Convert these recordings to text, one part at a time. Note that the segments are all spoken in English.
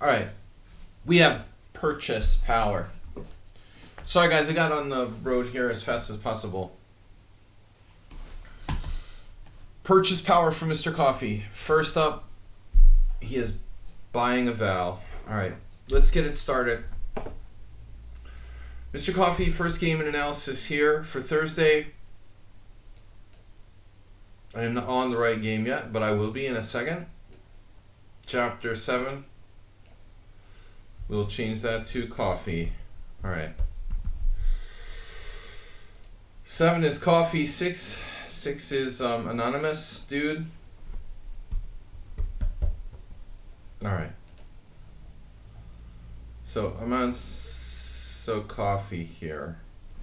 Alright. We have purchase power. Sorry guys, I got on the road here as fast as possible. Purchase power for Mr. Coffee. First up, he is buying a Val. Alright, let's get it started. Mr. Coffee, first game and analysis here for Thursday. I am not on the right game yet, but I will be in a second. Chapter 7. We'll change that to coffee. Alright. 7 is coffee. 6 is anonymous dude. Alright. So I'm on coffee here.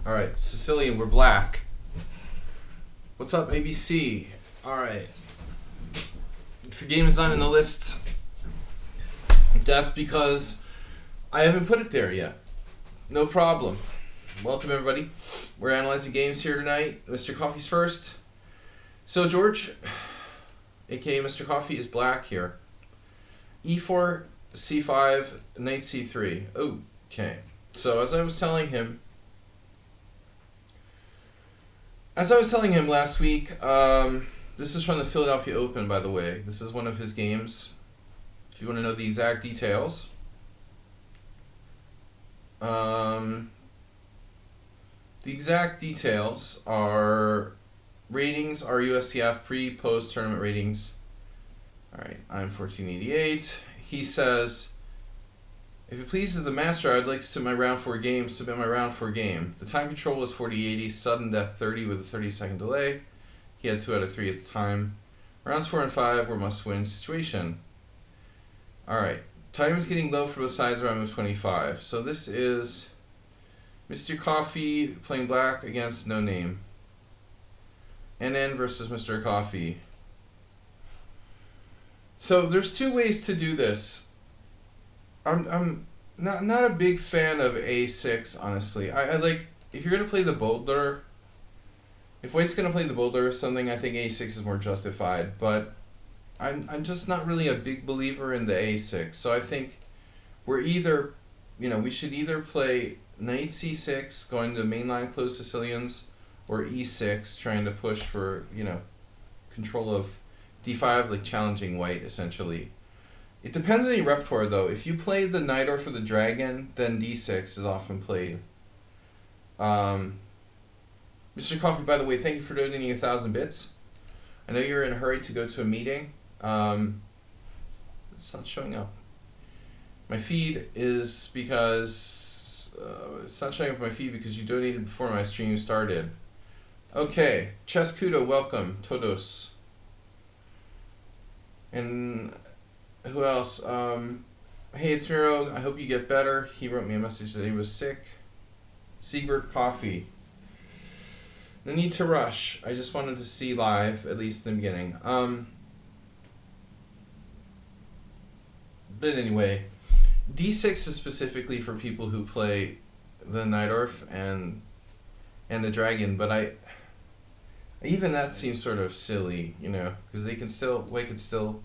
Alright, Sicilian, we're black. What's up, ABC? Alright. If your game is not in the list, that's because I haven't put it there yet. No problem. Welcome, everybody. We're analyzing games here tonight. Mr. Coffee's first. So, George, aka Mr. Coffee, is black here. E4, C5, Knight C3. Okay. So, as I was telling him last week, this is from the Philadelphia Open, by the way. This is one of his games. If you want to know the exact details. The exact details are ratings, are USCF pre-post tournament ratings. Alright, I'm 1488. He says, if it pleases the master, I'd like to submit my round 4 game. The time control was 4080, sudden death 30 with a 30-second delay. He had 2 out of 3 at the time. Rounds 4 and 5 were must-win situation. Alright, time is getting low for both sides around move 25. So this is Mr. Coffee playing black against No Name. NN versus Mr. Coffee. So there's 2 ways to do this. I'm not a big fan of A6, honestly. I like, if you're gonna play the Boldler, if White's gonna play the Boldler or something, I think A6 is more justified. But I'm just not really a big believer in the A6. So I think we're either, we should either play Knight C6 going to mainline closed Sicilians, or E6 trying to push for, control of D5, like challenging White essentially. It depends on your repertoire though. If you play the Knight or for the Dragon, then D6 is often played. Mr. Coffee, by the way, thank you for donating 1,000 bits. I know you're in a hurry to go to a meeting. It's not showing up. My feed is because it's not showing up on my feed because you donated before my stream started. Okay, Chescudo, welcome, todos. And who else? Hey, it's Miro. I hope you get better. He wrote me a message that he was sick. Siegbert Coffee. No need to rush. I just wanted to see live, at least in the beginning. But anyway, D6 is specifically for people who play the Nightorf and the Dragon, but even that seems sort of silly, because White could still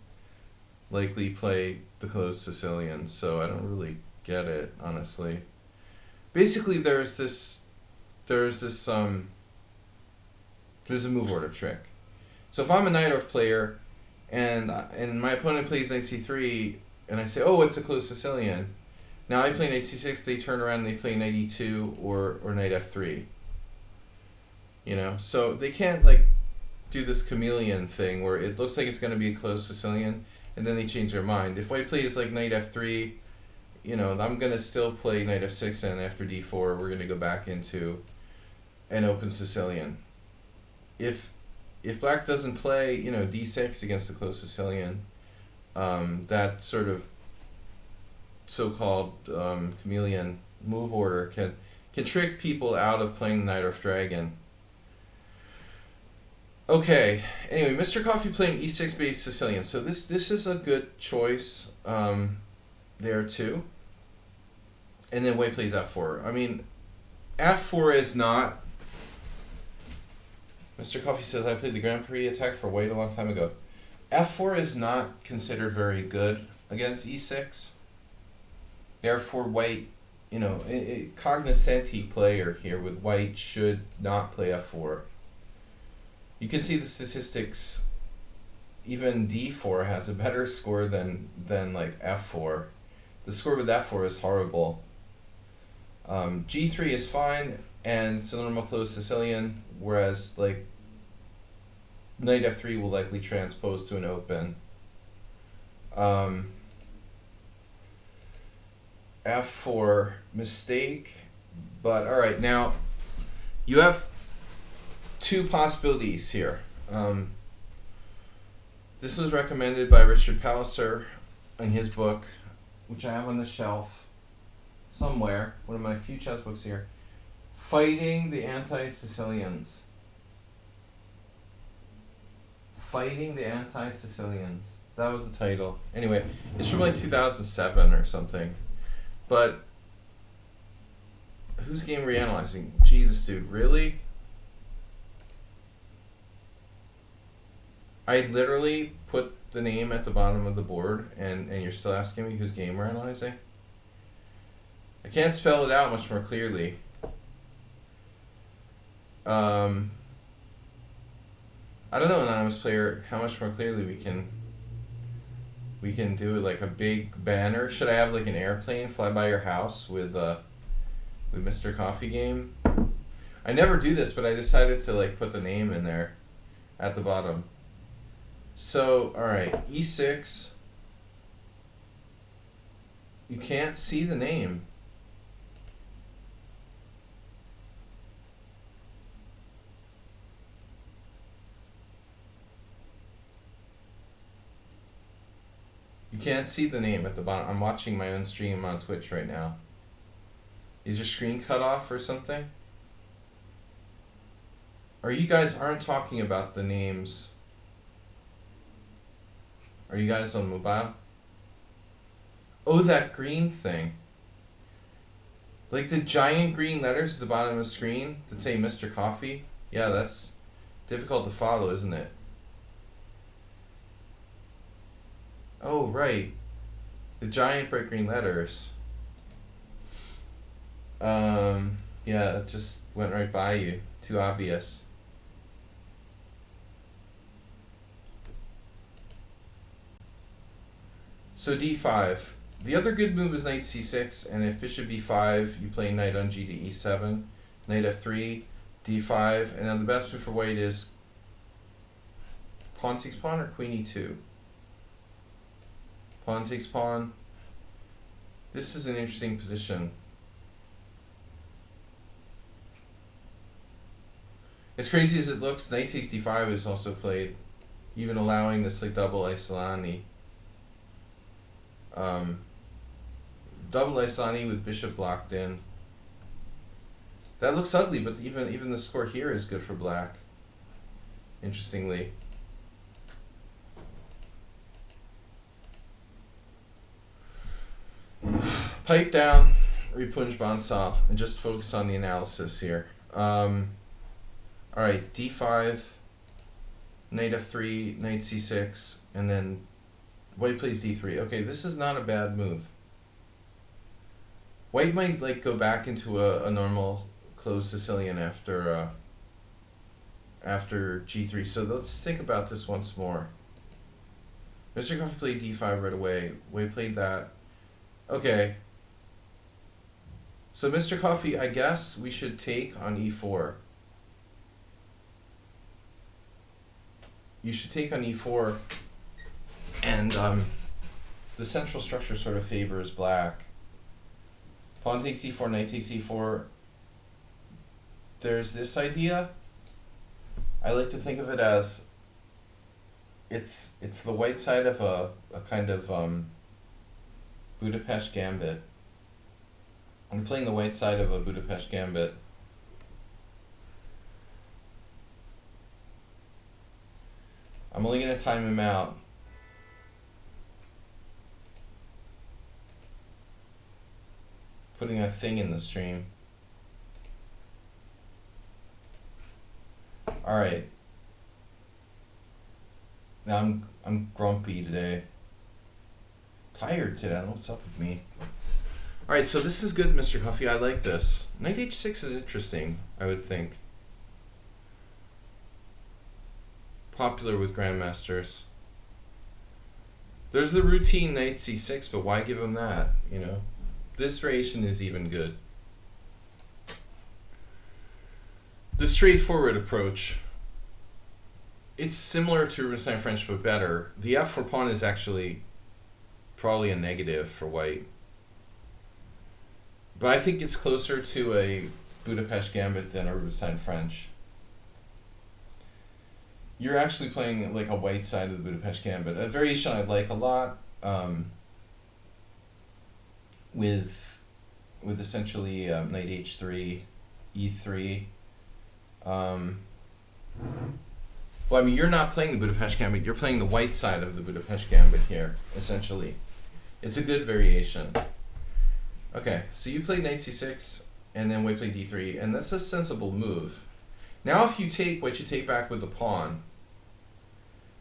likely play the closed Sicilian, so I don't really get it, honestly. Basically, there's a move order trick. So if I'm a Nightorf player and my opponent plays Knight C3 and I say, oh, it's a closed Sicilian, now I play Knight C6, they turn around and they play Knight E2 or Knight F3. So they can't do this chameleon thing where it looks like it's going to be a closed Sicilian and then they change their mind. If White plays Knight F3, I'm going to still play Knight F6, and after D4 we're going to go back into an open Sicilian. If Black doesn't play, D6 against the closed Sicilian, that sort of so-called chameleon move order can trick people out of playing Nightorf Dragon. Okay, anyway, Mr. Coffee playing E6 based Sicilian. So this is a good choice there too. And then White plays F4. I mean, F4 is not... Mr. Coffee says, I played the Grand Prix attack for White a long time ago. F4 is not considered very good against E6. Therefore, white, cognoscenti player here with white should not play f4. You can see the statistics. Even d4 has a better score than like f4. The score with f4 is horrible. G3 is fine, and it's a normal closed Sicilian, whereas like knight f3 will likely transpose to an open. F4 mistake, but all right, now you have two possibilities here. This was recommended by Richard Palliser in his book, which I have on the shelf somewhere, one of my few chess books here, Fighting the Anti-Sicilians. Fighting the Anti-Sicilians. That was the title. Anyway, it's from like 2007 or something. But whose game are we analyzing? Jesus, dude, really? I literally put the name at the bottom of the board, and you're still asking me whose game we're analyzing? I can't spell it out much more clearly. I don't know, anonymous player, how much more clearly we can do like a big banner. Should I have like an airplane fly by your house with Mr. Coffee Game? I never do this, but I decided to like put the name in there at the bottom. So, all right, E6. You can't see the name. You can't see the name at the bottom. I'm watching my own stream on Twitch right now. Is your screen cut off or something? Or you guys aren't talking about the names? Are you guys on mobile? Oh, that green thing. Like the giant green letters at the bottom of the screen that say Mr. Coffee? Yeah, that's difficult to follow, isn't it? Oh, right. The giant bright green letters. Yeah, it just went right by you. Too obvious. So d5. The other good move is knight c6, and if bishop b5, you play knight on g to e7, knight f3, d5, and now the best move for white is pawn takes pawn or queen e2. Pawn takes pawn. This is an interesting position. As crazy as it looks, knight takes d5 is also played, even allowing this like double Isolani. Double Isolani with bishop blocked in. That looks ugly, but even the score here is good for black. Interestingly. Pipe down, repunj Bansal, and just focus on the analysis here. Alright, d5, knight f3, knight c6, and then white plays d3. Okay, this is not a bad move. White might like go back into a normal closed Sicilian after g3. So let's think about this once more. Mr. Coffee played d5 right away. White played that. Okay. So Mr. Coffee, I guess we should take on e4. You should take on e4, and the central structure sort of favors black. Pawn takes e4, knight takes e4. There's this idea. I like to think of it as it's the white side of a kind of Budapest gambit. I'm playing the white side of a Budapest gambit. I'm only going to time him out. Putting a thing in the stream. Alright. Now I'm grumpy today. Tired today. I don't know what's up with me. Alright, so this is good, Mr. Coffee. I like this. Knight h6 is interesting, I would think. Popular with grandmasters. There's the routine knight c6, but why give him that, you know? This variation is even good. The straightforward approach. It's similar to Rubinstein French, but better. The f4 pawn is actually probably a negative for white. But I think it's closer to a Budapest Gambit than a Rubinstein French. You're actually playing like a white side of the Budapest Gambit. A variation I like a lot, with essentially knight h3, e3. Well, I mean, you're not playing the Budapest Gambit. You're playing the white side of the Budapest Gambit here, essentially. It's a good variation. Okay, so you played knight c6, and then white played d3, and that's a sensible move. Now if you take what you take back with the pawn,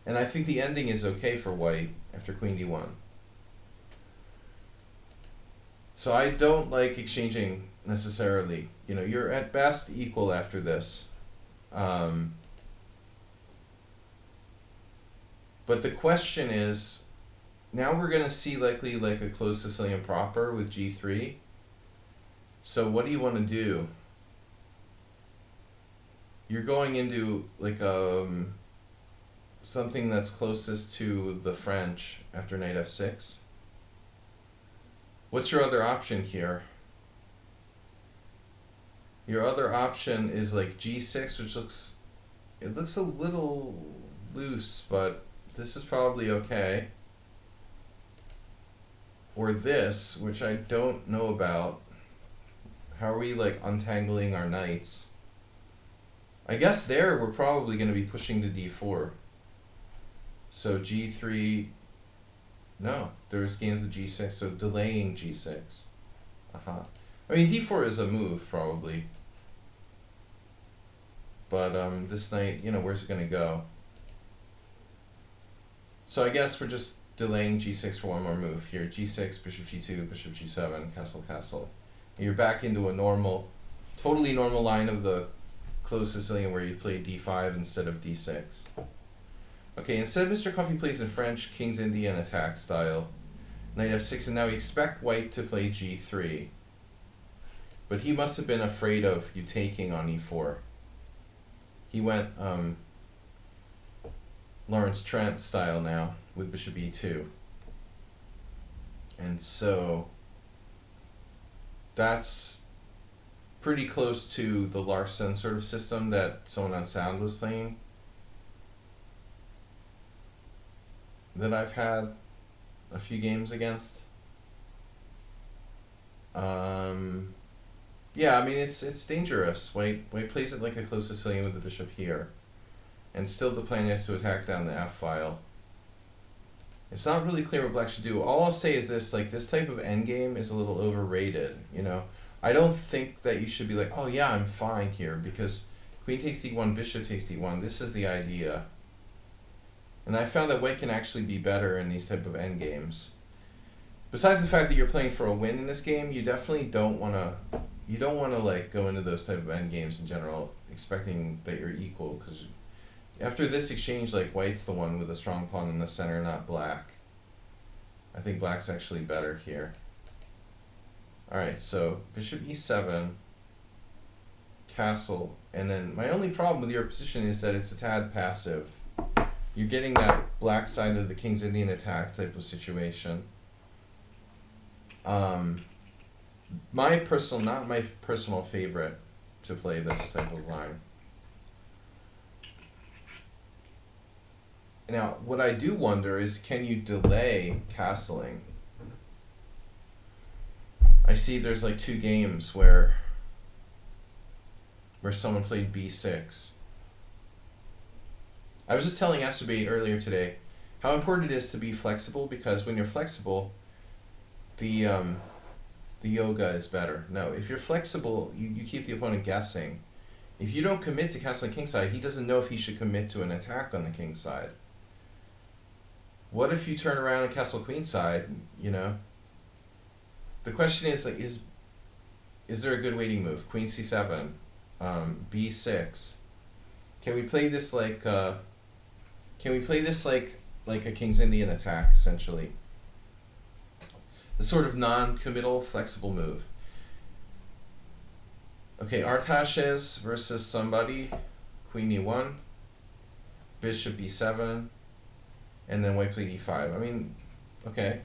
and I think the ending is okay for white after queen d1. So I don't like exchanging necessarily. You know, you're at best equal after this. But the question is, now we're going to see likely like a closed Sicilian proper with g3. So what do you want to do? You're going into like something that's closest to the French after knight f6. What's your other option here? Your other option is like g6, which looks a little loose, but this is probably okay. Or this, which I don't know about. How are we like untangling our knights? I guess there we're probably going to be pushing to d4. So g3, no, there's games with g6, so delaying g6. I mean, d4 is a move, probably. But this knight, you know, where's it going to go? So I guess we're just delaying g6 for one more move here. g6, bishop g2, bishop g7, castle, castle. And you're back into a normal, totally normal line of the closed Sicilian where you play d5 instead of d6. Okay, instead Mr. Coffee plays in French, King's Indian attack style. Knight f6, and now we expect white to play g3. But he must have been afraid of you taking on e4. He went Lawrence Trent style now with bishop e2. And so that's pretty close to the Larsen sort of system that someone on Sound was playing, that I've had a few games against. Yeah, I mean, it's dangerous. White plays it like a close Sicilian with the bishop here. And still the plan is to attack down the f-file. It's not really clear what black should do. All I'll say is this, like, this type of endgame is a little overrated, you know? I don't think that you should be like, oh yeah, I'm fine here, because queen takes d1, bishop takes d1. This is the idea. And I found that white can actually be better in these type of endgames. Besides the fact that you're playing for a win in this game, you definitely don't want to like go into those type of endgames in general expecting that you're equal, because after this exchange, like, white's the one with a strong pawn in the center, not black. I think black's actually better here. Alright, so bishop e7, castle, and then my only problem with your position is that it's a tad passive. You're getting that black side of the King's Indian attack type of situation. Not my personal favorite to play this type of line. Now, what I do wonder is, can you delay castling? I see there's like 2 games where someone played b6. I was just telling Astrobate earlier today how important it is to be flexible, because when you're flexible, the yoga is better. No, if you're flexible, you keep the opponent guessing. If you don't commit to castling kingside, he doesn't know if he should commit to an attack on the kingside. What if you turn around and castle queenside, you know? the question is like, is there a good waiting move? Queen c7, b6. Can we play this like a King's Indian attack, essentially? The sort of non-committal, flexible move. Okay, Artashes versus somebody. Queen e1, bishop b7, and then white played e5. I mean, okay.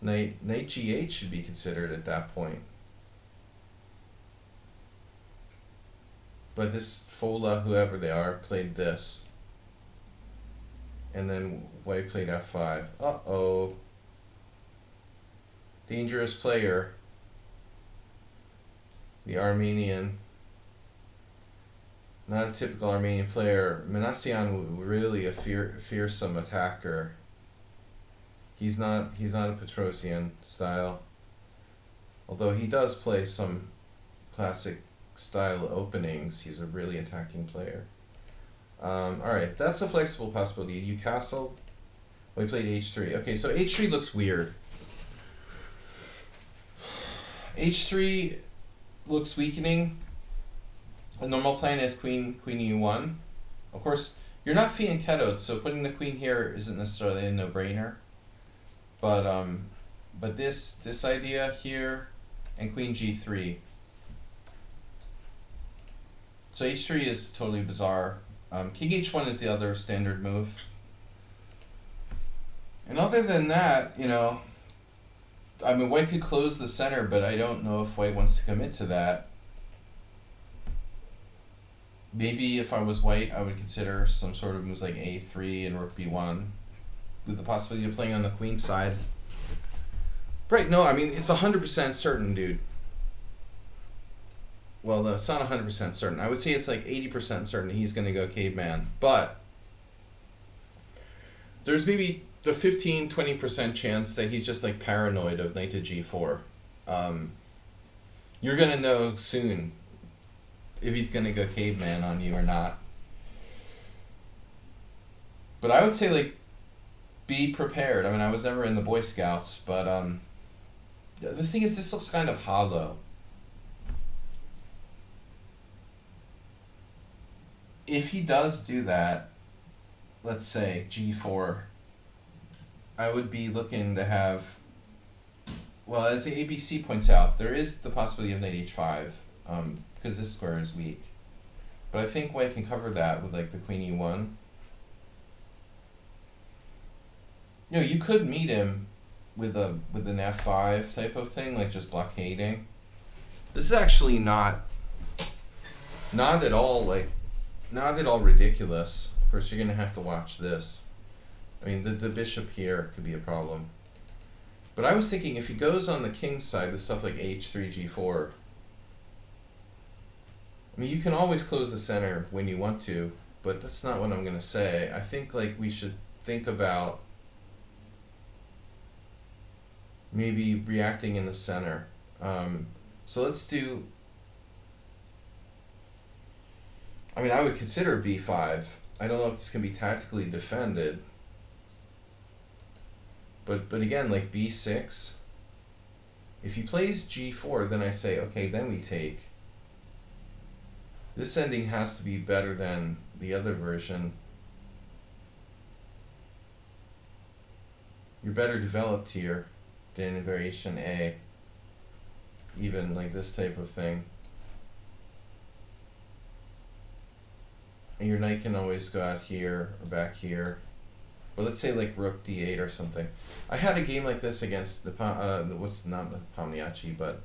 Knight g8 should be considered at that point. But this Fola, whoever they are, played this. And then white played f5. Uh-oh. Dangerous player. The Armenian. Not a typical Armenian player. Minassian really a fearsome attacker. He's not a Petrosian style. Although he does play some classic style openings, he's a really attacking player. Alright, that's a flexible possibility. You castle. We played h3. Okay, so h3 looks weird. h3 looks weakening. A normal plan is queen e1. Of course, you're not fianchettoed, so putting the queen here isn't necessarily a no-brainer. But this idea here and queen g3. So h3 is totally bizarre. King h1 is the other standard move. And other than that, you know, I mean, white could close the center, but I don't know if white wants to commit to that. Maybe if I was white, I would consider some sort of moves like a3 and rook b1, with the possibility of playing on the queen side. Right, no, I mean, it's 100% certain, dude. Well, no, it's not 100% certain. I would say it's like 80% certain he's going to go caveman. But there's maybe the 15-20% chance that he's just like paranoid of knight to g4. You're going to know soon if he's going to go caveman on you or not. But I would say, like, be prepared. I mean, I was never in the Boy Scouts, but the thing is, this looks kind of hollow. If he does do that, let's say g4, I would be looking to have, well, as the ABC points out, there is the possibility of knight h5, because this square is weak. But I think white can cover that with like the queen e1. You know, you could meet him with an f5 type of thing, like just blockading. This is actually not at all ridiculous. Of course, you're gonna have to watch this. I mean, the bishop here could be a problem. But I was thinking if he goes on the king's side with stuff like h3, g4, I mean, you can always close the center when you want to, but that's not what I'm gonna say. I think like we should think about maybe reacting in the center. So let's do, I mean, I would consider b5. I don't know if this can be tactically defended. But again, like b6. If he plays g4, then I say, okay, then we take. This ending has to be better than the other version. You're better developed here than in variation A. Even like this type of thing. And your knight can always go out here or back here. But let's say like rook d8 or something. I had a game like this against the what's not the Palmiachi, but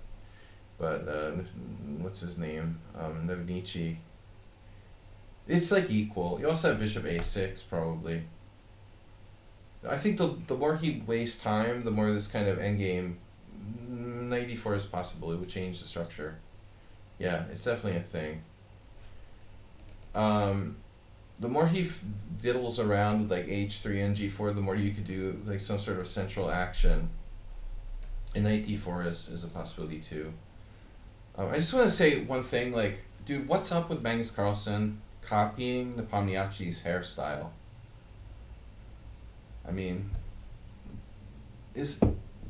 what's his name? Novnici. It's like equal. You also have bishop a6 probably. I think the more he wastes time, the more this kind of endgame, knight e4 is possible. It would change the structure. Yeah, it's definitely a thing. The more he diddles around with like h3 and g4, the more you could do like some sort of central action. And knight d4 is a possibility too. I just want to say one thing, like, dude, what's up with Magnus Carlsen copying the Palmiachi's hairstyle? I mean,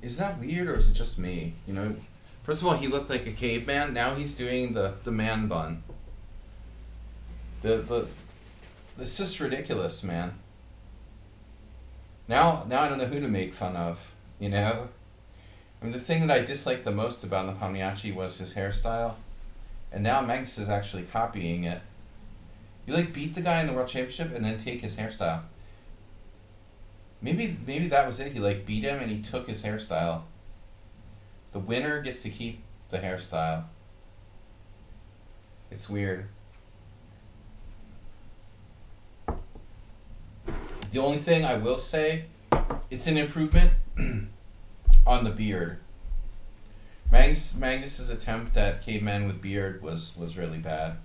is that weird or is it just me? You know, first of all, he looked like a caveman. Now he's doing the man bun. It's just ridiculous, man. Now I don't know who to make fun of. You know, I mean, the thing that I disliked the most about Nepomniachtchi was his hairstyle, and now Magnus is actually copying it. You like beat the guy in the World Championship and then take his hairstyle. Maybe that was it. He like beat him and he took his hairstyle. The winner gets to keep the hairstyle. It's weird. The only thing I will say, it's an improvement on the beard. Magnus's attempt at caveman with beard was really bad.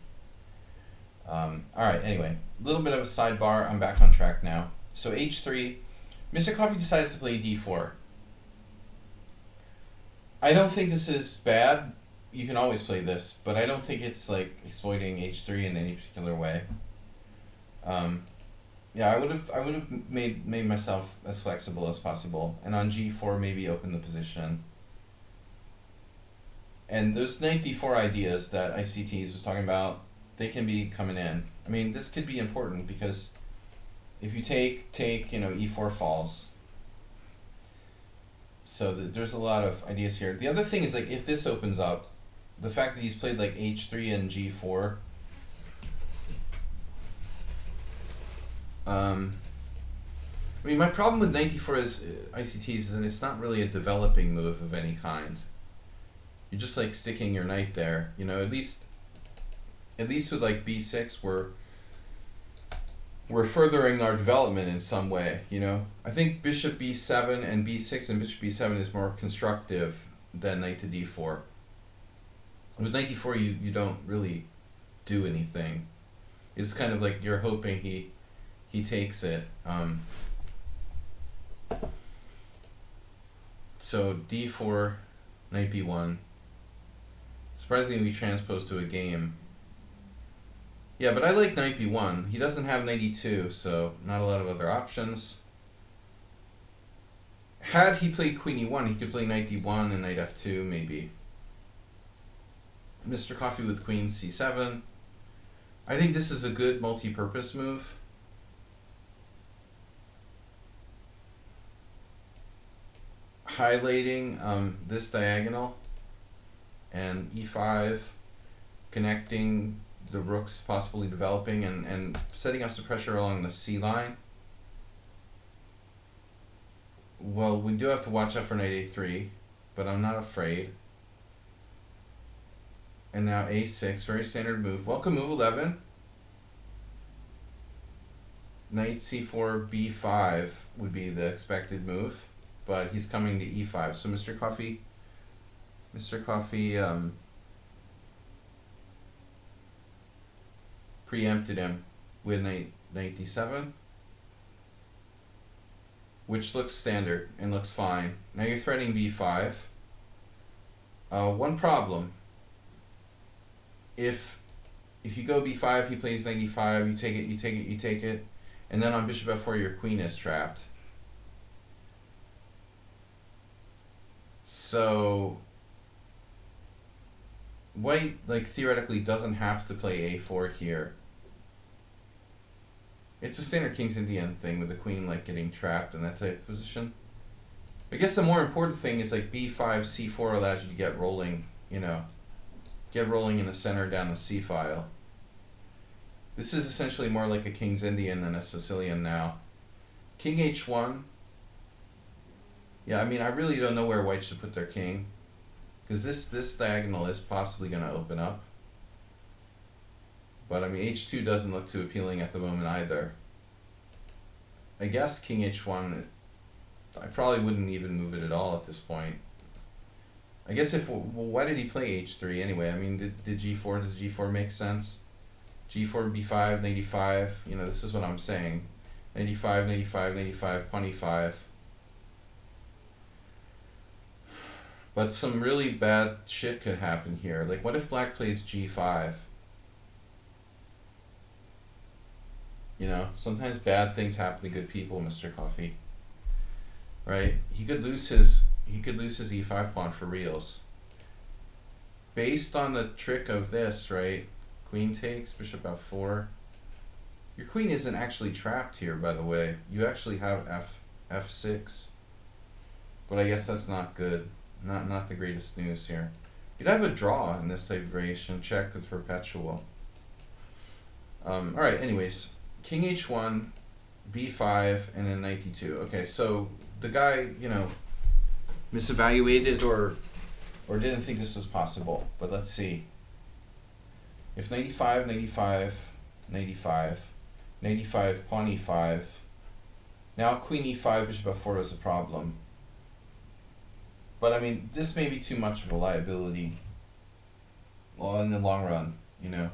Alright, anyway, a little bit of a sidebar. I'm back on track now. So h3, Mr. Coffee decides to play d4. I don't think this is bad. You can always play this, but I don't think it's like exploiting h3 in any particular way. Yeah, I would have made myself as flexible as possible, and on g4 maybe open the position. And those knight d4 ideas that ICTs was talking about, they can be coming in. I mean, this could be important because if you take you know, e4 falls. So there's a lot of ideas here. The other thing is, like, if this opens up, the fact that he's played like h3 and g4. I mean, my problem with knight d4 is ICTs is that it's not really a developing move of any kind. You're just like sticking your knight there, you know. At least with like b6, we're furthering our development in some way, you know. I think bishop b7 and b6 and bishop b7 is more constructive than knight to d4. With knight d4, you don't really do anything. It's kind of like you're hoping he takes it. So d4, knight b1. Surprisingly, we transposed to a game. Yeah, but I like knight b1. He doesn't have knight e2, so not a lot of other options. Had he played queen e1, he could play knight d1 and knight f2, maybe. Mr. Coffee with queen c7. I think this is a good multi-purpose move. Highlighting this diagonal and e5, connecting the rooks possibly developing and setting up some pressure along the c line. Well, we do have to watch out for knight a3, but I'm not afraid. And now a6, very standard move. Welcome move 11. Knight c4, b5 would be the expected move, but he's coming to e5. So Mr. Coffee preempted him with knight d7, which looks standard and looks fine. Now you're threatening b5. One problem. If you go b5, he plays knight e5, you take it, and then on bishop f4 your queen is trapped. So white, like, theoretically doesn't have to play a4 here. It's a standard King's Indian thing with the queen like getting trapped in that type of position. I guess the more important thing is like b5, c4 allows you to get rolling, you know, get rolling in the center down the c file. This is essentially more like a King's Indian than a Sicilian now. King h1. Yeah, I mean, I really don't know where white should put their king, because this diagonal is possibly going to open up. But I mean, h2 doesn't look too appealing at the moment either. I guess king h1, I probably wouldn't even move it at all at this point. I guess well, why did he play h3 anyway? I mean, does g4 make sense? g4, b5, knight e5, you know, this is what I'm saying. Knight e5, knight e5, knight e5, pawn e5. But some really bad shit could happen here. Like, what if black plays g5? You know, sometimes bad things happen to good people, Mr. Coffee. Right? He could lose his he could lose his e5 pawn for reals. Based on the trick of this, right? Queen takes, bishop f4. Your queen isn't actually trapped here, by the way. You actually have f6. But I guess that's not good. Not the greatest news here. You'd have a draw in this type of variation. Check with perpetual. Alright, anyways. King h1, b5, and then knight d2. Okay, so the guy, you know, misevaluated or didn't think this was possible. But let's see. If knight e5, knight e5, knight e5, knight e5, pawn e5. Now queen e5, bishop f4 is a problem. But I mean, this may be too much of a liability. Well, in the long run, you know.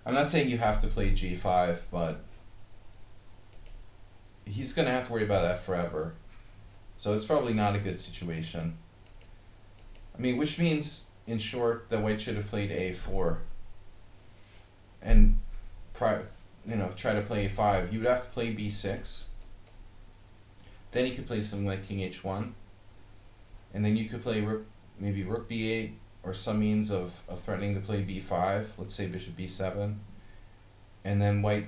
I'm not saying you have to play g5, but he's going to have to worry about that forever. So it's probably not a good situation. I mean, which means, in short, that white should have played a4. And, try to play a5. You would have to play b6. Then you could play something like king h1. And then you could play maybe rook b8, or some means of threatening to play b5. Let's say bishop b7. And then white,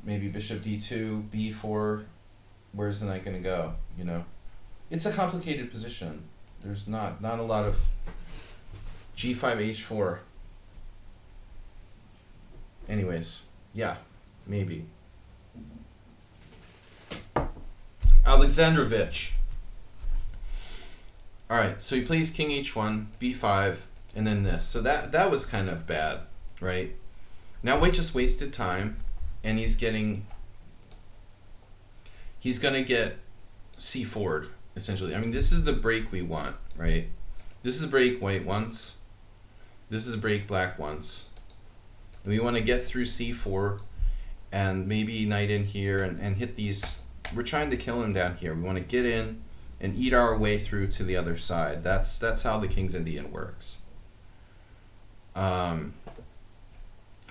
maybe bishop d2, b4. Where's the knight going to go, you know? It's a complicated position. There's not a lot of g5, h4. Anyways, yeah, maybe. Alexandrovich. Alright, so he plays king h1, b5, and then this. So that was kind of bad, right? Now white just wasted time, and he's going to get c4'd, essentially. I mean, this is the break we want, right? This is the break white wants. This is the break black wants. And we want to get through c4 and maybe knight in here and hit these. We're trying to kill him down here. We want to get in and eat our way through to the other side. That's how the King's Indian works.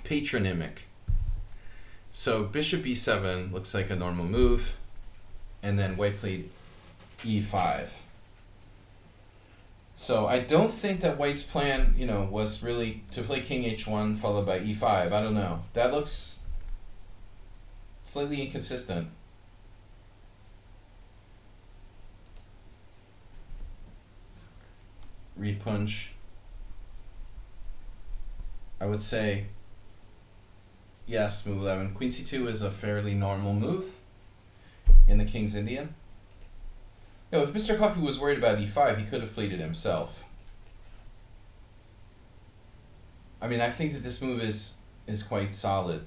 Patronymic. So bishop e7 looks like a normal move, and then white played e5. So I don't think that white's plan, you know, was really to play king h1 followed by e5. I don't know. That looks slightly inconsistent. Repunch. I would say yes, move 11. Queen c2 is a fairly normal move in the King's Indian. No, if Mr. Coffey was worried about e5, he could have played it himself. I mean, I think that this move is quite solid.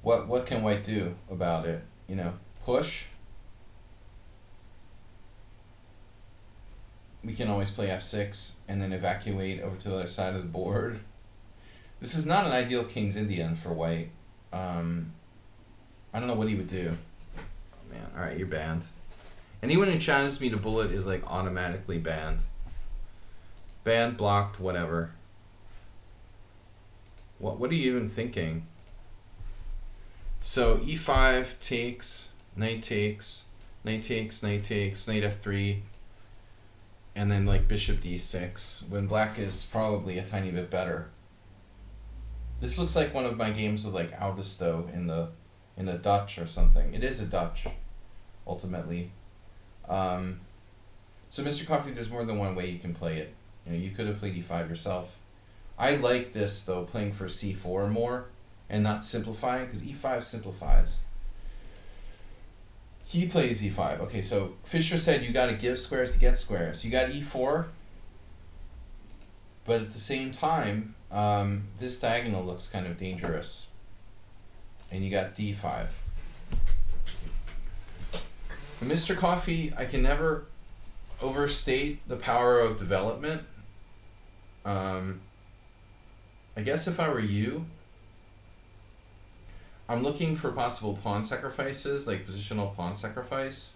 What can white do about it? You know, push. We can always play f6 and then evacuate over to the other side of the board. This is not an ideal King's Indian for white. I don't know what he would do. Oh man, alright, you're banned. Anyone who challenges me to bullet is like automatically banned. Banned, blocked, whatever. What are you even thinking? So e5 takes, knight takes, knight takes, knight takes, knight f3, and then like bishop d6, when black is probably a tiny bit better. This looks like one of my games with like Augusto in the Dutch or something. It is a Dutch, ultimately. So Mr. Coffey, there's more than one way you can play it. You know, you could have played e5 yourself. I like this though, playing for c4 more and not simplifying, because e5 simplifies. He plays e5. Okay, so Fisher said you got to give squares to get squares. You got e4, but at the same time, this diagonal looks kind of dangerous. And you got d5. Mr. Coffey, I can never overstate the power of development. I guess if I were you, I'm looking for possible pawn sacrifices, like positional pawn sacrifice.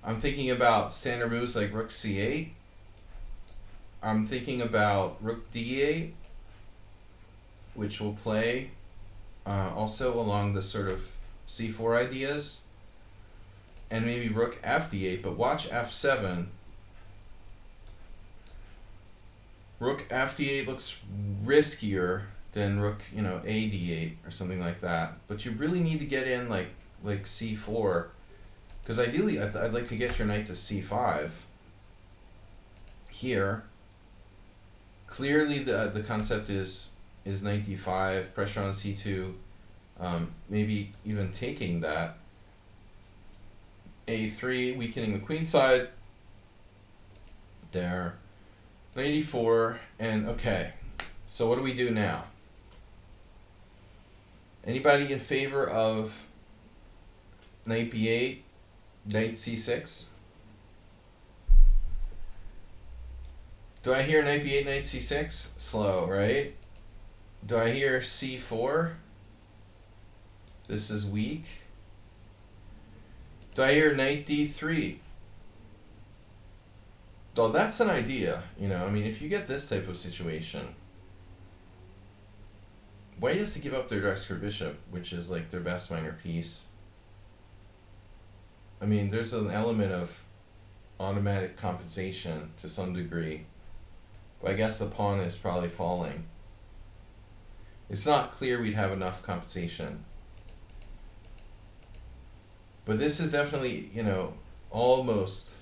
I'm thinking about standard moves like rook c8. I'm thinking about rook d8, which will play also along the sort of c4 ideas. and maybe rook f d8, but watch f7. Rook f d8 looks riskier than rook, a d8 or something like that. But you really need to get in like c4, because ideally I'd like to get your knight to c5 here. Clearly the concept is knight d5, pressure on c2, maybe even taking that. a3, weakening the queen side. There. Knight e4, and okay. So what do we do now? Anybody in favor of knight b8, knight c6? Do I hear knight b8, knight c6? Slow, right? Do I hear c4? This is weak. Do I hear knight d3? Though that's an idea, if you get this type of situation, white has to give up their dark square bishop, which is like their best minor piece. There's an element of automatic compensation to some degree, but I guess the pawn is probably falling. It's not clear we'd have enough compensation. But this is definitely, almost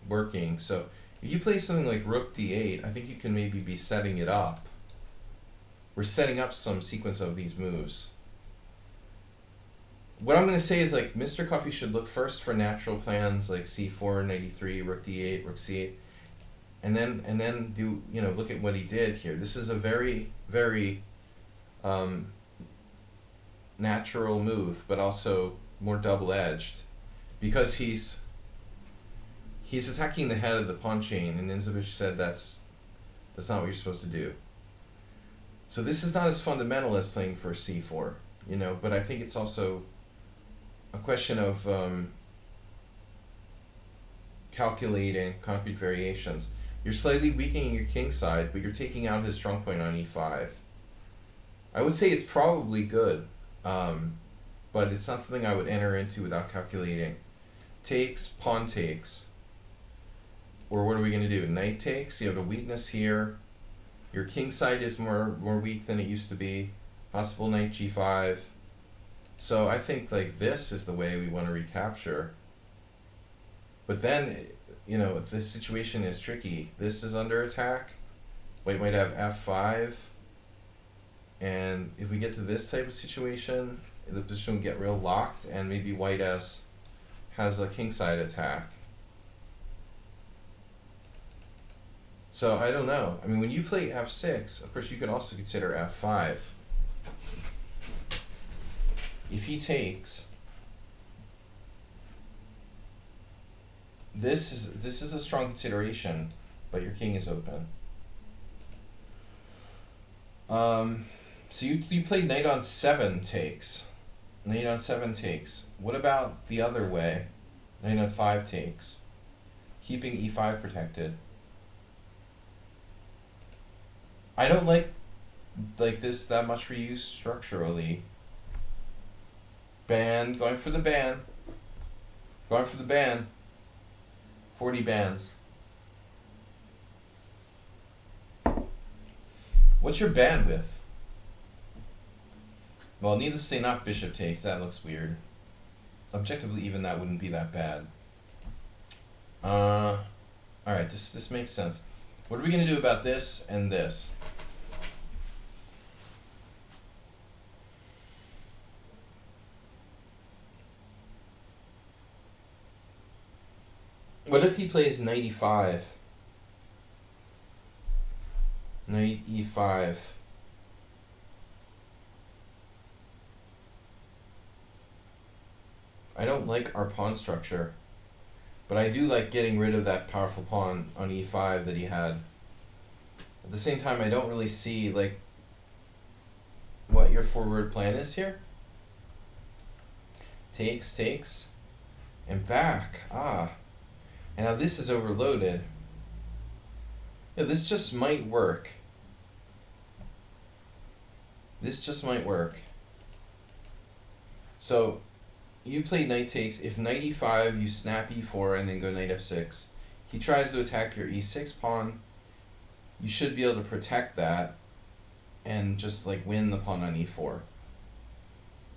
working. So if you play something like rook d8, I think you can maybe be setting it up. We're setting up some sequence of these moves. What I'm going to say is Mr. Coffee should look first for natural plans like c4, knight e3, rook d8, rook c8, and then do look at what he did here. This is a very, very natural move, but also more double-edged, because he's attacking the head of the pawn chain, and Inzovich said that's not what you're supposed to do. So this is not as fundamental as playing for c4, but I think it's also a question of calculating concrete variations. You're slightly weakening your king side, but you're taking out his strong point on e5. I would say it's probably good, but it's not something I would enter into without calculating. Takes, pawn takes. Or what are we going to do? Knight takes, you have a weakness here. Your king side is more weak than it used to be. Possible knight g5. So I think this is the way we want to recapture. But then, if this situation is tricky, this is under attack. White might have f5. And if we get to this type of situation, the position will get real locked, and maybe white has a kingside attack. So I don't know. When you play f6, of course you could also consider f5. If he takes, this is a strong consideration, but your king is open. So you played knight on 7 takes. Knight on 7 takes. What about the other way? Knight on 5 takes. Keeping e5 protected. I don't like this that much for you structurally. Band, going for the ban. Going for the ban. 40 bans. What's your bandwidth? Well, needless to say, not bishop takes. That looks weird. Objectively, even that wouldn't be that bad. Alright, this makes sense. What are we going to do about this and this? What if he plays knight e5? Knight e5. I don't like our pawn structure, but I do like getting rid of that powerful pawn on e5 that he had. At the same time, I don't really see what your forward plan is here. Takes, takes, and back. And now this is overloaded. Yeah, this just might work. This just might work. So You play knight takes. If knight e5, you snap e4 and then go knight f6. He tries to attack your e6 pawn. You should be able to protect that and just like win the pawn on e4.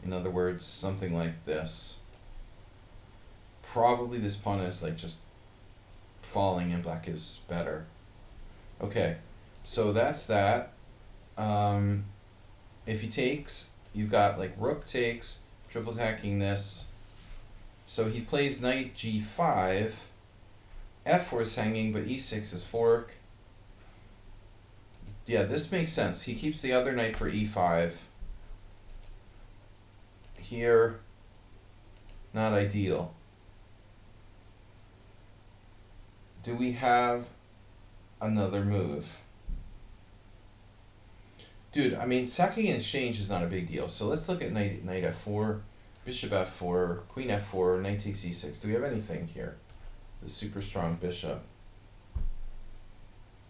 In other words, something like this. Probably this pawn is like just falling and black is better. Okay, so that's that. If he takes, you've got like rook takes, triple attacking this. So he plays knight g5. f4 is hanging, but e6 is fork. Yeah, this makes sense. He keeps the other knight for e5. Here, not ideal. Do we have another move? Dude, I mean, sacking an exchange is not a big deal. So let's look at knight f4, bishop f4, queen f4, knight takes e6. Do we have anything here? The super strong bishop.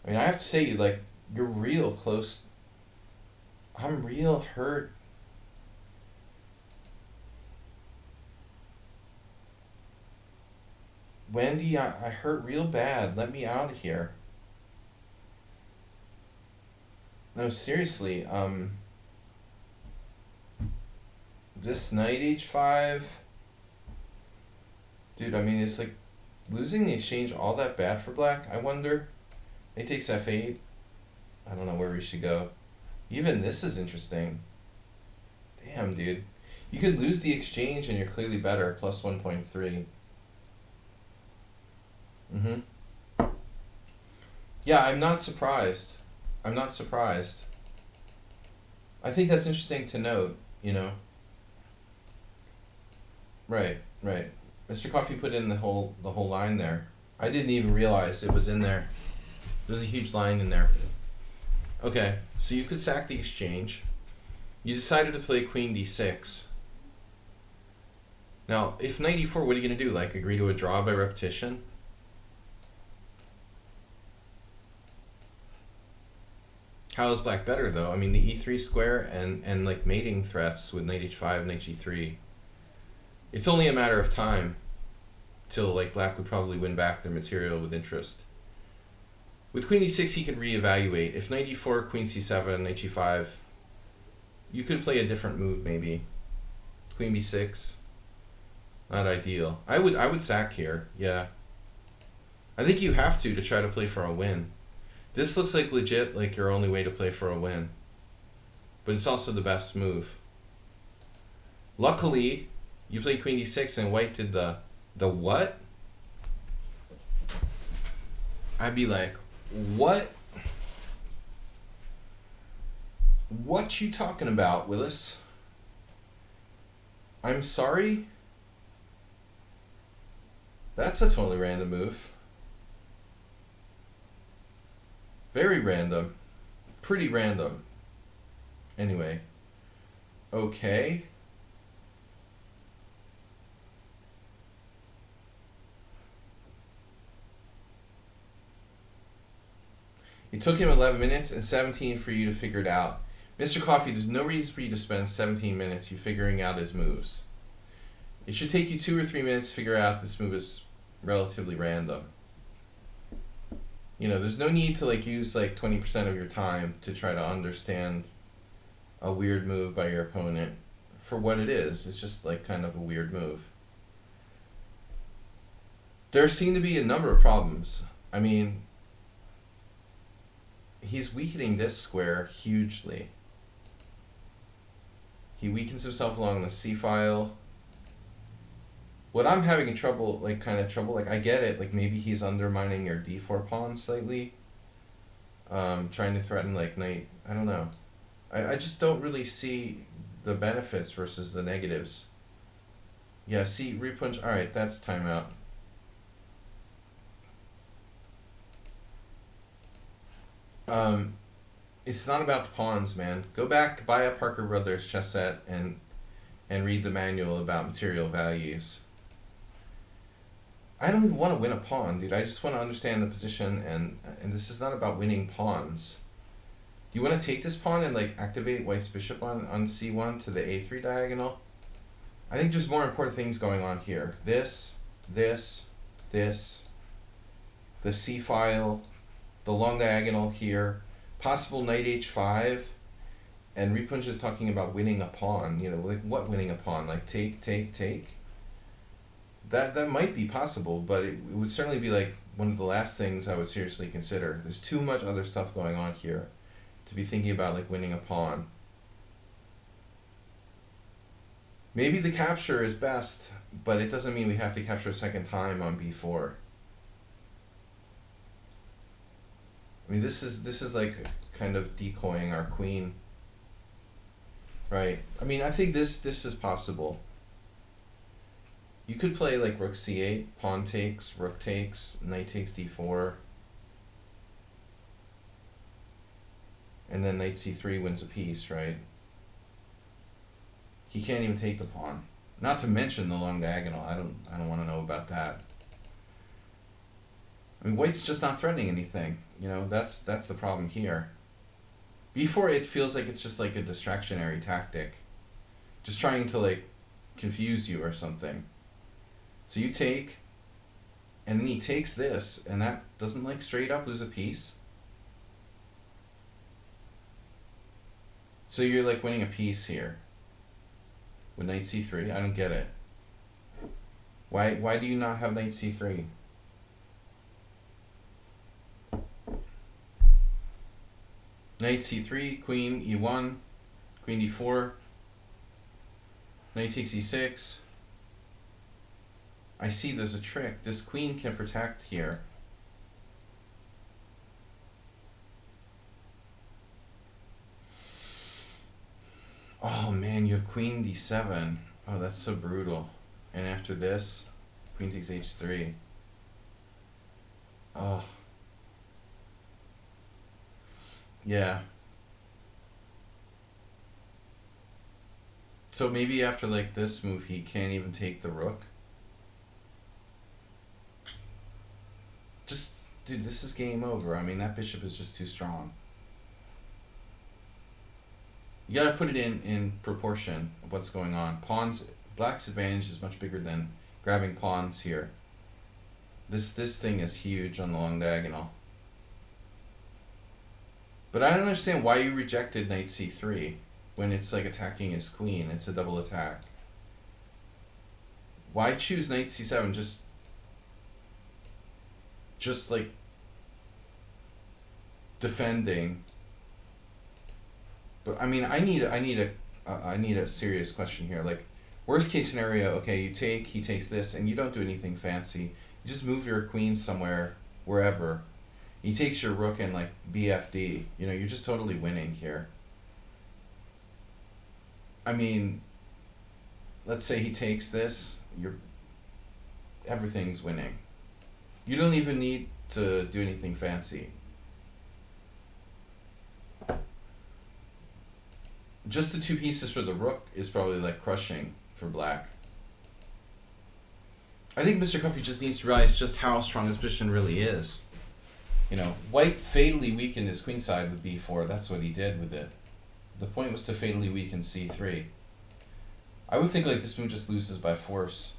I mean, I have to say, like, you're real close. I'm real hurt. Wendy, I hurt real bad. Let me out of here. No, seriously, this knight h5, dude, I mean, it's like losing the exchange all that bad for black? I wonder. Knight takes f8. I don't know where we should go. Even this is interesting. Damn, dude. You could lose the exchange and you're clearly better, plus 1.3. Yeah, I'm not surprised. I'm not surprised. I think that's interesting to note, you know. Right, right. Mr. Coffee put in the whole line there. I didn't even realize it was in there. There's a huge line in there. Okay, so you could sack the exchange. You decided to play queen d6. Now, if knight e4, what are you going to do? Like, agree to a draw by repetition? How is black better, though? I mean, the e3 square and like mating threats with knight h5, knight g3. It's only a matter of time till like black would probably win back their material with interest. With queen e6, he could reevaluate. If knight e4, queen c7, knight g5, you could play a different move maybe. Queen b6, not ideal. I would sack here, yeah. I think you have to try to play for a win. This looks like legit, like your only way to play for a win. But it's also the best move. Luckily, you played queen d6 and white did the what? I'd be like, what? What you talking about, Willis? I'm sorry? That's a totally random move. Very random. Pretty random. Anyway. Okay. It took him 11 minutes and 17 for you to figure it out. Mr. Coffee, there's no reason for you to spend 17 minutes you figuring out his moves. It should take you 2 or 3 minutes to figure out this move is relatively random. You know, there's no need to like use like 20% of your time to try to understand a weird move by your opponent for what it is. It's just like kind of a weird move. There seem to be a number of problems. I mean, he's weakening this square hugely. He weakens himself along the c-file. What I'm having trouble, like I get it, like maybe he's undermining your d4 pawn slightly. Trying to threaten like knight, I don't know. I just don't really see the benefits versus the negatives. Yeah, see, repunch, alright, that's timeout. It's not about the pawns, man. Go back, buy a Parker Brothers chess set and read the manual about material values. I don't even want to win a pawn, dude. I just want to understand the position, and this is not about winning pawns. Do you want to take this pawn and like activate white's bishop on c1 to the a3 diagonal? I think there's more important things going on here. This, this, the C file, the long diagonal here, possible knight h5, and Ripunj is talking about winning a pawn. You know, like what winning a pawn? Like take, take, take? That might be possible, but it would certainly be like one of the last things I would seriously consider. There's too much other stuff going on here to be thinking about like winning a pawn. Maybe the capture is best, but it doesn't mean we have to capture a second time on b4. I mean, this is like kind of decoying our queen, right? I mean, I think this is possible. You could play like rook c8, pawn takes, rook takes, knight takes d4, and then knight c3 wins a piece, right? He can't even take the pawn. Not to mention the long diagonal. I don't want to know about that. I mean, white's just not threatening anything. You know, that's the problem here. b4, it feels like it's just like a distractionary tactic, just trying to like confuse you or something. So you take, and then he takes this, and that doesn't like straight up lose a piece. So you're like winning a piece here with knight c3. I don't get it. Why do you not have knight c3? Knight c3, queen e1, queen d4, knight takes e6. I see there's a trick. This queen can protect here. Oh man, you have queen d7. Oh, that's so brutal. And after this, queen takes h3. Oh. Yeah. So maybe after like this move, he can't even take the rook. Just, dude, this is game over. I mean, that bishop is just too strong. You gotta put it in proportion of what's going on. Pawns, black's advantage is much bigger than grabbing pawns here. This thing is huge on the long diagonal. But I don't understand why you rejected knight c3 when it's like attacking his queen. It's a double attack. Why choose knight c7? Just like defending. But I mean, I need a serious question here. Like, worst case scenario, okay, you take, he takes this, and you don't do anything fancy. You just move your queen somewhere, wherever. He takes your rook and like BFD. You know, you're just totally winning here. I mean, let's say he takes this, everything's winning. You don't even need to do anything fancy. Just the two pieces for the rook is probably like crushing for black. I think Mr. Coffee just needs to realize just how strong his position really is. You know, white fatally weakened his queenside with b4. That's what he did with it. The point was to fatally weaken c3. I would think like this move just loses by force.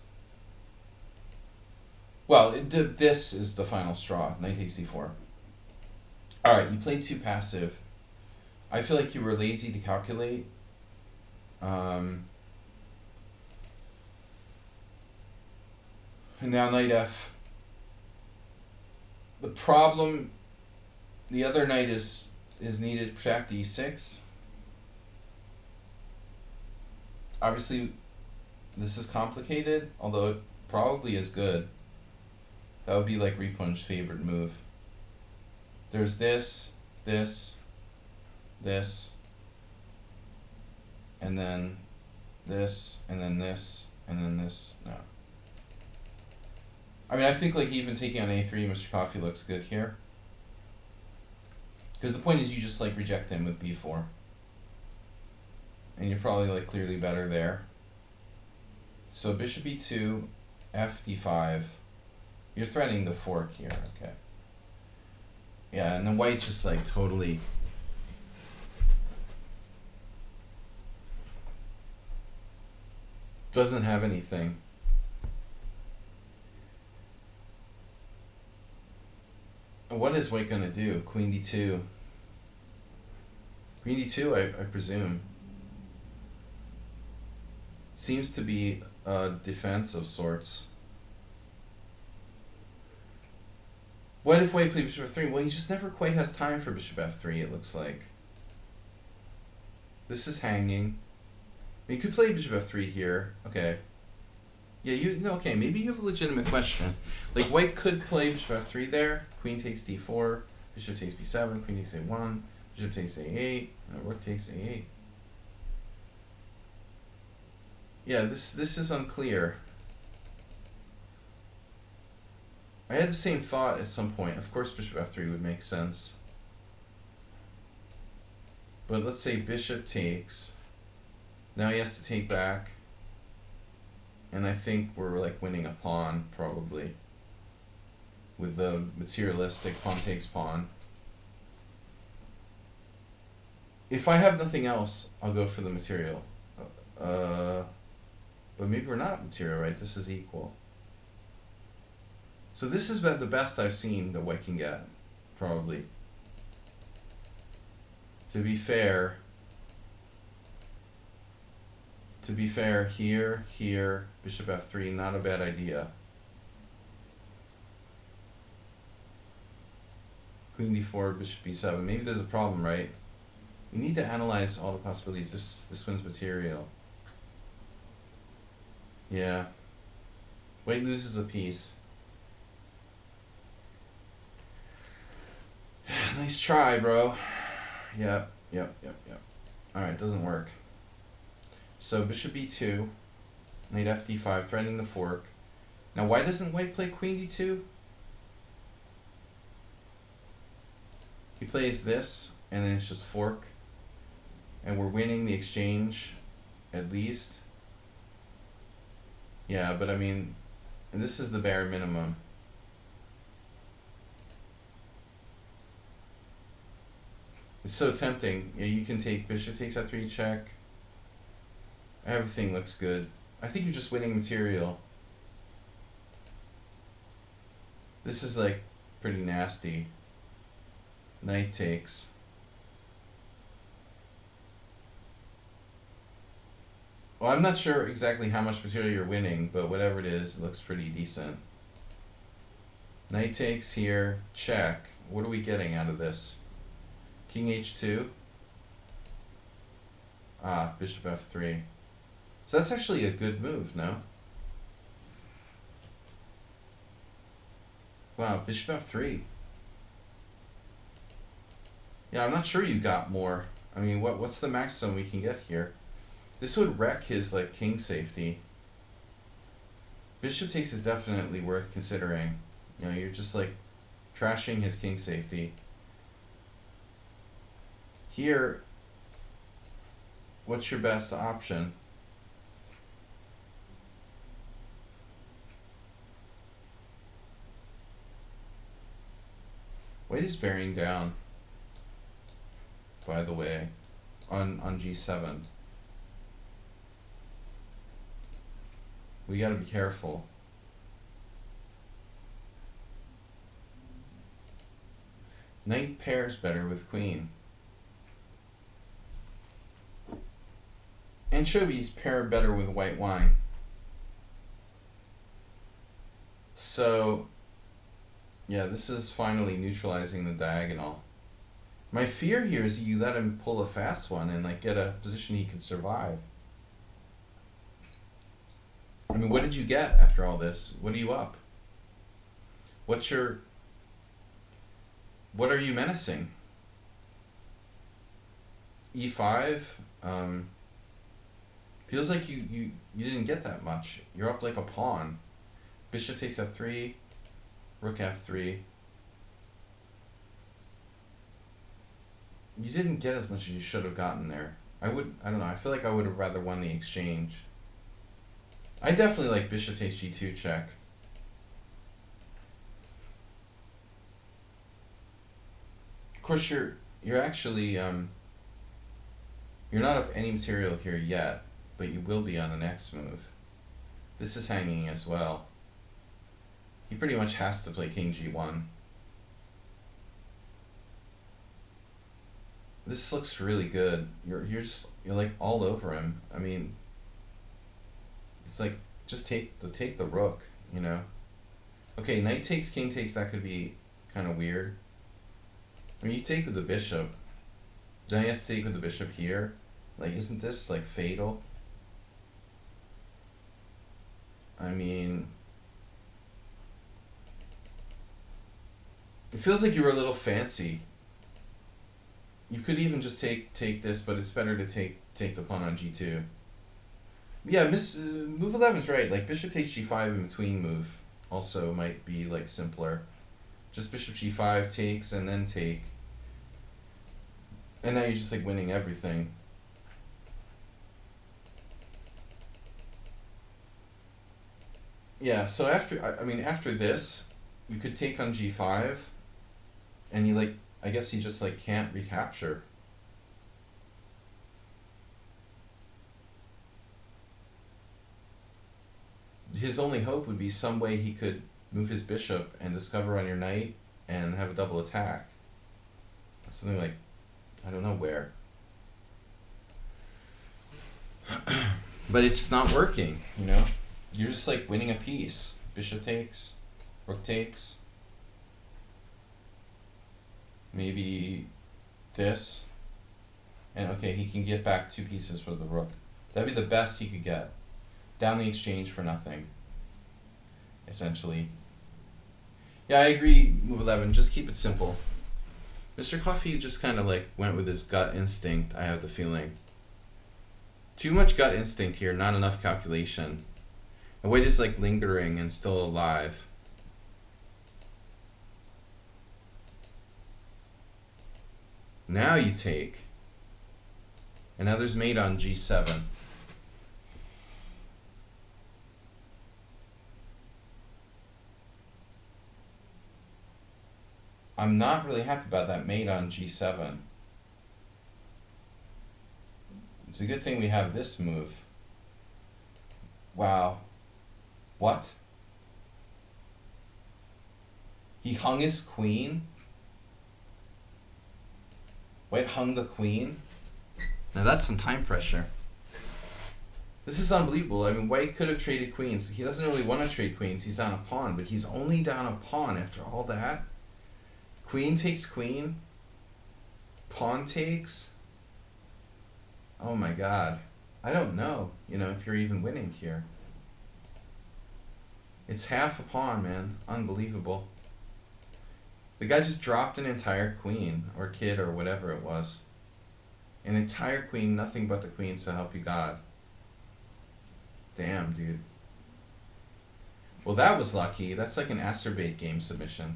Well, this is the final straw. Knight takes d4. Alright, you played too passive. I feel like you were lazy to calculate. And now knight f. The problem, the other knight is needed to protect e6. Obviously, this is complicated, although it probably is good. That would be like Ripunj's favorite move. There's this, this, this, and then this, and then this, and then this. No. I mean, I think like even taking on a3, Mr. Coffee looks good here. Because the point is you just like reject him with b4. And you're probably like clearly better there. So bishop e2, f d5. You're threatening the fork here, okay. Yeah, and then white just like totally... Doesn't have anything. What is white gonna do? Queen d2. Queen d2, I presume. Seems to be a defense of sorts. What if white played bishop f3? Well, he just never quite has time for bishop f3, it looks like. This is hanging. I mean, you could play bishop f3 here. Okay. Yeah, okay, maybe you have a legitimate question. Like, white could play bishop f3 there. Queen takes d4. Bishop takes b7. Queen takes a1. Bishop takes a8. Rook takes a8. Yeah, this is unclear. I had the same thought at some point. Of course bishop f3 would make sense. But let's say bishop takes. Now he has to take back. And I think we're like winning a pawn, probably. With the materialistic pawn takes pawn. If I have nothing else, I'll go for the material. But maybe we're not material, right? This is equal. So this is about the best I've seen that white can get, probably. To be fair, here, bishop f3, not a bad idea. Queen d4, bishop b7. Maybe there's a problem, right? We need to analyze all the possibilities. This one's material. Yeah. White loses a piece. Nice try, bro. Yep. Alright, doesn't work. So bishop b2, knight f d5, threatening the fork. Now why doesn't white play queen d2? He plays this, and then it's just fork. And we're winning the exchange, at least. Yeah, but I mean, and this is the bare minimum. It's so tempting. Yeah, you can take bishop takes f3 check. Everything looks good. I think you're just winning material. This is like pretty nasty. Knight takes. Well, I'm not sure exactly how much material you're winning, but whatever it is, it looks pretty decent. Knight takes here, check. What are we getting out of this? King h2. Ah, bishop f3. So that's actually a good move, no? Wow, bishop f3. Yeah, I'm not sure you got more. I mean, what's the maximum we can get here? This would wreck his like king safety. Bishop takes is definitely worth considering. You know, you're just like trashing his king safety. Here, what's your best option? White is bearing down, by the way, on g7. We gotta be careful. Knight pairs better with queen. Anchovies pair better with white wine. So, yeah, this is finally neutralizing the diagonal. My fear here is you let him pull a fast one and like get a position he could survive. I mean, what did you get after all this? What are you up? What are you menacing? E5? Feels like you didn't get that much. You're up like a pawn. Bishop takes f3, rook f3. You didn't get as much as you should have gotten there. I don't know, I feel like I would have rather won the exchange. I definitely like bishop takes g2 check. Of course, you're actually you're not up any material here yet, but you will be on the next move. This is hanging as well. He pretty much has to play king g1. This looks really good. You're like all over him. I mean, it's like just take the rook, you know. Okay, knight takes, king takes. That could be kind of weird. I mean, you take with the bishop. Then he has to take with the bishop here. Like, isn't this like fatal? I mean, it feels like you were a little fancy. You could even just take this, but it's better to take the pawn on g2. Yeah, move 11's right. Like, bishop takes g5 in between move also might be like simpler. Just bishop g5 takes and then take. And now you're just like winning everything. Yeah, so after this, you could take on g5, and I guess he just like can't recapture. His only hope would be some way he could move his bishop and discover on your knight and have a double attack. Something like, I don't know where. But it's not working, you know? You're just like winning a piece. Bishop takes, rook takes. Maybe this. And okay, he can get back 2 pieces for the rook. That'd be the best he could get. Down the exchange for nothing. Essentially. Yeah, I agree, move 11. Just keep it simple. Mr. Coffee just kind of like went with his gut instinct, I have the feeling. Too much gut instinct here, not enough calculation. And white is like lingering and still alive. Now you take. And now there's mate on g7. I'm not really happy about that mate on g7. It's a good thing we have this move. Wow. What? He hung his queen? White hung the queen? Now that's some time pressure. This is unbelievable. I mean, white could have traded queens. He doesn't really want to trade queens. He's down a pawn, but he's only down a pawn after all that. Queen takes queen. Pawn takes. Oh my god. I don't know, you know, if you're even winning here. It's half a pawn, man. Unbelievable. The guy just dropped an entire queen, or kid, or whatever it was. An entire queen, nothing but the queen, so help you God. Damn, dude. Well, that was lucky. That's like an acerbate game submission.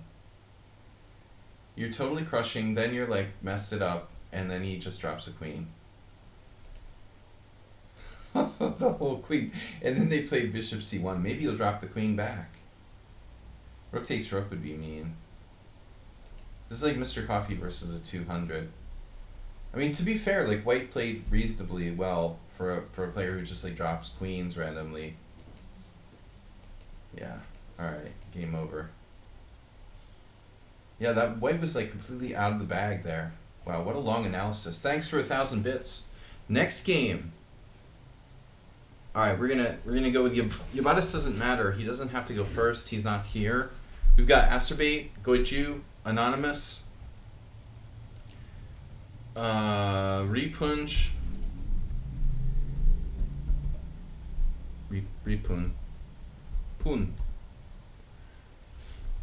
You're totally crushing, then you're like messed it up, and then he just drops a queen. The whole queen. And then they played bishop c1. Maybe you'll drop the queen back. Rook takes rook would be mean. This is like Mr. Coffee versus a 200. I mean, to be fair, like white played reasonably well for a player who just like drops queens randomly. Yeah. Alright, game over. Yeah, that white was like completely out of the bag there. Wow, what a long analysis. Thanks for 1,000 bits. Next game. All right, we're gonna go with Yabatis. Doesn't matter. He doesn't have to go first. He's not here. We've got Acerbate, Goju, Anonymous, Repunj, Repun, Pun.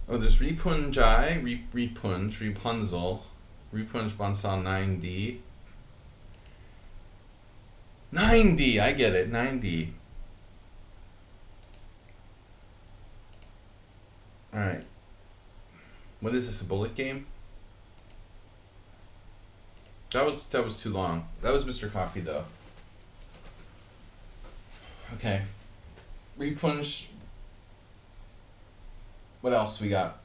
Oh, there's Repunjai, Repunj, Rapunzel, Repunj Bansal 9D. 9D, I get it, 9D. Alright. What is this, a bullet game? That was too long. That was Mr. Coffee though. Okay. Repunch. What else we got?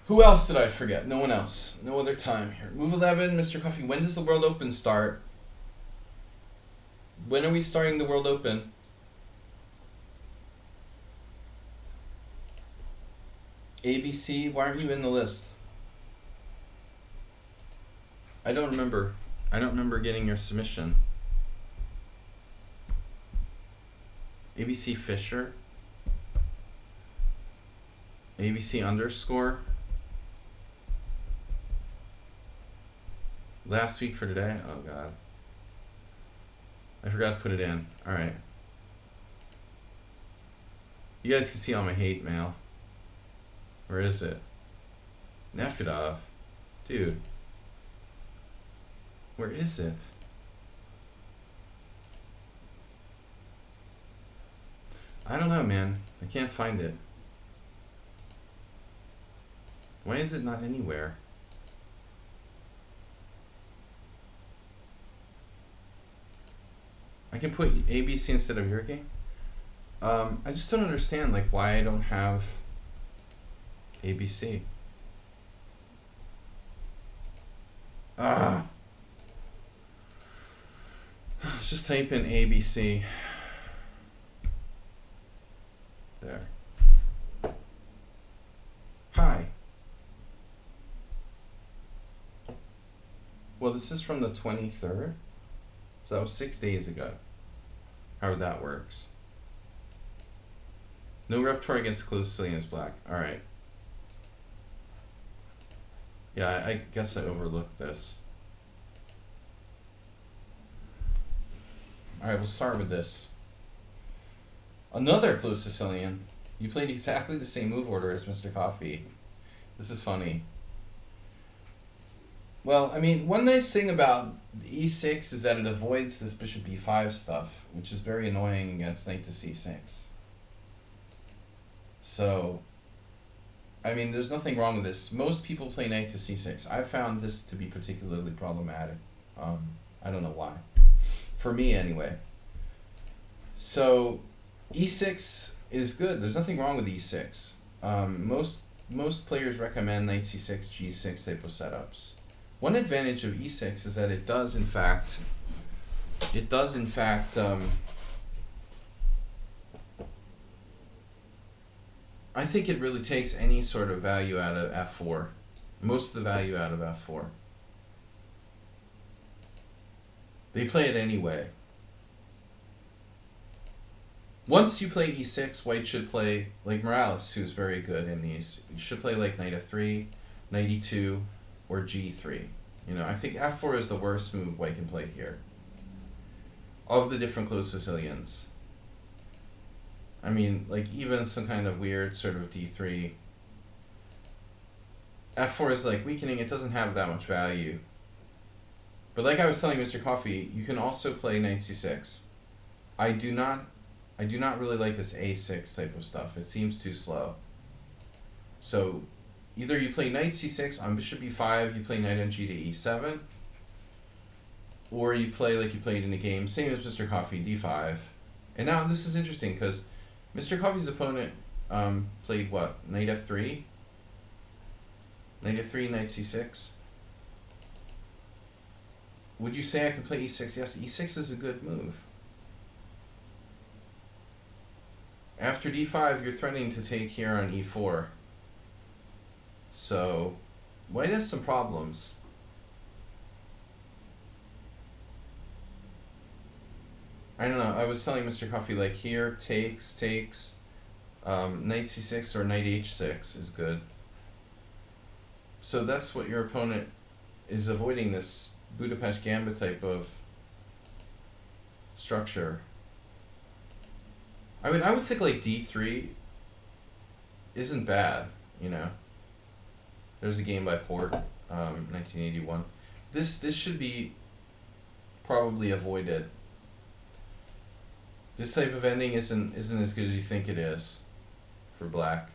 Who else did I forget? No one else. No other time here. Move 11, Mr. Coffee. When does the World Open start? When are we starting the World Open? ABC, why aren't you in the list? I don't remember. I don't remember getting your submission. ABC Fisher. ABC underscore. Last week for today? Oh god. I forgot to put it in. Alright. You guys can see all my hate mail. Where is it? Nefedov. Dude. Where is it? I don't know, man. I can't find it. Why is it not anywhere? I can put ABC instead of your game. I just don't understand like why I don't have ABC. Let's just type in ABC. There. Hi. Well, this is from the 23rd. So that was 6 days ago. However that works. No repertoire against closed Sicilian is black. Alright. Yeah, I guess I overlooked this. Alright, we'll start with this. Another closed Sicilian. You played exactly the same move order as Mr. Coffee. This is funny. Well, I mean, one nice thing about e6 is that it avoids this bishop b5 stuff, which is very annoying against knight to c6. So, I mean, there's nothing wrong with this. Most people play knight to c6. I found this to be particularly problematic. I don't know why. For me, anyway. So, e6 is good. There's nothing wrong with e6. Most players recommend knight c6, g6 type of setups. One advantage of e6 is that it does in fact I think it really takes any sort of value out of f4. Most of the value out of f4. They play it anyway. Once you play e6, white should play like Morales, who's very good in these. You should play like knight f3, knight e2, or g3. You know, I think f4 is the worst move white can play here. Of the different closed Sicilians. I mean, like even some kind of weird sort of d3. f4 is like weakening, it doesn't have that much value. But like I was telling Mr. Coffee, you can also play knight c6. I do not really like this a6 type of stuff. It seems too slow. So either you play knight c6 on bishop e5, you play knight on g to e7, or you play like you played in the game, same as Mr. Coffee, d5. And now this is interesting because Mr. Coffee's opponent played what? Knight f3? Knight f3, knight c6? Would you say I could play e6? Yes, e6 is a good move. After d5, you're threatening to take here on e4. So, white has some problems. I don't know, I was telling Mr. Coffee, like here, takes, knight c6 or knight h6 is good. So that's what your opponent is avoiding, this Budapest Gambit type of structure. I mean, I would think like d3 isn't bad, you know. There's a game by Hort, 1981. This should be probably avoided. This type of ending isn't as good as you think it is for black.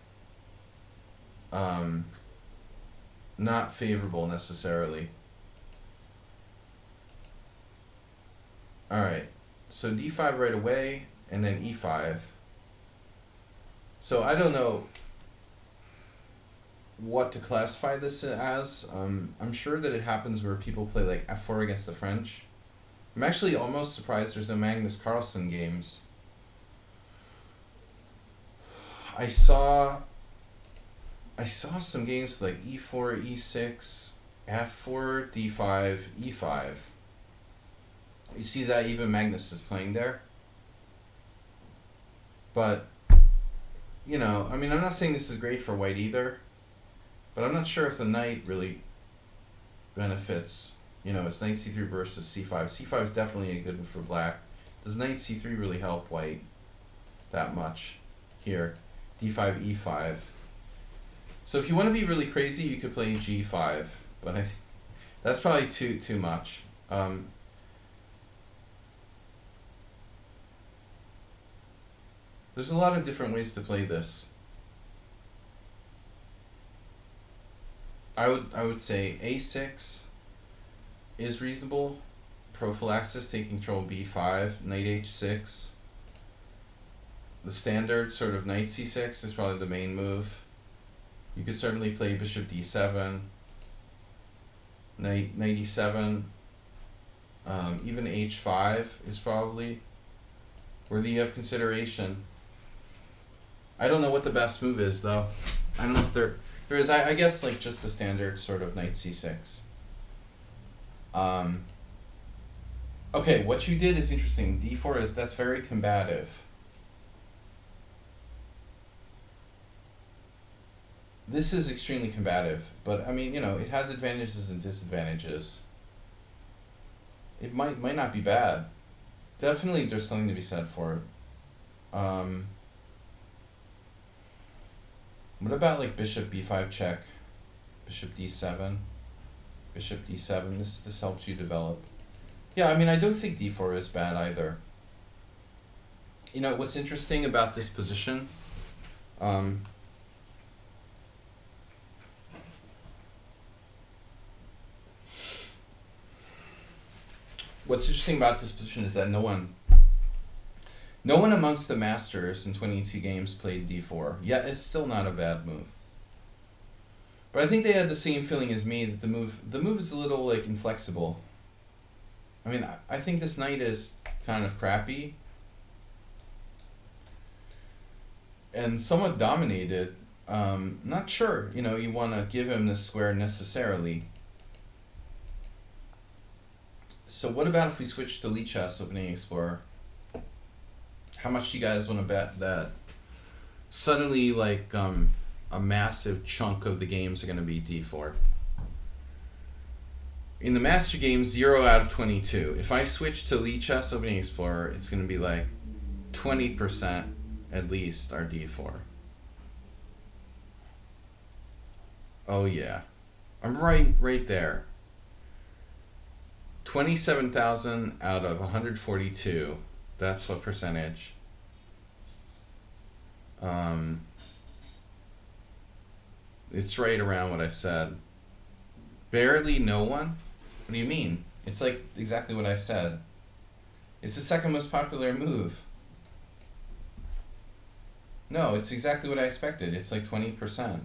Not favorable necessarily. Alright, so d5 right away, and then e5. So I don't know what to classify this as. I'm sure that it happens where people play like f4 against the French. I'm actually almost surprised there's no Magnus Carlsen games. I saw some games like e4, e6, f4, d5, e5. You see that even Magnus is playing there? But, you know, I mean, I'm not saying this is great for white either, but I'm not sure if the knight really benefits. You know, it's knight c3 versus c5. c5 is definitely a good one for black. Does knight c3 really help white that much here? d5, e5. So if you want to be really crazy, you could play g5, but I think that's probably too much. There's a lot of different ways to play this. I would say a6 is reasonable. Prophylaxis, taking control b5, knight h6. The standard sort of knight c6 is probably the main move. You could certainly play bishop d7, knight e7, even h5 is probably worthy of consideration. I don't know what the best move is though. I don't know if there is. I guess like just the standard sort of knight c6. Okay, what you did is interesting. d4 that's very combative. This is extremely combative, but I mean, you know, it has advantages and disadvantages. It might not be bad. Definitely there's something to be said for it. What about like bishop b5 check, bishop d7, bishop d7? This helps you develop. Yeah, I mean, I don't think d4 is bad either. You know, what's interesting about this position, what's interesting about this position is that no one amongst the masters in 22 games played d4. Yeah, it's still not a bad move. But I think they had the same feeling as me that the move is a little like inflexible. I mean, I think this knight is kind of crappy and somewhat dominated. Not sure, you know, you want to give him this square necessarily. So what about if we switch to Lichess Opening Explorer? How much do you guys want to bet that suddenly like a massive chunk of the games are going to be d4? In the master games, 0 out of 22. If I switch to Lichess Opening Explorer, it's going to be like 20% at least are d4. Oh yeah, I'm right there. 27,000 out of 142. That's what percentage. It's right around what I said. Barely no one? What do you mean? It's like exactly what I said. It's the second most popular move. No, it's exactly what I expected. It's like 20%.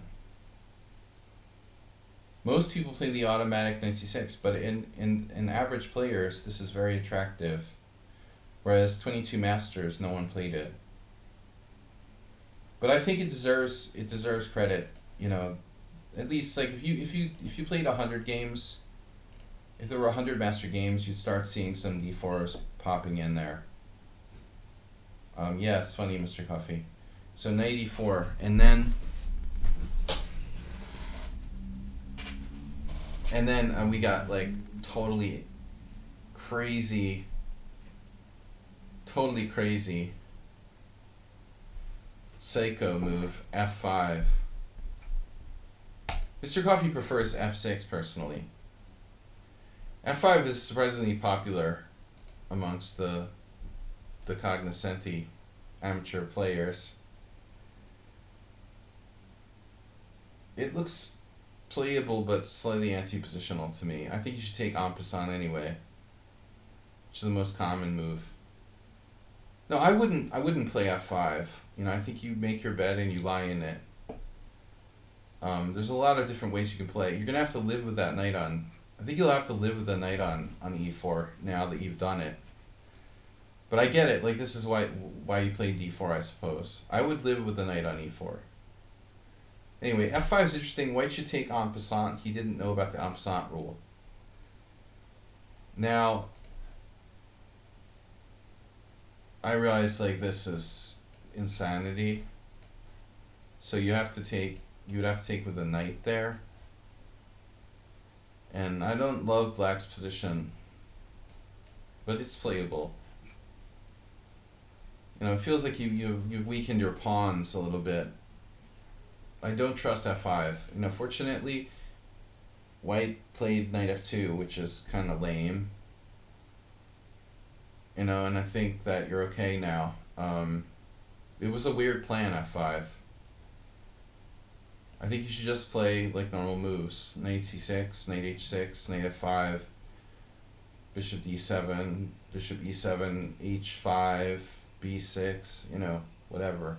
Most people play the automatic knight c6, but in average players, this is very attractive. Whereas 22 masters, no one played it. But I think it deserves credit. You know, at least like if you played 100 games, if there were 100 master games, you'd start seeing some d4s popping in there. Yeah, it's funny, Mr. Coffee. So knight e4, and then we got like totally crazy psycho move, f5. Mr. Coffee prefers f6 personally. f5 is surprisingly popular amongst the cognoscenti amateur players. It looks playable but slightly anti-positional to me. I think you should take en passant anyway, which is the most common move. No, I wouldn't play f5. You know, I think you make your bed and you lie in it. There's a lot of different ways you can play. You're gonna have to live with that knight on I think you'll have to live with the knight on e4 now that you've done it. But I get it. Like, this is why you played d4, I suppose. I would live with the knight on e4. Anyway, f5 is interesting. White should take en passant. He didn't know about the en passant rule. Now, I realize, like, this is insanity. So you would have to take with the knight there. And I don't love black's position, but it's playable. You know, it feels like you've weakened your pawns a little bit. I don't trust f5. You know, fortunately, white played knight f2, which is kind of lame. You know, and I think that you're okay now. It was a weird plan, f5. I think you should just play like normal moves. Knight c6, knight h6, knight f5, bishop d7, bishop e7, h5, b6, you know, whatever.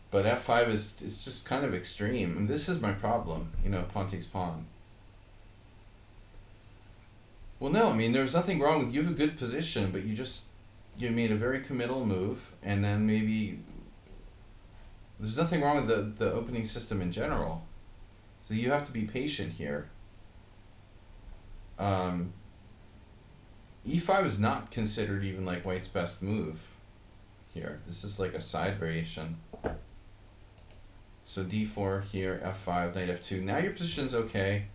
But f5 is just kind of extreme. And this is my problem, you know, pawn takes pawn. Well, no, I mean, there's nothing wrong with, you have a good position, but you made a very committal move, and then maybe there's nothing wrong with the opening system in general. So you have to be patient here. E5 is not considered even like white's best move here. This is like a side variation. So d4 here, f5, knight f2. Now your position's okay.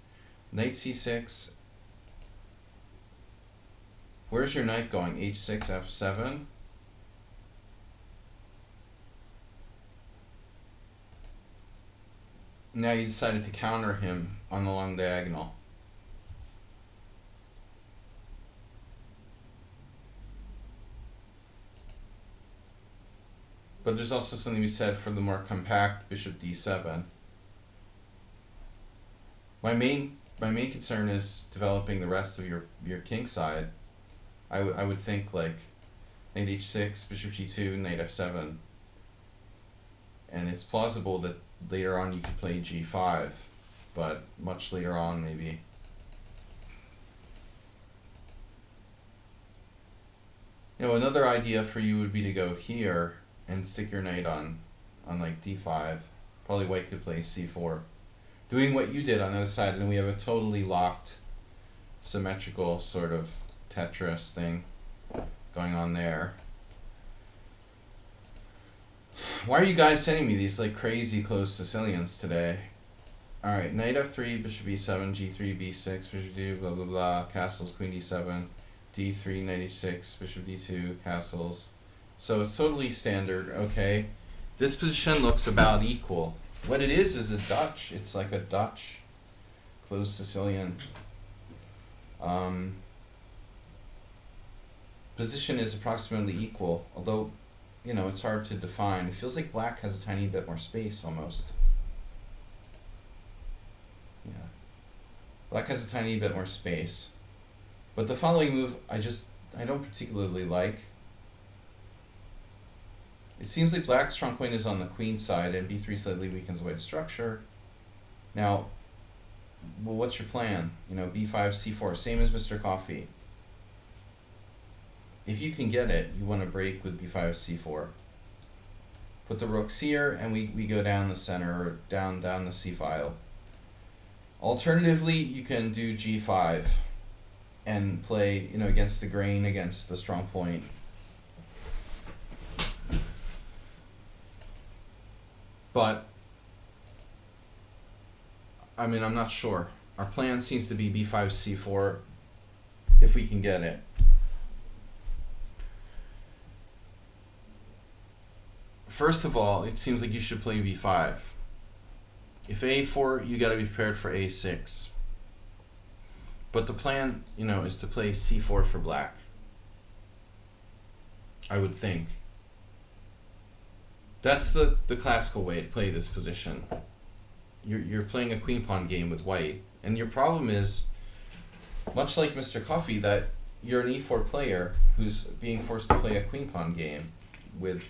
Knight c6. Where's your knight going? h6, f7. Now you decided to counter him on the long diagonal. But there's also something to be said for the more compact bishop d7. My main concern is developing the rest of your king side. I would think like knight h6, bishop g2, knight f7. And it's plausible that later on you could play g5, but much later on maybe. You know, another idea for you would be to go here and stick your knight on like d5. Probably white could play c4. Doing what you did on the other side, and then we have a totally locked, symmetrical sort of Tetris thing going on there. Why are you guys sending me these like crazy close Sicilians today? Alright, knight f3, bishop e7, g3, b6, bishop d, blah blah blah, castles, queen d7, d3, knight h6, bishop d2, castles. So it's totally standard, okay? This position looks about equal. What it is a Dutch. It's like a Dutch close Sicilian. Position is approximately equal, although, you know, it's hard to define. It feels like black has a tiny bit more space almost. Yeah. Black has a tiny bit more space. But the following move, I don't particularly like. It seems like black's strong point is on the queen side, and b3 slightly weakens white's structure. Now, well, what's your plan? You know, b5, c4, same as Mr. Coffee. If you can get it, you want to break with b5, c4. Put the rooks here, and we go down the center, or down the c file. Alternatively, you can do g5 and play, you know, against the grain, against the strong point. But, I mean, I'm not sure. Our plan seems to be b5, c4, if we can get it. First of all, it seems like you should play b5. If a4, you gotta be prepared for a6. But the plan, you know, is to play c4 for black. I would think. That's the classical way to play this position. You're playing a queen pawn game with white, and your problem is, much like Mr. Coffee, that you're an e4 player who's being forced to play a queen pawn game with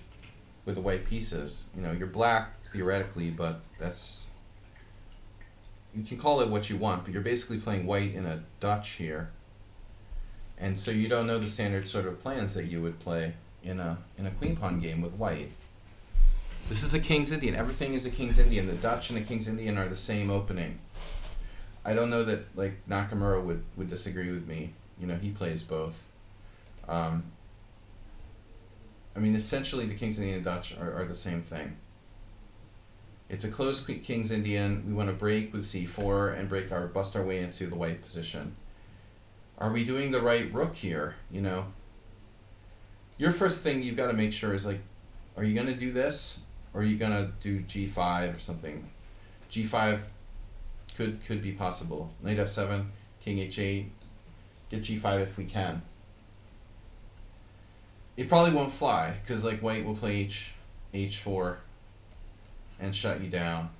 the white pieces. You know, you're black theoretically, but that's you can call it what you want, but you're basically playing white in a Dutch here. And so you don't know the standard sort of plans that you would play in a queen pawn game with white. This is a King's Indian. Everything is a King's Indian. The Dutch and the King's Indian are the same opening. I don't know that like Nakamura would disagree with me. You know, he plays both. I mean, essentially the King's Indian and Dutch are the same thing. It's a closed King's Indian. We want to break with c4 and bust our way into the white position. Are we doing the right rook here? You know, your first thing you've got to make sure is like, are you going to do this? Or are you going to do g5 or something? g5 could be possible. Knight f7, king h8, get g5 if we can. It probably won't fly, because like white will play h4 and shut you down.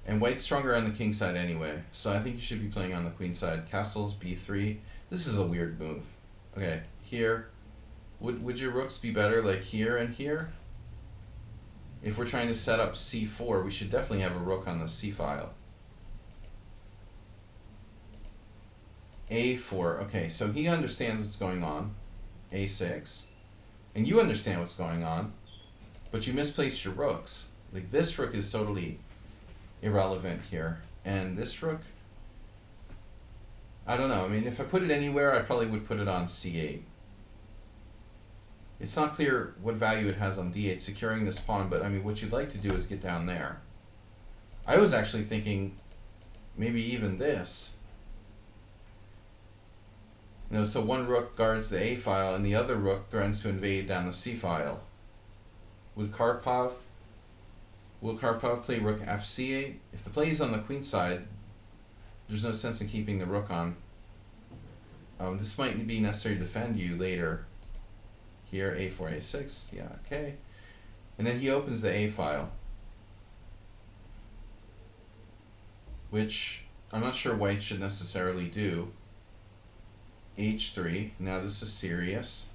And white's stronger on the king side anyway, so I think you should be playing on the queen side. Castles, b3. This is a weird move. Okay, here. Would your rooks be better like here and here? If we're trying to set up c4, we should definitely have a rook on the c file. a4. Okay, so he understands what's going on. a6. And you understand what's going on, but you misplaced your rooks. Like this rook is totally irrelevant here. And this rook, I don't know. I mean, if I put it anywhere, I probably would put it on c8. It's not clear what value it has on d8, securing this pawn, but I mean, what you'd like to do is get down there. I was actually thinking maybe even this. You know, so one rook guards the a file and the other rook threatens to invade down the c file. Will Karpov play rook f8? If the play is on the queen side, there's no sense in keeping the rook on. This might be necessary to defend you later. Here, a4, a6, yeah, okay. And then he opens the a file, which I'm not sure white should necessarily do. h3, now this is serious.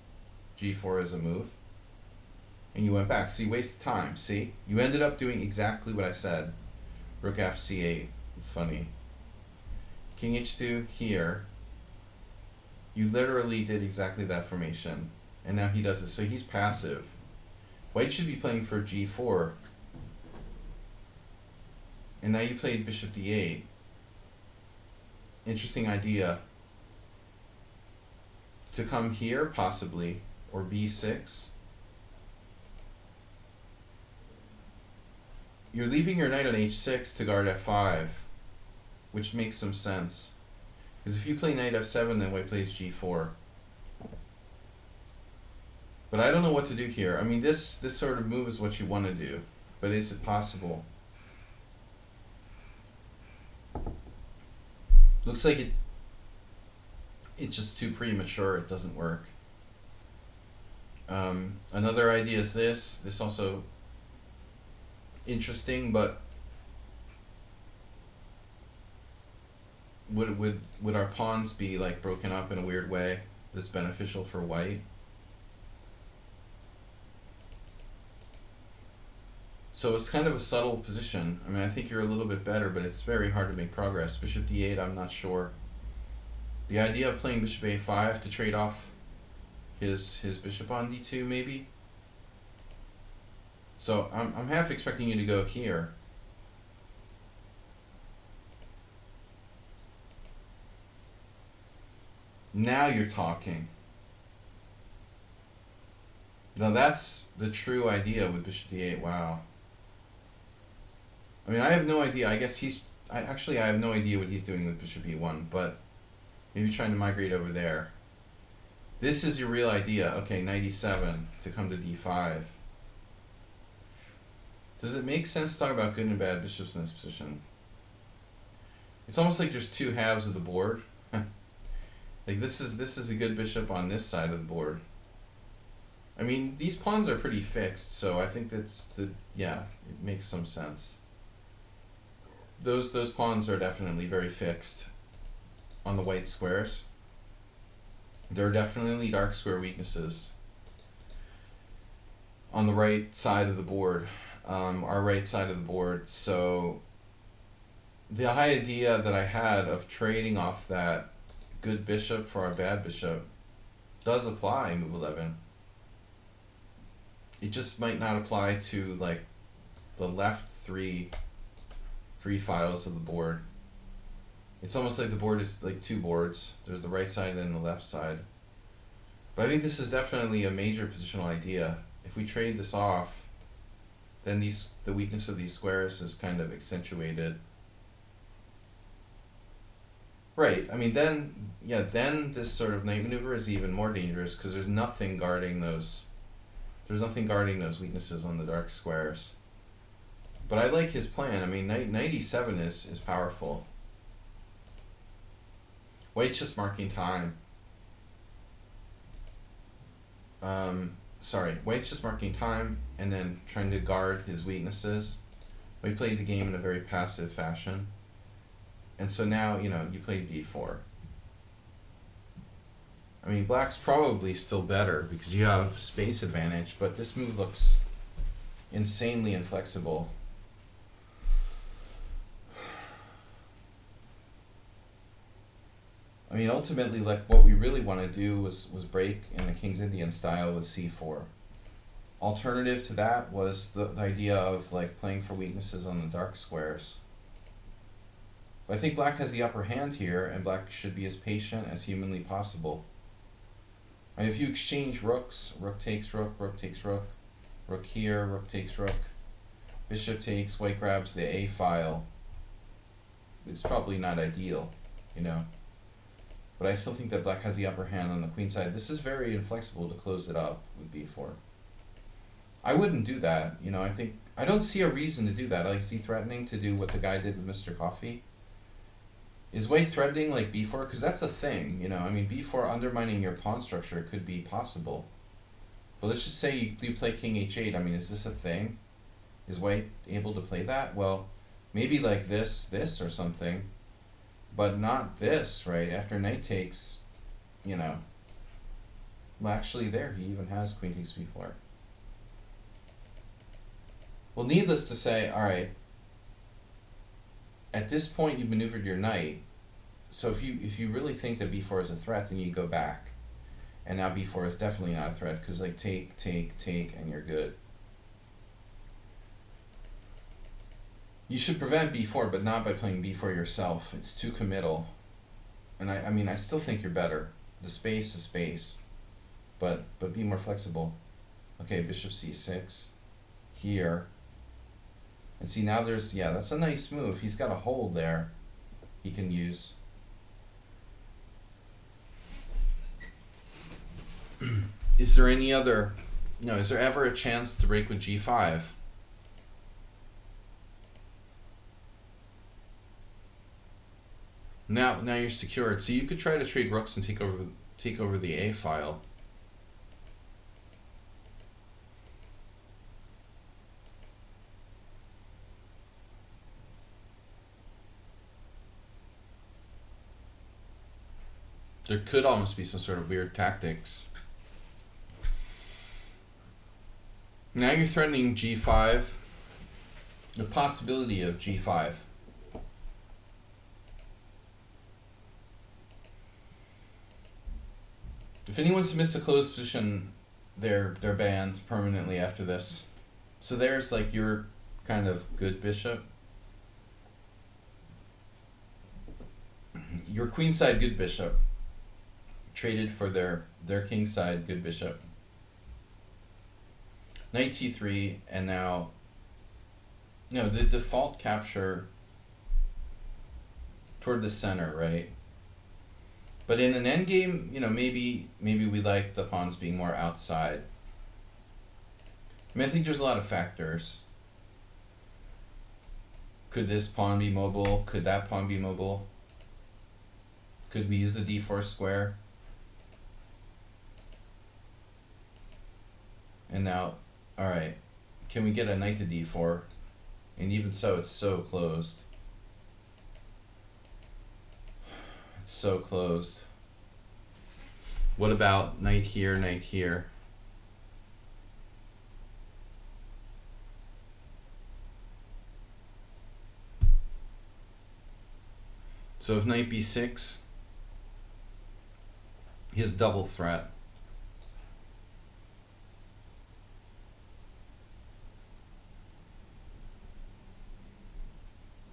g4 is a move. And you went back, so you wasted time, see? You ended up doing exactly what I said. Rook f8, it's funny. King h2, here. You literally did exactly that formation. And now he does this, so he's passive. White should be playing for g4. And now you played bishop d8. Interesting idea. To come here, possibly, or b6. You're leaving your knight on h6 to guard f5, which makes some sense. Because if you play knight f7, then white plays g4. But I don't know what to do here. I mean, this sort of move is what you want to do, but is it possible? Looks like it's just too premature. It doesn't work. Another idea is this. This also interesting, but would our pawns be like broken up in a weird way that's beneficial for white? So it's kind of a subtle position. I mean, I think you're a little bit better, but it's very hard to make progress. Bishop d8, I'm not sure. The idea of playing bishop a5 to trade off his bishop on d2, maybe? So I'm half expecting you to go here. Now you're talking. Now that's the true idea with bishop d8, wow. I mean, I have no idea. I guess I have no idea what he's doing with bishop e1, but maybe trying to migrate over there. This is your real idea. Okay, knight e7 to come to d5. Does it make sense to talk about good and bad bishops in this position? It's almost like there's two halves of the board. Like this is a good bishop on this side of the board. I mean, these pawns are pretty fixed, so I think yeah, it makes some sense. Those pawns are definitely very fixed on the white squares. There are definitely dark square weaknesses on the right side of the board, our right side of the board. So the idea that I had of trading off that good bishop for a bad bishop does apply in move 11. It just might not apply to like the left three files of the board. It's almost like the board is like two boards. There's the right side and the left side. But I think this is definitely a major positional idea. If we trade this off, then the weakness of these squares is kind of accentuated. Right, I mean then this sort of knight maneuver is even more dangerous because there's nothing guarding those weaknesses on the dark squares. But I like his plan. I mean, knight e7 is powerful. White's just marking time. White's just marking time and then trying to guard his weaknesses. White played the game in a very passive fashion. And so now, you played b4. I mean, black's probably still better because you have space advantage, but this move looks insanely inflexible. I mean, ultimately, like, what we really want to do was break in the King's Indian style with c4. Alternative to that was the idea of, like, playing for weaknesses on the dark squares. But I think black has the upper hand here, and black should be as patient as humanly possible. I mean, if you exchange rooks, rook takes rook, rook takes rook, rook here, rook takes rook, bishop takes, white grabs the a file, it's probably not ideal, But I still think that black has the upper hand on the queen side. This is very inflexible to close it up with b4. I wouldn't do that, I don't see a reason to do that. Like, is he threatening to do what the guy did with Mr. Coffee? Is white threatening like b4? Because that's a thing, I mean, b4 undermining your pawn structure could be possible. But let's just say you play king h8. I mean, is this a thing? Is white able to play that? Well, maybe like this or something. But not this, right? After knight takes, Well, actually there, he even has queen takes b4. Well, needless to say, alright, at this point you've maneuvered your knight, so if you really think that b4 is a threat, then you go back. And now b4 is definitely not a threat, because like take, and you're good. You should prevent b4, but not by playing b4 yourself. It's too committal. And I mean, I still think you're better. The space is space. But be more flexible. Okay, bishop c6. Here. And see, now there's, that's a nice move. He's got a hold there he can use. Is there any other... No, is there ever a chance to break with g5? Now you're secured, so you could try to trade rooks and take over the a file. There could almost be some sort of weird tactics. Now you're threatening g5, the possibility of g5. If anyone submits a closed position, they're banned permanently after this. So there's like your kind of good bishop. Your queenside good bishop traded for their kingside good bishop. Knight c3, and now the default capture toward the center, right? But in an endgame, maybe we like the pawns being more outside. I mean, I think there's a lot of factors. Could this pawn be mobile? Could that pawn be mobile? Could we use the d4 square? And now, alright, can we get a knight to d4? And even so, it's so closed. It's so closed. What about knight here, knight here? So if knight b6, he has double threat.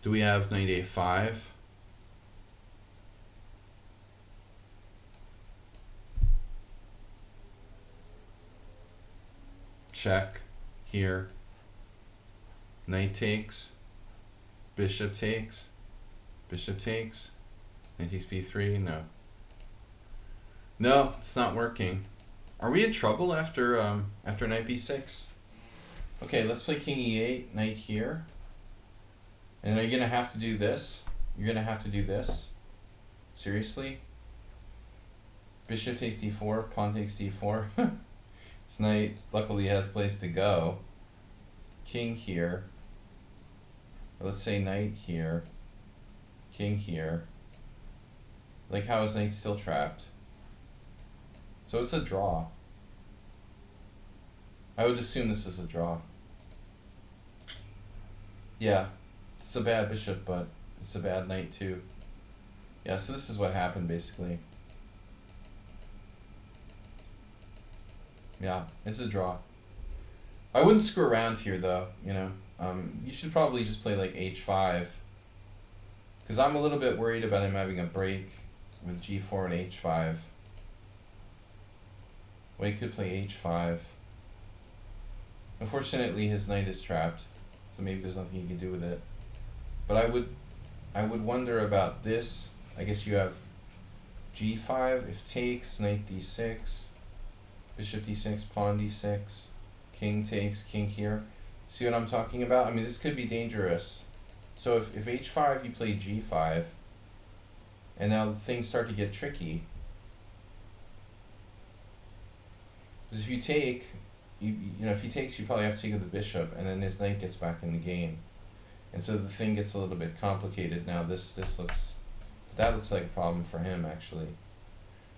Do we have knight a5? Check here. Knight takes. Bishop takes. Bishop takes. Knight takes b3. No. No, it's not working. Are we in trouble after knight b6? Okay, let's play king e8, knight here. And are you gonna have to do this? You're gonna have to do this? Seriously? Bishop takes d4, pawn takes d4. This knight luckily has a place to go. King here. Or let's say knight here. King here. Like, how is knight still trapped? So it's a draw. I would assume this is a draw. Yeah, it's a bad bishop, but it's a bad knight too. Yeah, so this is what happened basically. Yeah, it's a draw. I wouldn't screw around here though, you know. You should probably just play like h5. Because I'm a little bit worried about him having a break with g4 and h5. Well, he could play h5. Unfortunately, his knight is trapped, so maybe there's nothing he can do with it. But I would wonder about this. I guess you have g5 if takes, knight d6, bishop d6, pawn d6, king takes, king here. See what I'm talking about? I mean, this could be dangerous. So if h5, you play g5, and now things start to get tricky. Because if you take, you know, if he takes, you probably have to take with the bishop, and then his knight gets back in the game. And so the thing gets a little bit complicated. Now that looks like a problem for him, actually.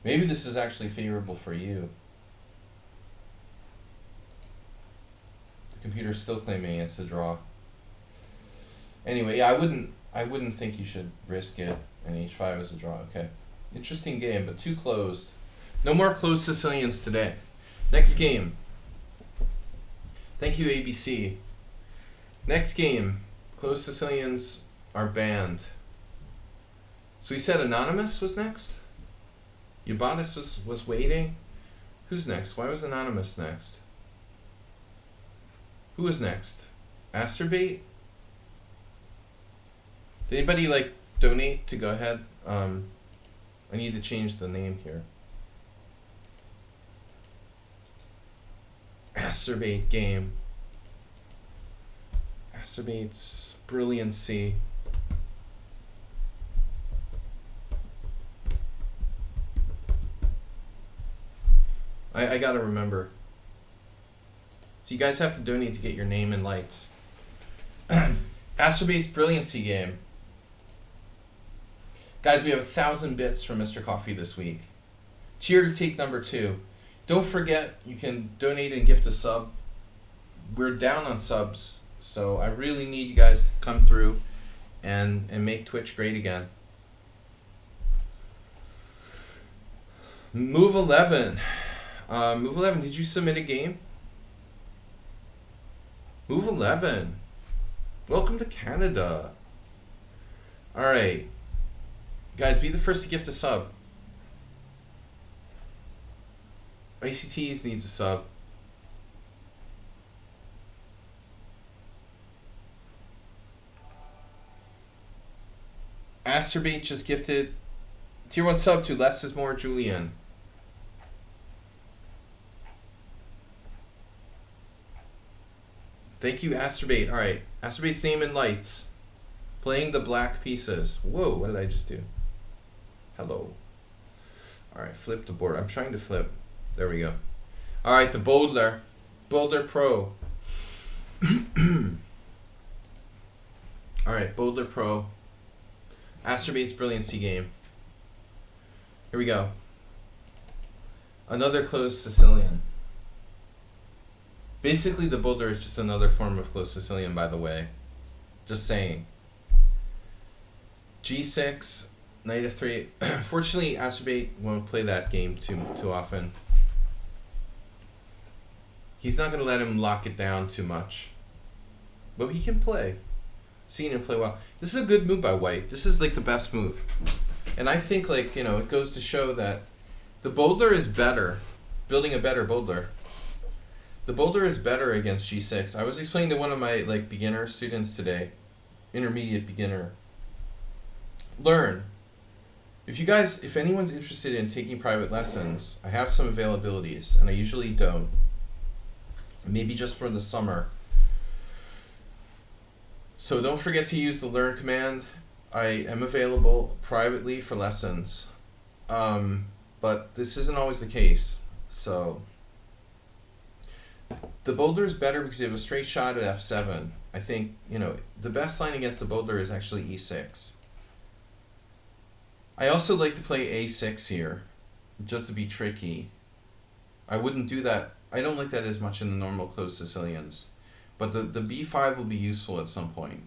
Maybe this is actually favorable for you. The computer's still claiming it's a draw. Anyway, yeah, I wouldn't think you should risk it, and h5 is a draw. Okay. Interesting game, but too closed. No more closed Sicilians today. Next game. Thank you, ABC. Next game. Closed Sicilians are banned. So we said Anonymous was next? Ubatis was waiting? Who's next? Why was Anonymous next? Who was next? Asterbate? Did anybody like donate to go ahead? I need to change the name here. Asterbate game. Acerbate's brilliancy. I gotta remember. So you guys have to donate to get your name in lights. Acerbate's brilliancy game. Guys, we have 1,000 bits from Mr. Coffee this week. Cheer to take number 2. Don't forget, you can donate and gift a sub. We're down on subs, so I really need you guys to come through and make Twitch great again. Move 11. Move 11, did you submit a game? Move 11. Welcome to Canada. Alright. Guys, be the first to gift a sub. ICTs needs a sub. Asterbate just gifted tier 1 sub to Less is More Julian. Thank you, Asterbate. Alright, Asterbate's name in lights. Playing the black pieces. Whoa, what did I just do? Hello. Alright, flip the board. I'm trying to flip. There we go. Alright, the Boulder. Boulder Pro. Alright, Boulder Pro. Asterbate's brilliancy game. Here we go. Another closed Sicilian. Basically, the Boulder is just another form of closed Sicilian, by the way. Just saying. G6, Knight f3. Fortunately, Acerbate won't play that game too often. He's not going to let him lock it down too much. But he can play. Seeing him play well. This is a good move by White. This is like the best move. And I think, like, you know, it goes to show that the boulder is better. Building a better boulder. The boulder is better against g6. I was explaining to one of my, like, beginner students today. Intermediate beginner. Learn. If anyone's interested in taking private lessons, I have some availabilities, and I usually don't. Maybe just for the summer. So don't forget to use the learn command. I am available privately for lessons. But this isn't always the case. So the boulder is better because you have a straight shot at f7. I think, you know, the best line against the boulder is actually e6. I also like to play a6 here, just to be tricky. I wouldn't do that. I don't like that as much in the normal closed Sicilians. But the b5 will be useful at some point.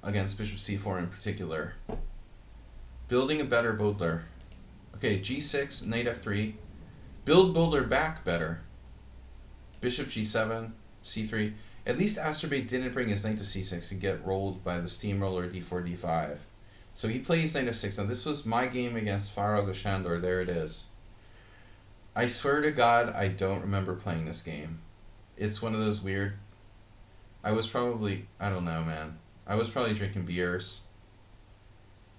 Against bishop c4 in particular. Building a better boulder. Okay, g6, knight f3. Build boulder back better. Bishop g7, c3. At least Acerbate didn't bring his knight to c6 and get rolled by the steamroller d4, d5. So he plays knight f6. Now this was my game against Faro Goshandor. There it is. I swear to God, I don't remember playing this game. It's one of those weird... I was probably... I don't know, man. I was probably drinking beers.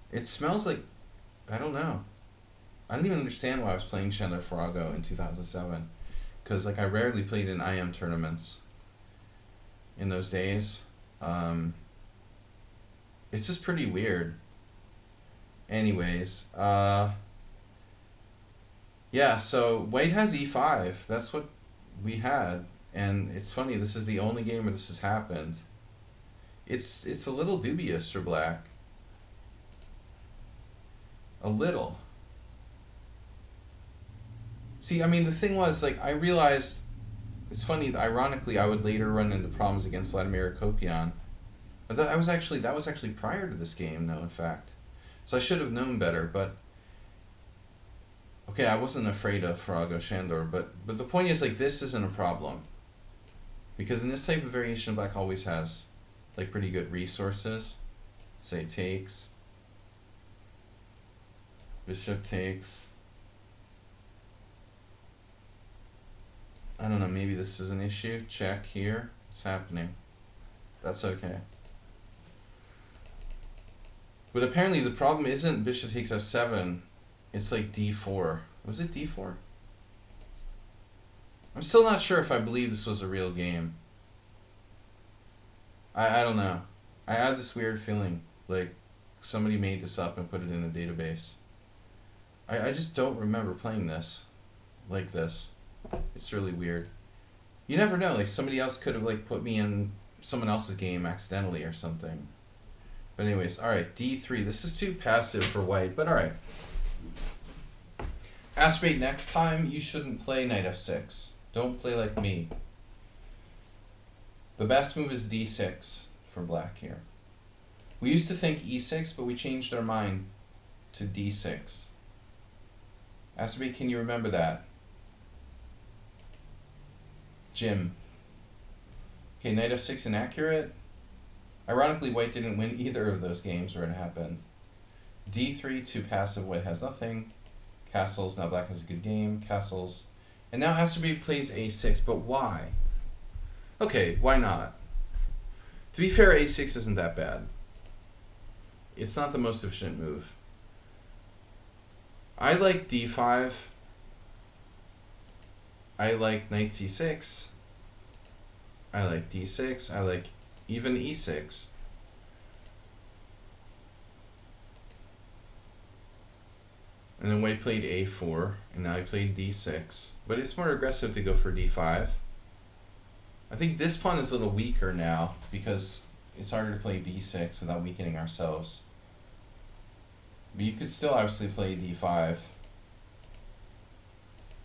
It smells like... I don't know. I don't even understand why I was playing Chandler Farago in 2007. Because, like, I rarely played in IM tournaments in those days. It's just pretty weird. Anyways, yeah, so White has e5. That's what we had. And it's funny, this is the only game where this has happened. It's a little dubious for Black. A little. See, I mean, the thing was, like, I realized, it's funny, ironically, I would later run into problems against Vladimir Kopian. But that was actually prior to this game, though, in fact. So I should have known better, but... Okay, I wasn't afraid of Farago Shandor, but the point is, like, this isn't a problem. Because in this type of variation, Black always has, like, pretty good resources. Say takes. Bishop takes. I don't know, maybe this is an issue. Check here. It's happening. That's okay. But apparently the problem isn't bishop takes f7. It's like d4. Was it d4? I'm still not sure if I believe this was a real game. I don't know. I had this weird feeling like somebody made this up and put it in a database. I just don't remember playing this like this. It's really weird. You never know, like somebody else could have like put me in someone else's game accidentally or something. But anyways, alright, d3. This is too passive for White, but alright. Acerbate, next time you shouldn't play knight f6. Don't play like me. The best move is d6 for Black here. We used to think e6, but we changed our mind to d6. Acerbate, can you remember that? Jim. Okay, knight f6 inaccurate. Ironically, White didn't win either of those games where it happened. d3, too passive. White has nothing. Castles. Now Black has a good game. Castles. And now Acerbate plays a6, but why? Okay, why not? To be fair, a6 isn't that bad. It's not the most efficient move. I like d5. I like knight c6. I like d6. I like even e6. And then White played a4, and now I played d6. But it's more aggressive to go for d5. I think this pawn is a little weaker now, because it's harder to play d6 without weakening ourselves. But you could still obviously play d5.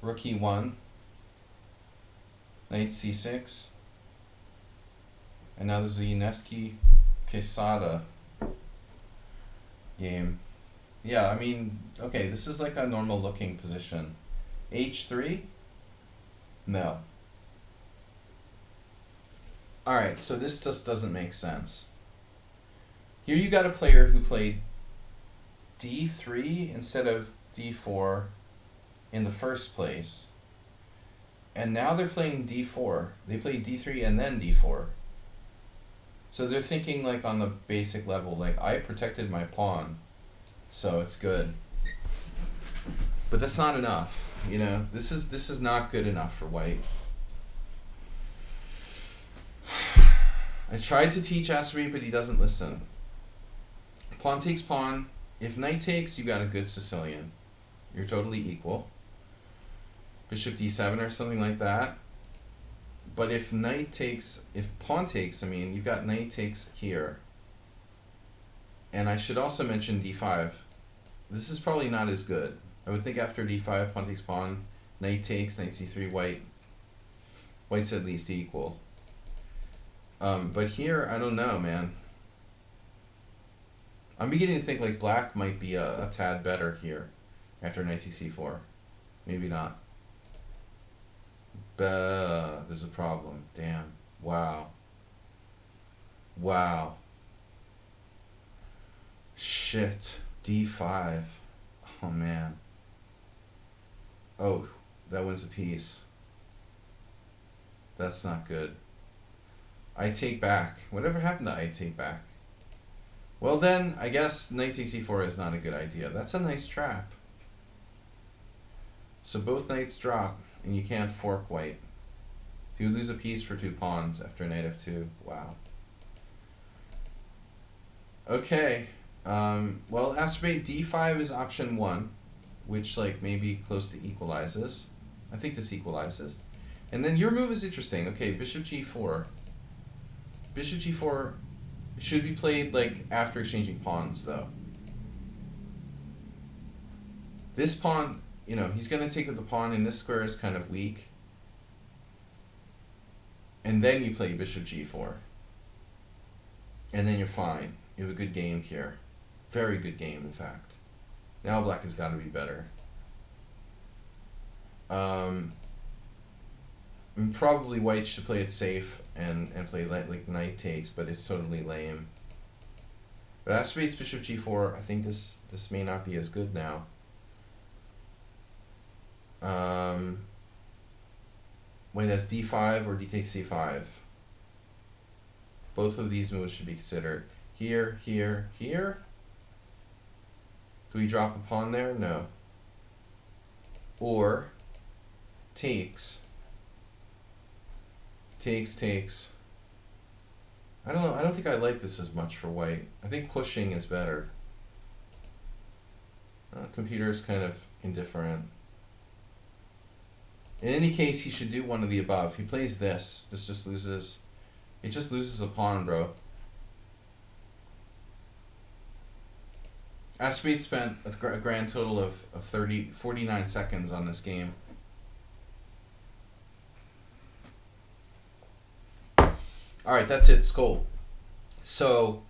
Rook e1. Knight c6. And now there's a Uneschi Quesada. game. Yeah, I mean, okay, this is like a normal looking position. H3? No. Alright, so this just doesn't make sense. Here you got a player who played D3 instead of D4 in the first place. And now they're playing D4. They played D3 and then D4. So they're thinking like on the basic level, like I protected my pawn, so it's good. But that's not enough, you know. This is not good enough for white. I tried to teach Asri, but he doesn't listen. Pawn takes pawn. If knight takes, you got a good Sicilian. You're totally equal. Bishop d7 or something like that. But if pawn takes, I mean, you've got knight takes here. And I should also mention d5. This is probably not as good. I would think after d5, pawn takes pawn, knight takes, knight c3, white. White's at least equal. But here, I don't know, man. I'm beginning to think like black might be a tad better here after knight takes c4. Maybe not. There's a problem. Damn. Wow. Wow. Shit. D5. Oh, man. Oh, that wins a piece. That's not good. I take back. Whatever happened to I take back? Well then, I guess knight takes c4 is not a good idea. That's a nice trap. So both knights drop, and you can't fork white. You lose a piece for 2 pawns after knight f2. Wow. Okay. Well, aspirate d5 is option 1, which like maybe close to equalizes. I think this equalizes. And then your move is interesting. Okay, bishop g4. Bishop g4 should be played like after exchanging pawns, though. This pawn, you know, he's going to take with the pawn, and this square is kind of weak. And then you play bishop g4. And then you're fine. You have a good game here. Very good game, in fact. Now black has got to be better. Probably white should play it safe and play like knight takes, but it's totally lame. But aspirates bishop g4, I think this may not be as good now. Wait, that's d5 or d takes c5. Both of these moves should be considered. Here, here, here. Do we drop a pawn there? No. Or takes. Takes. I don't know. I don't think I like this as much for white. I think pushing is better. Computer is kind of indifferent. In any case, he should do one of the above. If he plays this, this just loses. It just loses a pawn, bro. Aspirate spent a grand total of 49 seconds on this game. Alright, that's it, Skull. So,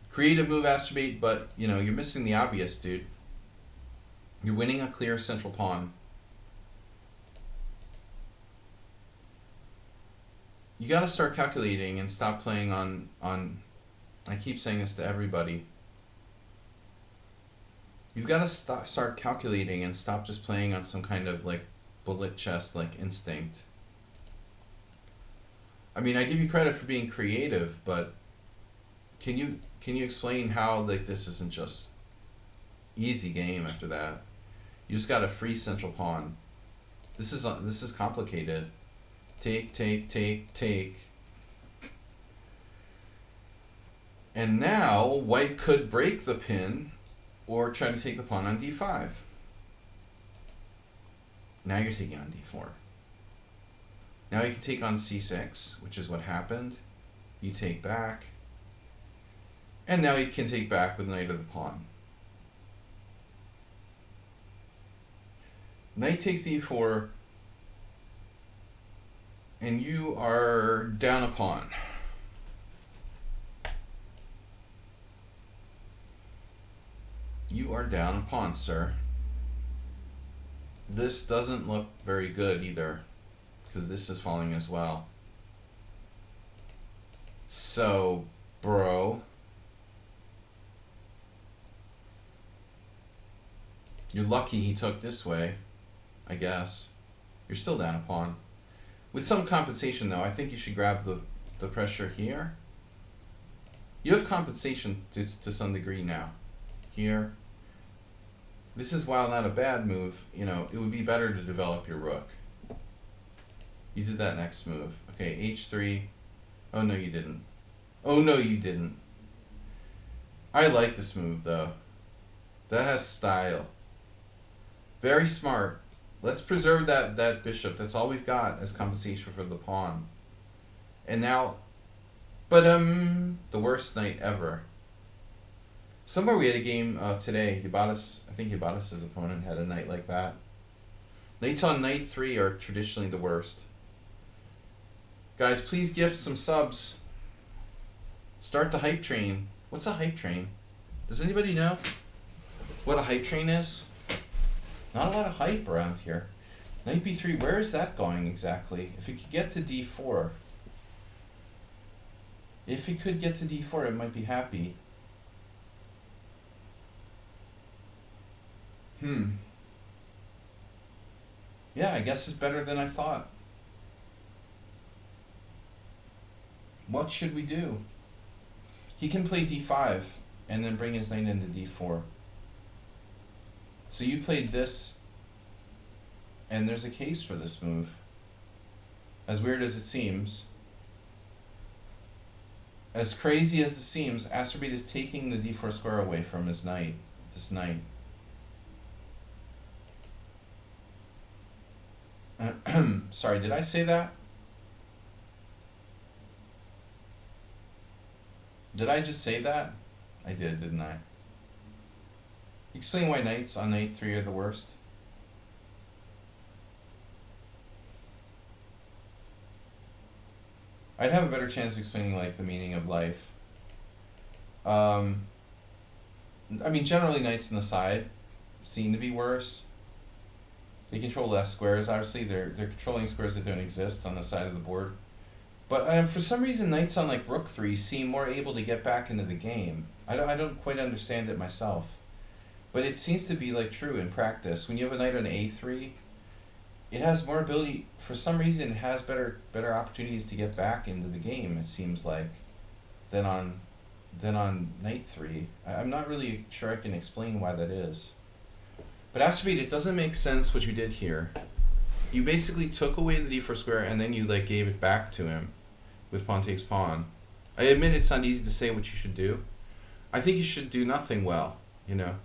creative move, Astrobate, but, you know, you're missing the obvious, dude. You're winning a clear central pawn. You gotta start calculating and stop playing on I keep saying this to everybody. You've gotta start calculating and stop just playing on some kind of, like, bullet chess, like, instinct. I mean, I give you credit for being creative, but can you explain how like this isn't just easy game after that? You just got a free central pawn. This is complicated. Take. And now white could break the pin or try to take the pawn on d5. Now you're taking on d4. Now you can take on c6, which is what happened. You take back. And now you can take back with knight of the pawn. Knight takes d4, and you are down a pawn. are down a pawn, sir. This doesn't look very good either, because this is falling as well. So, bro, you're lucky he took this way, I guess. You're still down a pawn. With some compensation, though, I think you should grab the pressure here. You have compensation to some degree now. Here. This is, while not a bad move, you know, it would be better to develop your rook. You did that next move. Okay, h3. Oh, no, you didn't. Oh, no, you didn't. I like this move, though. That has style. Very smart. Let's preserve that bishop. That's all we've got as compensation for the pawn. And now, but the worst knight ever. Somewhere we had a game today. I think Hibatas' opponent had a knight like that. Knights on knight 3 are traditionally the worst. Guys, please gift some subs. Start the hype train. What's a hype train? Does anybody know what a hype train is? Not a lot of hype around here. Knight b3, where is that going exactly? If he could get to d4. If he could get to d4, it might be happy. Yeah, I guess it's better than I thought. What should we do? He can play d5 and then bring his knight into d4. So you played this, and there's a case for this move. As weird as it seems. As crazy as it seems, Astrobate is taking the d4 square away from his knight. This knight. Sorry, did I say that? Did I just say that? I did, didn't I? Explain why knights on knight 3 are the worst. I'd have a better chance of explaining like the meaning of life. I mean, generally knights on the side seem to be worse. They control less squares. Obviously, they're controlling squares that don't exist on the side of the board. But for some reason, knights on like rook 3 seem more able to get back into the game. I don't quite understand it myself. But it seems to be like true in practice. When you have a knight on a3, it has more ability. For some reason, it has better opportunities to get back into the game. It seems like than on knight 3. I'm not really sure I can explain why that is. But Astrobate, it doesn't make sense what you did here. You basically took away the d4 square and then you like gave it back to him with pawn takes pawn. I admit it's not easy to say what you should do. I think you should do nothing well, you know.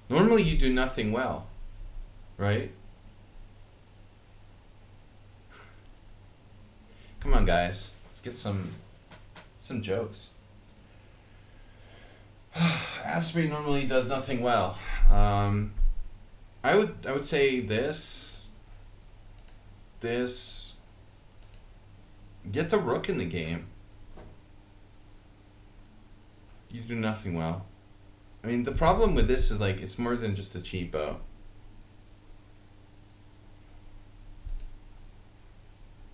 Normally you do nothing well, right? Come on, guys. Let's get some jokes. Astrobate normally does nothing well. I would say this. Get the rook in the game. You do nothing well. I mean, the problem with this is like it's more than just a cheapo.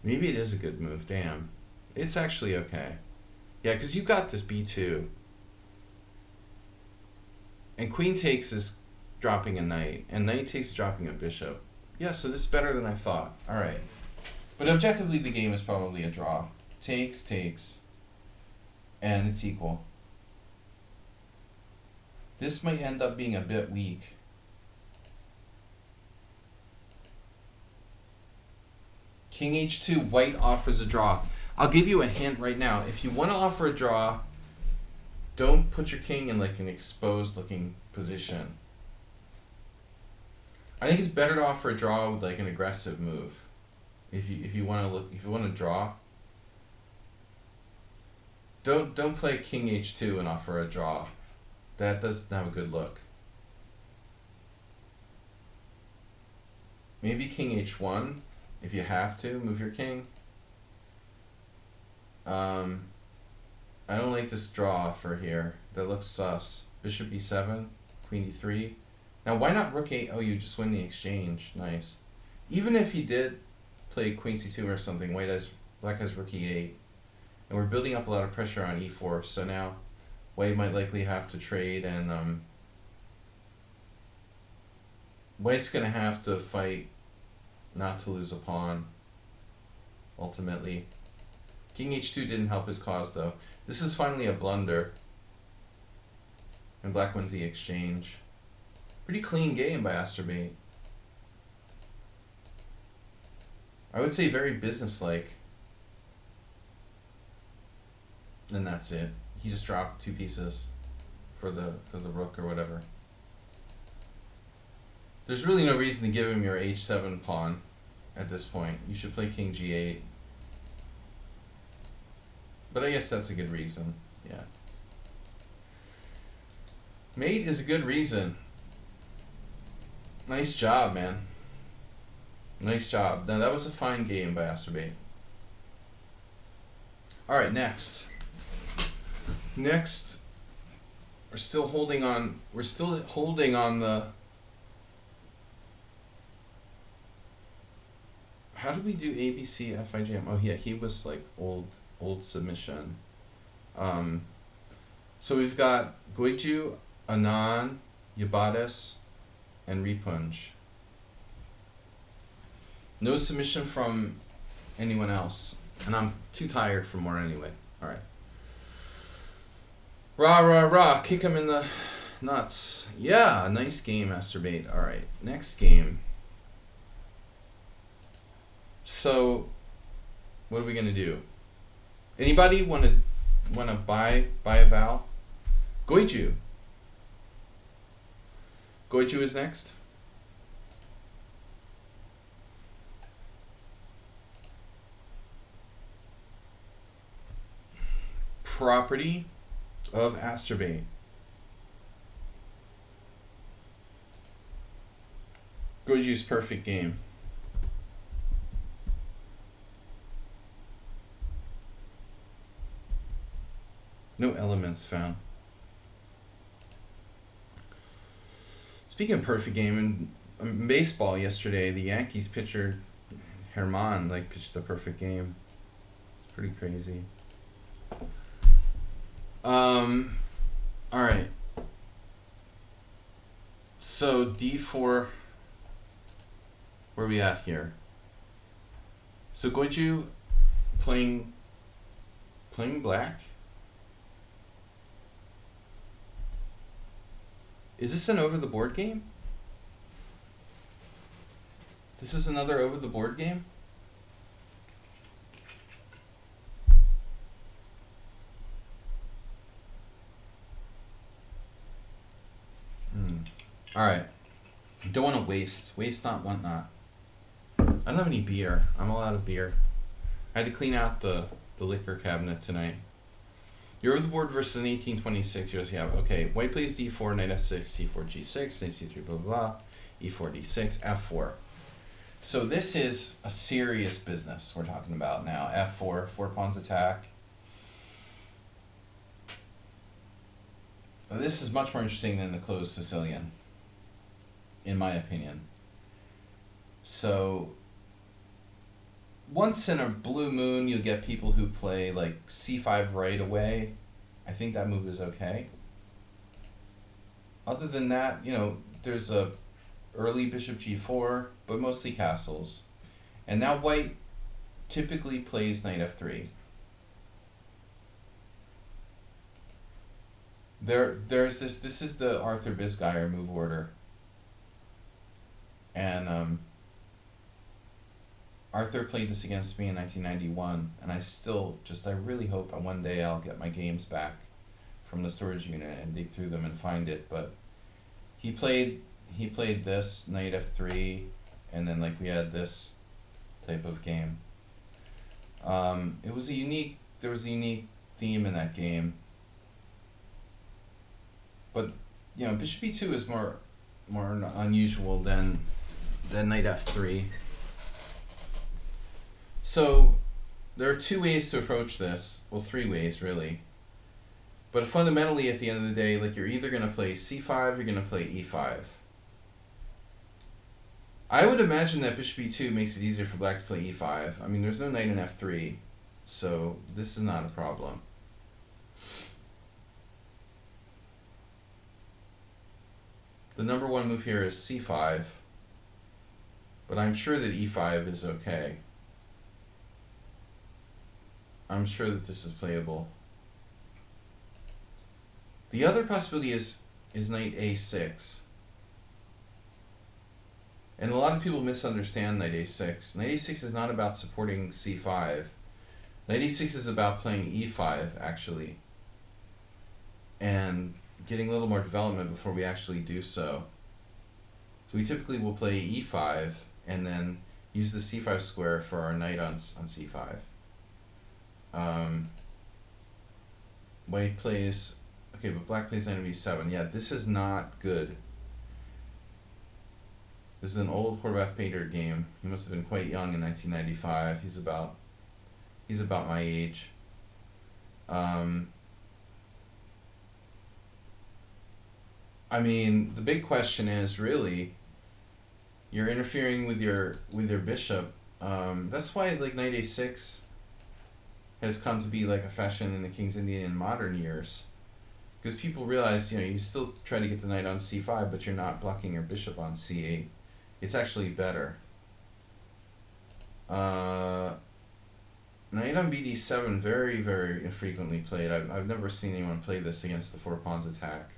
Maybe it is a good move. Damn, it's actually okay. Yeah, because you got this b2. And queen takes is dropping a knight, and knight takes is dropping a bishop. Yeah, so this is better than I thought. All right. But objectively, the game is probably a draw. Takes, and it's equal. This might end up being a bit weak. King h2, white offers a draw. I'll give you a hint right now. If you want to offer a draw, don't put your king in like an exposed looking position. I think it's better to offer a draw with like an aggressive move. If you want to draw, don't play king h2 and offer a draw. That doesn't have a good look. Maybe king h1 if you have to move your king. I don't like this draw offer here. That looks sus. Bishop b7, queen e3. Now why not rook 8? Oh, you just win the exchange. Nice. Even if he did play queen c2 or something, black has rook e8. And we're building up a lot of pressure on e4, so now white might likely have to trade, and white's going to have to fight not to lose a pawn, ultimately. King h2 didn't help his cause, though. This is finally a blunder. And black wins the exchange. Pretty clean game by Asterbate. I would say very businesslike. And that's it. He just dropped 2 pieces for the rook or whatever. There's really no reason to give him your h7 pawn at this point. You should play king g8. But I guess that's a good reason. Yeah. Mate is a good reason. Nice job, man. Nice job. Now that was a fine game by Asterbate. Alright, next. Next, we're still holding on the... How did we do ABC, FIJM? Oh yeah, he was like old submission. So we've got Goiju, Anand, Yabades, and Ripunj. No submission from anyone else. And I'm too tired for more anyway. Alright. Rah, rah, rah. Kick him in the nuts. Yeah, nice game, Asterbate. Alright, next game. So, what are we going to do? Anybody want to buy a Val? Goiju. Goiju is next. Property of Asterbate. Goju's perfect game. No elements found. Speaking of perfect game, in baseball yesterday, the Yankees pitcher Herman pitched a perfect game. It's pretty crazy. Alright. So d4, where are we at here? So Goiju playing black. Is this an over the board game? This is another over the board game? Alright. Don't want to waste. Waste not, want not. I don't have any beer. I'm all out of beer. I had to clean out the liquor cabinet tonight. You're over the board versus an 1826 USC. Okay, white plays d4, knight f6, c4, g6, knight c3, blah, blah, blah, e4, d6, f4. So this is a serious business we're talking about now. f4, 4 pawns attack. This is much more interesting than the closed Sicilian, in my opinion. So once in a blue moon, you'll get people who play like c5 right away. I think that move is okay. Other than that, there's a early bishop g4, but mostly castles. And now white typically plays knight f3. There's this is the Arthur Bisgeier move order. And Arthur played this against me in 1991, and I really hope one day I'll get my games back from the storage unit and dig through them and find it. But he played this knight f3, and then we had this type of game. There was a unique theme in that game. But bishop e2 is more unusual than knight f3. So there are 2 ways to approach this. Well, 3 ways really. But fundamentally, at the end of the day, like, you're either going to play c5, you're going to play e5. I would imagine that bishop e2 makes it easier for black to play e5. I mean, there's no knight in f3, so this is not a problem. The number one move here is c5, but I'm sure that e5 is okay. I'm sure that this is playable. The other possibility is knight a6. And a lot of people misunderstand knight a6. Knight a6 is not about supporting c5. Knight a6 is about playing e5, actually, and getting a little more development before we actually do so. So we typically will play e5 and then use the c5 square for our knight on c5. White plays, okay, but black plays knight b7. Yeah, this is not good. This is an old Horvath painter game. He must have been quite young in 1995. He's about my age. I mean, the big question is really, you're interfering with your bishop. That's why, like, knight a6 has come to be like a fashion in the King's Indian in modern years, because people realize, you know, you still try to get the knight on c5, but you're not blocking your bishop on c8. It's actually better. Knight on bd7, very, very infrequently played. I've never seen anyone play this against the four pawns attack.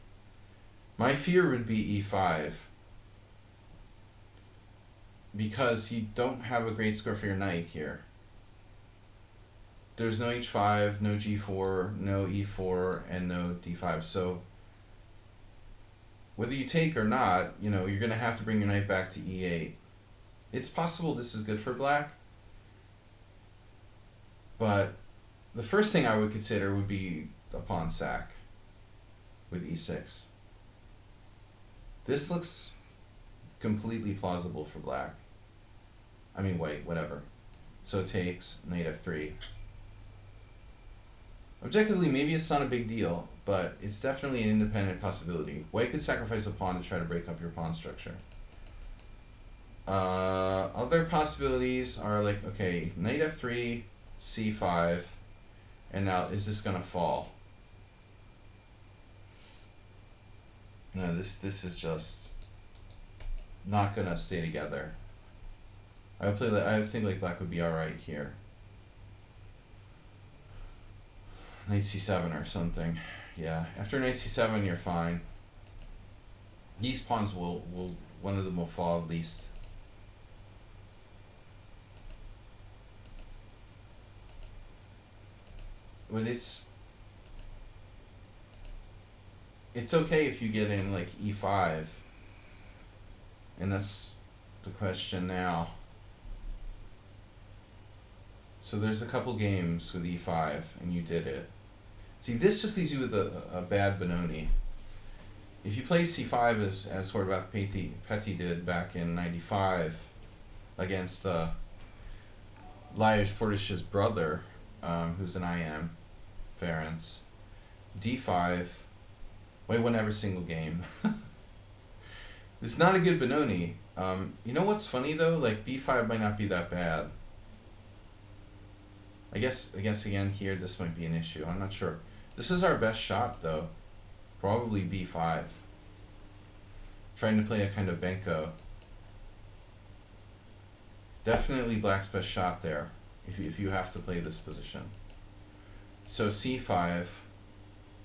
My fear would be e5, because you don't have a great square for your knight here. There's no h5, no g4, no e4, and no d5. So whether you take or not, you know, you're going to have to bring your knight back to e8. It's possible this is good for black, but the first thing I would consider would be a pawn sack with e6. This looks completely plausible for black. I mean, white, whatever. So it takes knight f3. Objectively, maybe it's not a big deal, but it's definitely an independent possibility. White could sacrifice a pawn to try to break up your pawn structure. Other possibilities are like, okay, knight f3, c5, and now is this going to fall? No, this is just not going to stay together. I think like black would be alright here. Knight c7 or something. Yeah, after knight c7 you're fine. These pawns will one of them will fall at least. But it's okay if you get in like e5. And that's the question now. So there's a couple games with e5 and you did it. See, this just leaves you with a bad Benoni. If you play c5 as Horvath Petty did back in '95 against Lajos Portish's brother, who's an IM, Ferenc, d5, White won every single game. It's not a good Benoni. You know what's funny though? Like b5 might not be that bad. I guess again here this might be an issue. I'm not sure. This is our best shot though. Probably b5. Trying to play a kind of Benko. Definitely black's best shot there, if you have to play this position. So c5,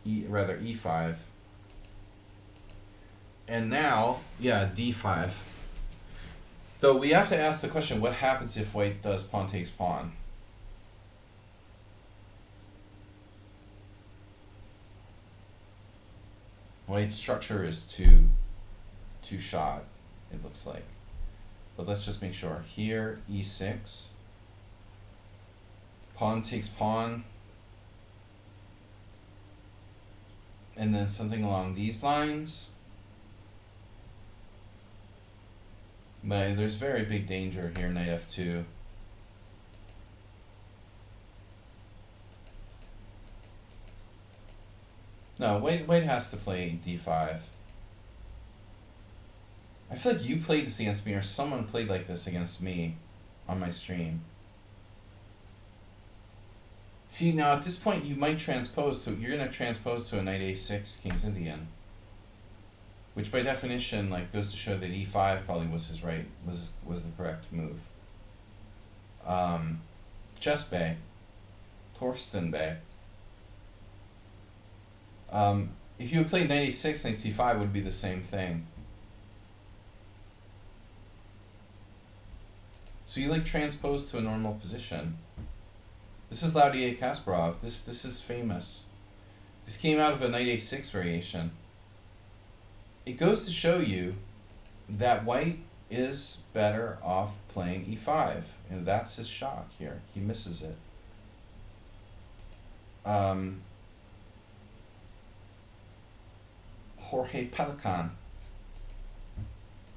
e5. And now, yeah, d5. Though we have to ask the question, what happens if white does pawn takes pawn? White's structure is too shot, it looks like. But let's just make sure. Here, e6. Pawn takes pawn. And then something along these lines. But there's very big danger here, knight f2. No, White has to play d5. I feel like you played this against me, or someone played like this against me on my stream. See, now at this point you might transpose to, you're going to transpose to a knight a6 King's Indian. Which by definition, like, goes to show that e5 probably was was the correct move. Chess Bay. Torsten Bay. If you had played knight a6, knight c5 would be the same thing. So you like transpose to a normal position. This is Laudier Kasparov. This is famous. This came out of a knight a6 variation. It goes to show you that White is better off playing e5, and that's his shot here. He misses it. Jorge Pelican.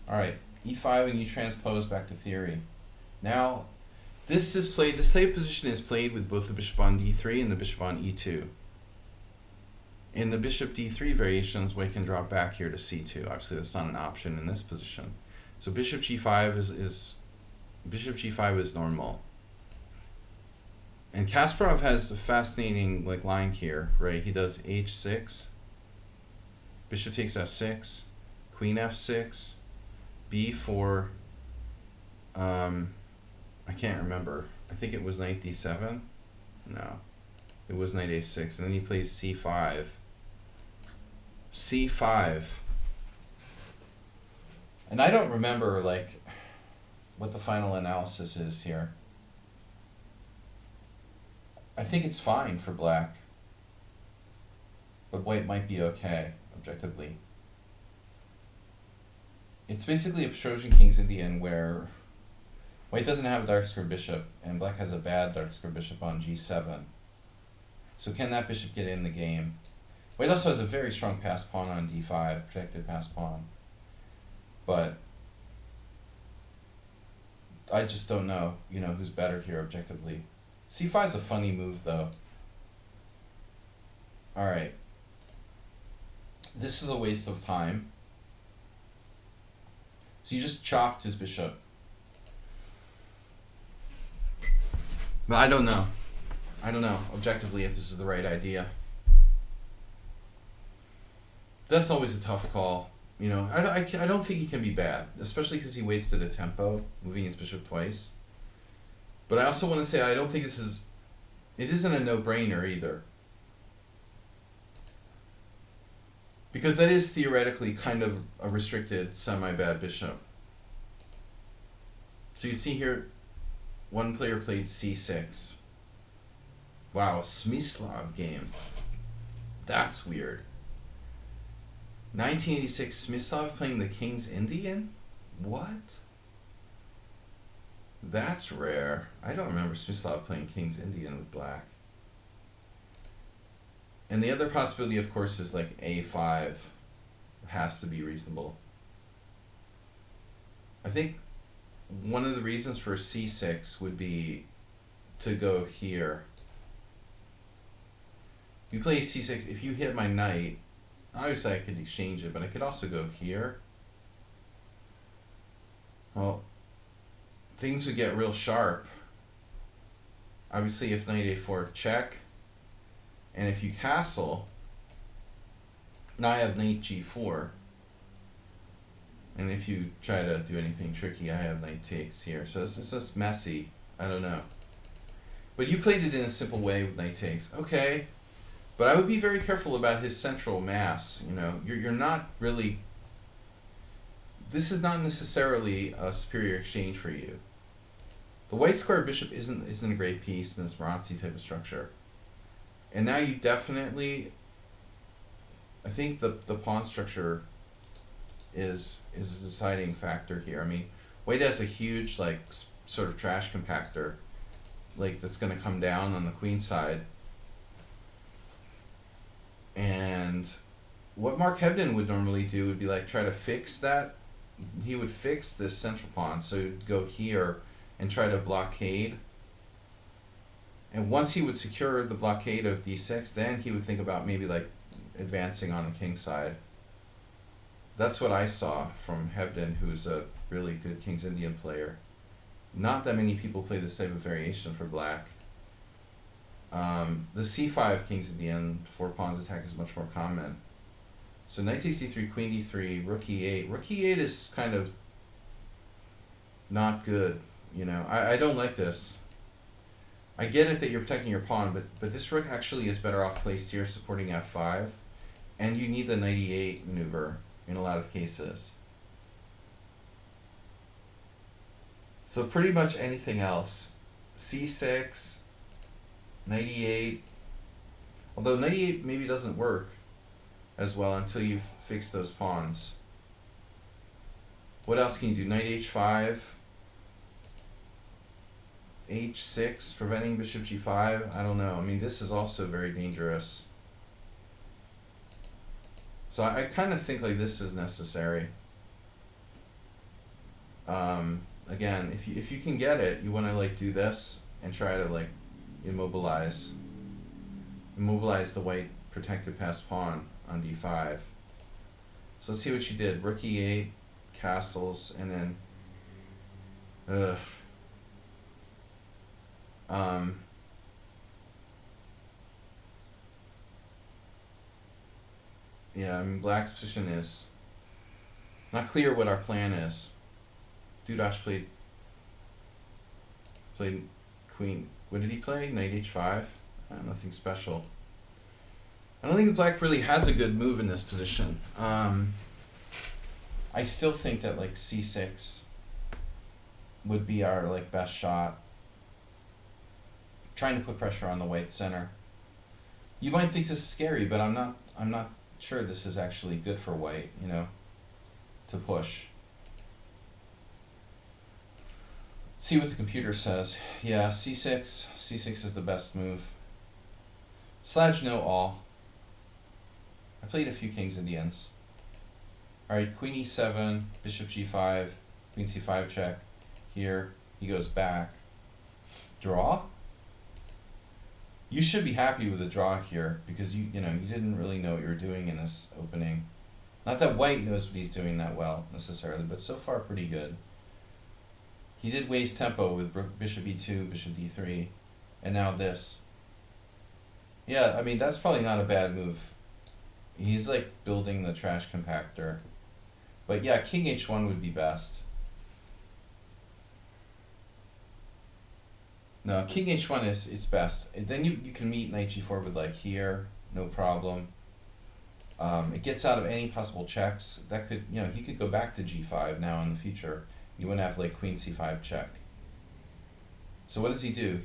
Alright, e5 and you transpose back to theory. Now, this type of position is played with both the bishop on d3 and the bishop on e2. In the bishop d3 variations, White can drop back here to c2. Obviously, that's not an option in this position. So bishop g5 is normal. And Kasparov has a fascinating line here, right? He does h6, bishop takes f6, queen f6, b4. I can't remember. I think it was knight d7. No, it was knight a6, and then he plays c5. c5. And I don't remember what the final analysis is here. I think it's fine for black, but White might be okay objectively. It's basically a Petrosian King's Indian where White doesn't have a dark square bishop and black has a bad dark square bishop on g7. So can that bishop get in the game? White also has a very strong passed pawn on d5, protected passed pawn. But I just don't know, who's better here objectively. c5 is a funny move though. Alright. This is a waste of time. So you just chopped his bishop. But I don't know. Objectively, if this is the right idea. That's always a tough call. I don't think he can be bad, especially because he wasted a tempo, moving his bishop twice. But I also want to say I don't think it isn't a no-brainer either. Because that is theoretically kind of a restricted, semi-bad bishop. So you see here, one player played c6. Wow, a Smyslov game. That's weird. 1986, Smyslov playing the King's Indian? What? That's rare. I don't remember Smyslov playing King's Indian with black. And the other possibility, of course, is a5 has to be reasonable. I think one of the reasons for c6 would be to go here. You play c6, if you hit my knight, obviously I could exchange it, but I could also go here. Well, things would get real sharp. Obviously if knight a4 check, and if you castle, now I have knight g4. And if you try to do anything tricky, I have knight takes here. So this is just messy. I don't know. But you played it in a simple way with knight takes. Okay. But I would be very careful about his central mass. You're not really... This is not necessarily a superior exchange for you. The white square bishop isn't a great piece in this Marazzi type of structure. And now you definitely... I think the pawn structure is a deciding factor here. I mean, White has a huge sort of trash compactor that's going to come down on the queen side. And what Mark Hebden would normally do would be try to fix that. He would fix this central pawn, so he'd go here and try to blockade. And once he would secure the blockade of d6, then he would think about maybe advancing on the king side. That's what I saw from Hebden, who's a really good King's Indian player. Not that many people play this type of variation for black. The c5 King's Indian 4 pawns attack is much more common. So knight takes d3, queen d3, rook e8. Rook e8 is kind of not good, you know. I don't like this. I get it that you're protecting your pawn, but this rook actually is better off placed here supporting f5. And you need the knight e8 maneuver in a lot of cases. So pretty much anything else. c6, knight e8. Although knight e8 maybe doesn't work as well until you've fixed those pawns. What else can you do? Knight h5, h6, preventing bishop g5. I don't know. I mean, this is also very dangerous. So I kind of think like this is necessary. Again, if you can get it, you want to like do this and try to like immobilize the white protected passed pawn on d5. So let's see what you did. Rook e8, castles, and then yeah, I mean, black's position is not clear what our plan is. Dudash played queen. What did he play? Knight h5? Nothing special. I don't think black really has a good move in this position. I still think that like c6 would be our like best shot. Trying to put pressure on the white center. You might think this is scary, but I'm not sure this is actually good for white, you know, to push. See what the computer says. Yeah, c6 is the best move. Sladge no all. I played a few King's Indians. Alright, queen e7, bishop g5, queen c5 check. Here, he goes back. Draw? You should be happy with the draw here because you didn't really know what you were doing in this opening. Not that white knows what he's doing that well necessarily, but so far pretty good. He did waste tempo with bishop e2, bishop d3, and now this. Yeah, I mean, that's probably not a bad move. He's like building the trash compactor. But yeah, king h1 would be best. No, king h1 it's best. And then you can meet knight g4 with like here, no problem. It gets out of any possible checks. That could, he could go back to g5 now in the future. You wouldn't have like queen c5 check. So what does he do?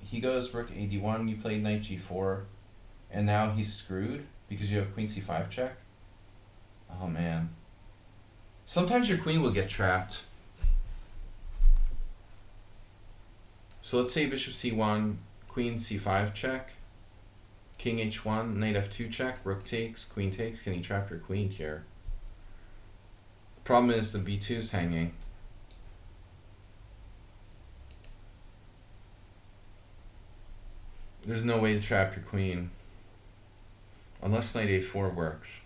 He goes rook ad1, you played knight g4, and now he's screwed because you have queen c5 check? Oh man. Sometimes your queen will get trapped. So let's say bishop c1, queen c5 check, king h1, knight f2 check, rook takes, queen takes. Can he trap your queen here? Problem is the b2's hanging. There's no way to trap your queen. Unless knight a4 works.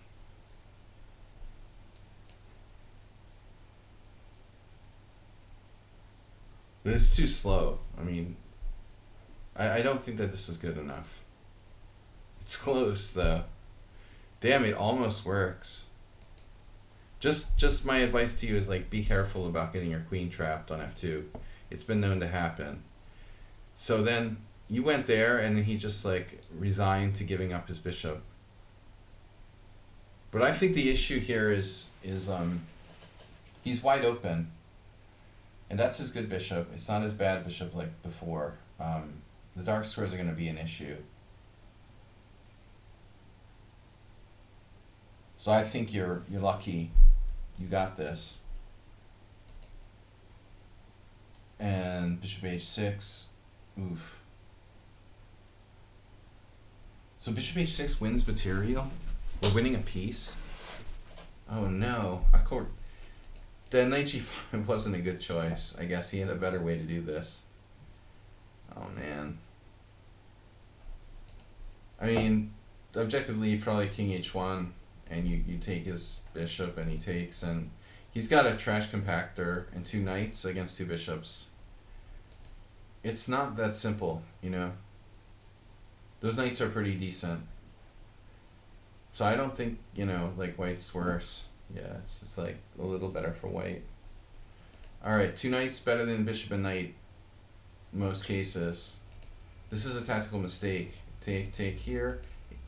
But it's too slow. I mean, I don't think that this is good enough. It's close though. Damn, it almost works. Just my advice to you is like be careful about getting your queen trapped on f2. It's been known to happen. So then you went there and he just like resigned to giving up his bishop. But I think the issue here is he's wide open. And that's his good bishop. It's not his bad bishop like before. The dark squares are going to be an issue. So I think you're lucky. You got this. And bishop h6. Oof. So bishop h6 wins material? We're winning a piece? Oh no. The knight g5 wasn't a good choice. I guess he had a better way to do this. Oh man. I mean, objectively probably king h1, and you take his bishop and he takes, and he's got a trash compactor and 2 knights against 2 bishops. It's not that simple, you know. Those knights are pretty decent. So I don't think, you know, like white's worse. Yeah, it's just like a little better for white. Alright, 2 knights better than bishop and knight in most cases. This is a tactical mistake. Take here,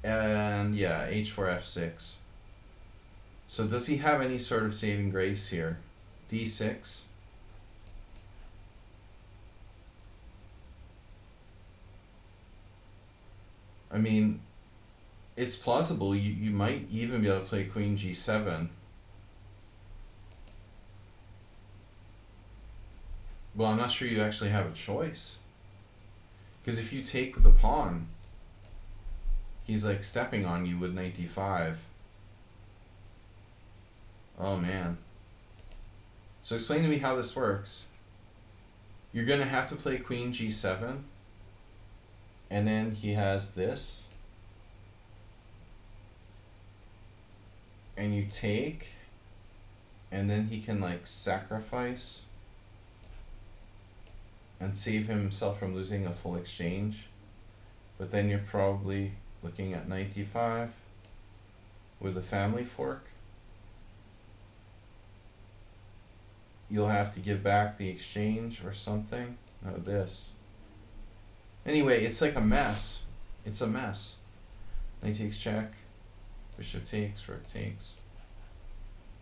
and yeah, h4 f6. So does he have any sort of saving grace here? d6. I mean, it's plausible. You might even be able to play queen g7. Well, I'm not sure you actually have a choice. Because if you take with the pawn, he's like stepping on you with knight d5. Oh man. So explain to me how this works. You're going to have to play queen g7. And then he has this. And you take. And then he can like sacrifice. And save himself from losing a full exchange. But then you're probably looking at knight d5 with a family fork. You'll have to give back the exchange or something. No, this. Anyway, it's like a mess. It's a mess. Knight takes check. Bishop takes, rook takes.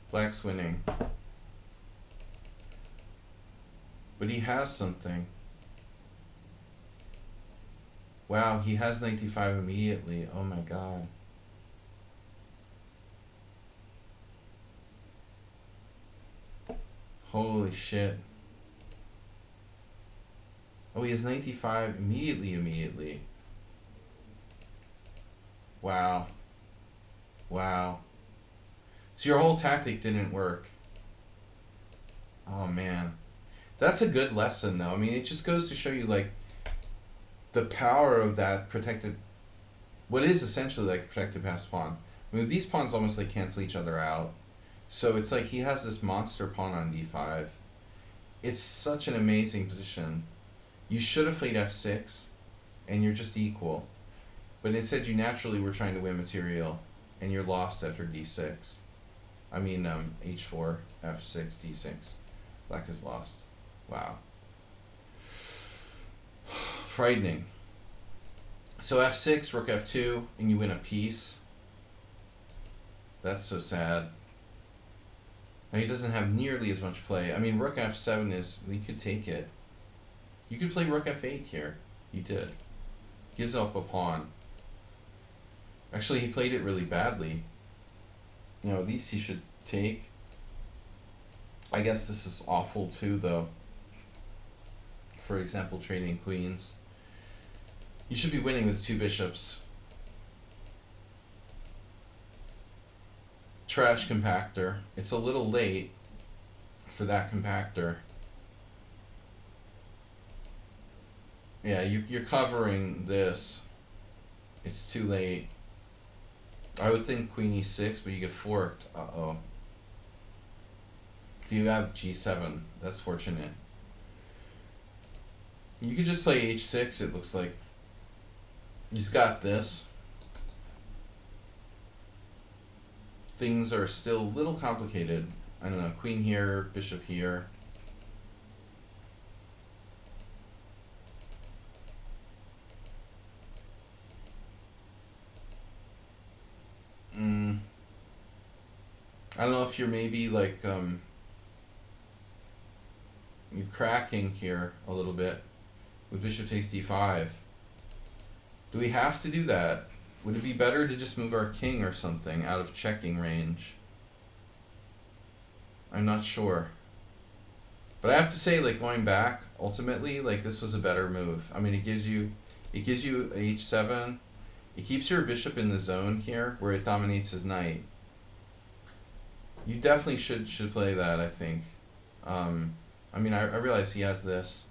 Black's winning. But he has something. Wow, he has knight d5 immediately. Oh my god. Holy shit. Oh, he has knight d5 immediately. Wow. Wow. So your whole tactic didn't work. Oh man. That's a good lesson though. I mean, it just goes to show you like the power of that protected, what is essentially like a protected passed pawn. I mean, these pawns almost like cancel each other out. So it's like he has this monster pawn on d5. It's such an amazing position. You should have played f6 and you're just equal. But instead you naturally were trying to win material and you're lost after d6. I mean h4, f6, d6. Black is lost. Wow. Frightening. So f6, rook f2, and you win a piece. That's so sad. Now he doesn't have nearly as much play. I mean, rook f7 is, he could take it. You could play rook f8 here. He did. Gives up a pawn. Actually, he played it really badly. You know, at least he should take. I guess this is awful too, though. For example, trading queens. You should be winning with 2 bishops. Trash compactor. It's a little late for that compactor. Yeah, you're covering this. It's too late. I would think queen e6, but you get forked. Uh-oh. If you have g7, that's fortunate. You could just play h6, it looks like. He's got this. Things are still a little complicated. I don't know, queen here, bishop here. I don't know if you're maybe like, you're cracking here a little bit with bishop takes d5. Do we have to do that? Would it be better to just move our king or something out of checking range? I'm not sure. But I have to say, like, going back, ultimately, like, this was a better move. I mean, it gives you h7. It keeps your bishop in the zone here, where it dominates his knight. You definitely should play that, I think. I mean, I realize he has this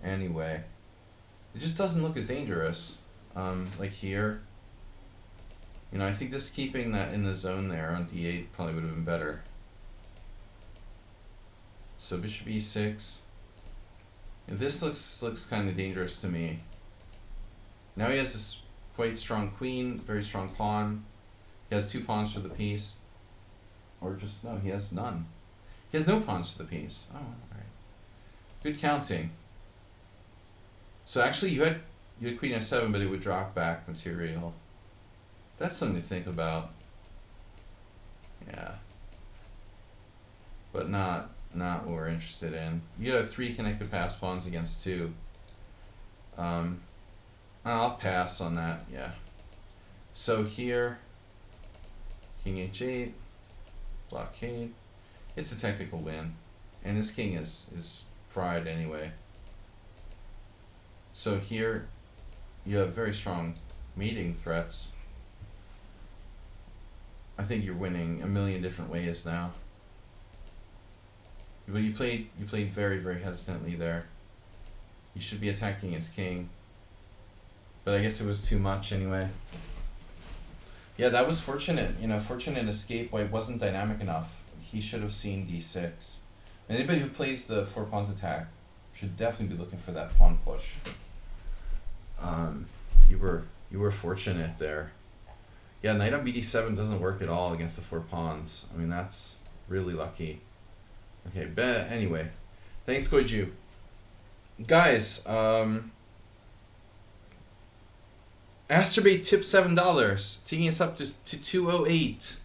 anyway. It just doesn't look as dangerous. Like here. You know, I think just keeping that in the zone there on d8 probably would have been better. So bishop e6. And this looks kind of dangerous to me. Now he has this quite strong queen, very strong pawn. He has 2 pawns for the piece. Or just, no, he has none. He has no pawns for the piece. Oh, alright. Good counting. So actually you had queen f7, but it would drop back material. That's something to think about. Yeah. But not what we're interested in. You have 3 connected pass pawns against 2. I'll pass on that, yeah. So here, king h8, blockade. It's a technical win. And this king is fried anyway. So here, you have very strong mating threats. I think you're winning a million different ways now. But you played very, very hesitantly there. You should be attacking his king. But I guess it was too much anyway. Yeah, that was fortunate. You know, fortunate escape. White wasn't dynamic enough. He should have seen d6. Anybody who plays the 4 pawns attack should definitely be looking for that pawn push. You were fortunate there. Yeah, knight on bd7 doesn't work at all against the 4 pawns. I mean, that's really lucky. Okay, anyway. Thanks, Koiju. Guys, Asterbait tip $7, taking us up to 208.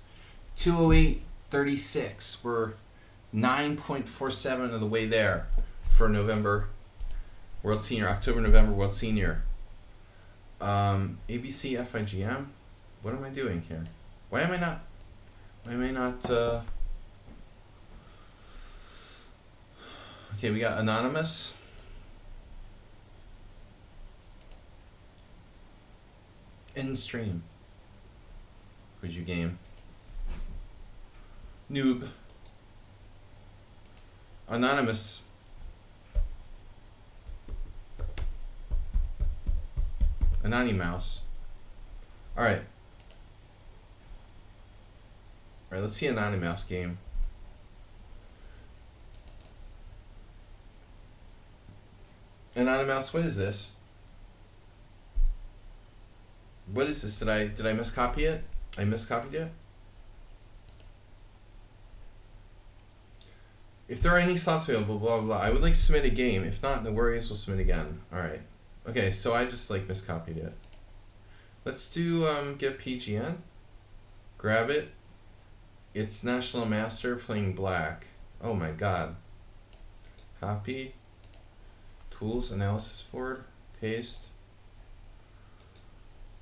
208.36. We're 9.47 of the way there for November World Senior, October-November World Senior. ABC FIGM. What am I doing here? Why am I not okay, we got Anonymous. End stream. Could you game? Noob. Anonymous. Anonymouse. Alright. Alright, let's see Anonymous game. Anonymous, what is this? What is this? Did I miscopy it? I miscopied it? If there are any slots available, blah, blah, blah. I would like to submit a game. If not, no worries, we'll submit again. Alright. Okay, so I just miscopied it. Let's do get PGN. Grab it. It's National Master playing black. Oh my god. Copy. Tools, analysis board. Paste.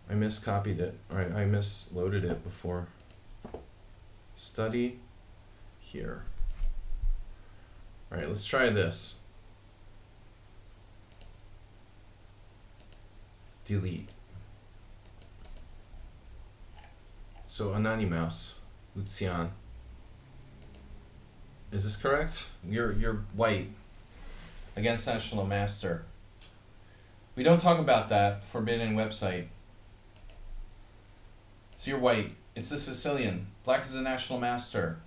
I miscopied it. Alright, I misloaded it before. Study. Here. Alright, let's try this. Delete. So Anonymous, Lucian. Is this correct? You're white against National Master. We don't talk about that forbidden website. So you're white. It's the Sicilian. Black is a National Master.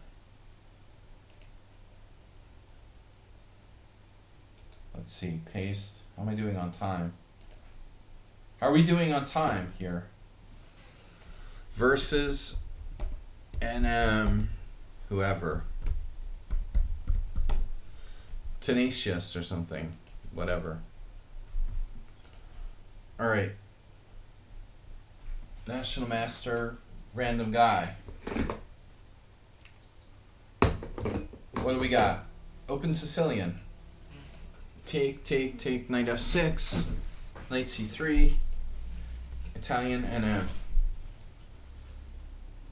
Let's see. Paste. How am I doing on time? How are we doing on time here? Versus NM whoever. Tenacious or something. Whatever. Alright. National Master, random guy. What do we got? Open Sicilian. Take, knight f6, knight c3, Italian NM.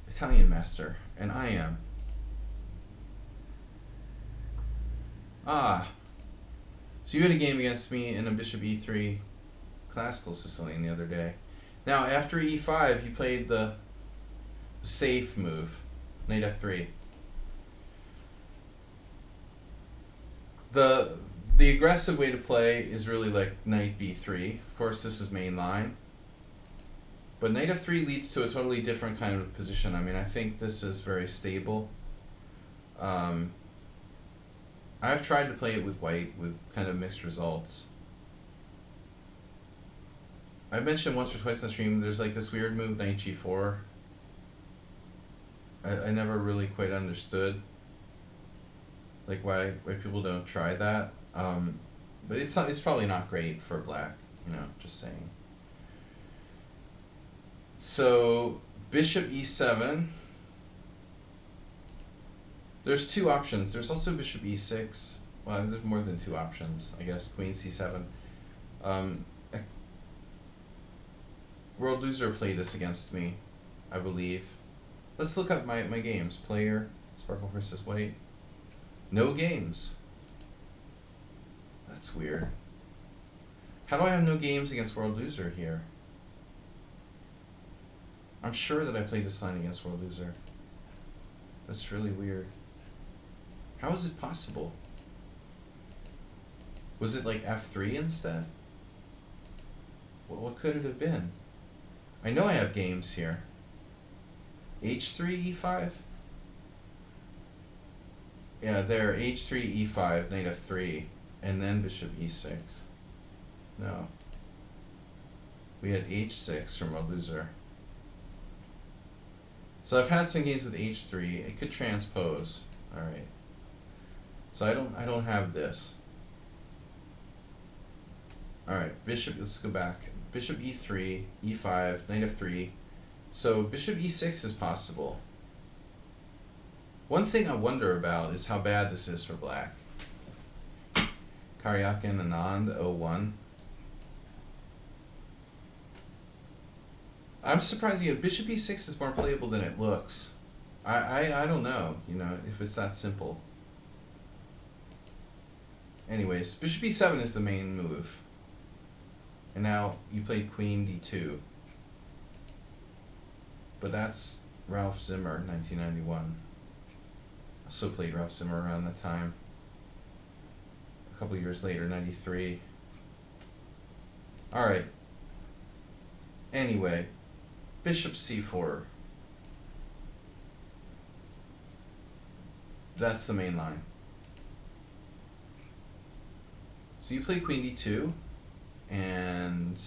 Italian Master, and I am. Ah. So you had a game against me in a bishop e3 classical Sicilian the other day. Now, after e5, you played the safe move, knight f3. The aggressive way to play is really like knight b3. Of course, this is main line. But knight f3 leads to a totally different kind of position. I mean, I think this is very stable. I've tried to play it with white with kind of mixed results. I've mentioned once or twice in the stream, there's like this weird move, knight g4. I never really quite understood like why people don't try that. But it's probably not great for black, just saying. So bishop e7. There's two options. There's also bishop e6. Well, there's more than two options, I guess. Queen c7. World Loser played this against me, I believe. Let's look up my games. Player, Sparkle versus White. No games. That's weird. How do I have no games against World Loser here? I'm sure that I played this line against World Loser. That's really weird. How is it possible? Was it like f3 instead? What could it have been? I know I have games here. h3, e5? Yeah, there, h3, e5, knight f3, and then bishop e6. No. We had h6 from a loser. So I've had some games with h3. It could transpose. Alright. So I don't have this. Alright, bishop, let's go back. Bishop e3, e5, knight f3. So bishop e6 is possible. One thing I wonder about is how bad this is for black. Karyakin Anand 01. I'm surprised, bishop e6 is more playable than it looks. I don't know, if it's that simple. Anyways, bishop e7 is the main move. And now you played queen d2. But that's Ralph Zimmer, 1991. Also played Ralph Zimmer around that time. A couple years later, 93. Alright. Anyway, bishop c4. That's the main line. So you play queen d2, and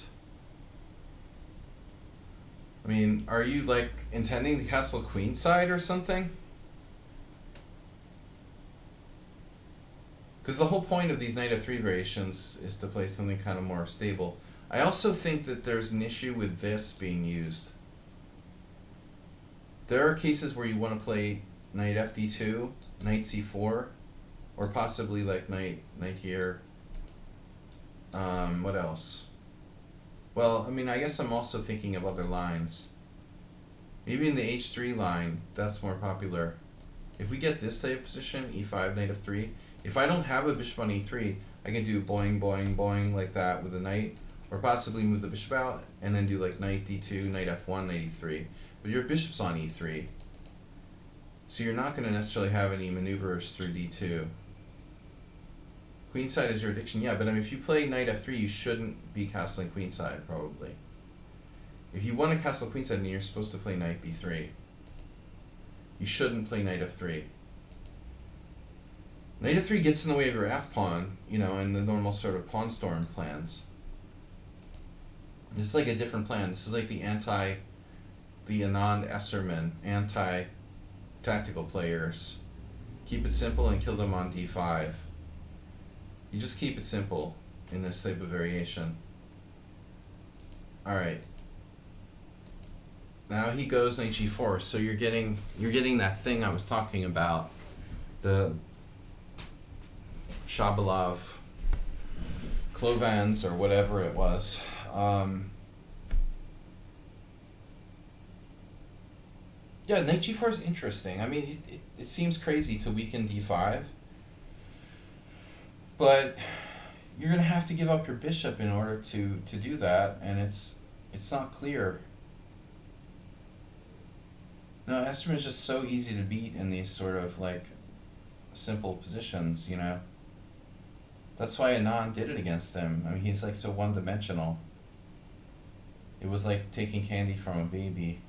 I mean, are you like intending to castle queenside or something? Because the whole point of these knight f3 variations is to play something kind of more stable. I also think that there's an issue with this being used. There are cases where you want to play knight fd2, knight c4, or possibly like knight here. What else? Well, I mean, I guess I'm also thinking of other lines. Maybe in the h3 line, that's more popular. If we get this type of position, e5, knight f3, if I don't have a bishop on e3, I can do boing, boing, boing like that with a knight, or possibly move the bishop out and then do like knight d2, knight f1, knight e3. But your bishop's on e3, so you're not going to necessarily have any maneuvers through d2. Queenside is your addiction, yeah, but I mean, if you play knight f3, you shouldn't be castling queenside, probably. If you want to castle queenside, then you're supposed to play knight b3. You shouldn't play knight f3. Knight f3 gets in the way of your f-pawn, in the normal sort of pawn storm plans. It's like a different plan. This is like the Anand Esserman, anti-tactical players. Keep it simple and kill them on d5. You just keep it simple in this type of variation. Alright. Now he goes knight g4, so you're getting that thing I was talking about. The Shabalov Clovans or whatever it was. Yeah, knight g4 is interesting. I mean, it seems crazy to weaken d5. But you're going to have to give up your bishop in order to do that, and it's not clear. No, Esserman is just so easy to beat in these sort of like simple positions, That's why Anand did it against him. I mean, he's like so one-dimensional. It was like taking candy from a baby.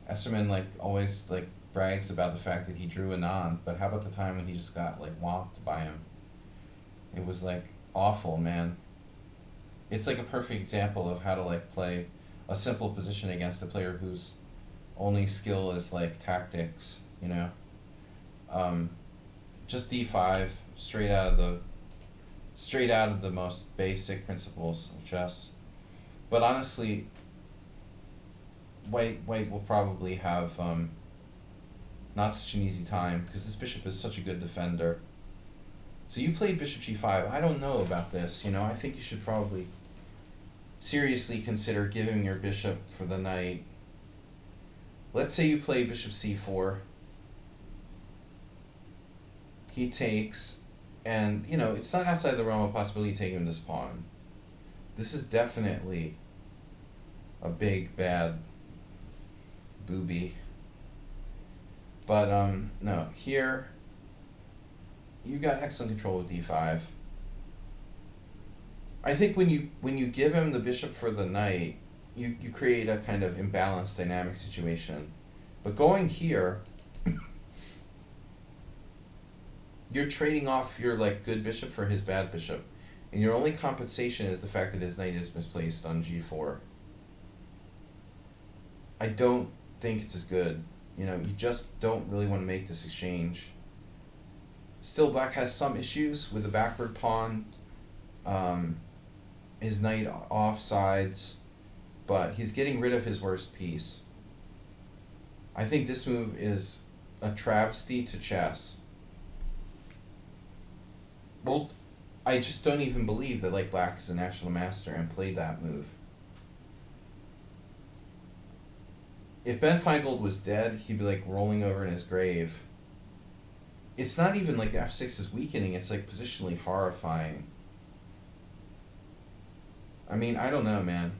Esserman like always like brags about the fact that he drew a non, but how about the time when he just got like whopped by him? It was like awful, man. It's like a perfect example of how to like play a simple position against a player whose only skill is like tactics, you know. Just d5 straight out of the most basic principles of chess. But honestly, White will probably have not such an easy time because this bishop is such a good defender. So you played bishop g5. I don't know about this, you know. I think you should probably seriously consider giving your bishop for the knight. Let's say you play bishop c4. He takes, and you know, it's not outside the realm of possibility taking this pawn. This is definitely a big bad booby. But no, here you got excellent control with d5. I think when you give him the bishop for the knight, you create a kind of imbalanced dynamic situation. But going here, you're trading off your like good bishop for his bad bishop, and your only compensation is the fact that his knight is misplaced on g4. I don't think it's as good. You know, you just don't really want to make this exchange. Still, black has some issues with the backward pawn. His knight offsides, but he's getting rid of his worst piece. I think this move is a travesty to chess. Well, I just don't even believe that like black is a national master and played that move. If Ben Feingold was dead, he'd be like rolling over in his grave. It's not even like f6 is weakening, it's like positionally horrifying. I mean, I don't know, man.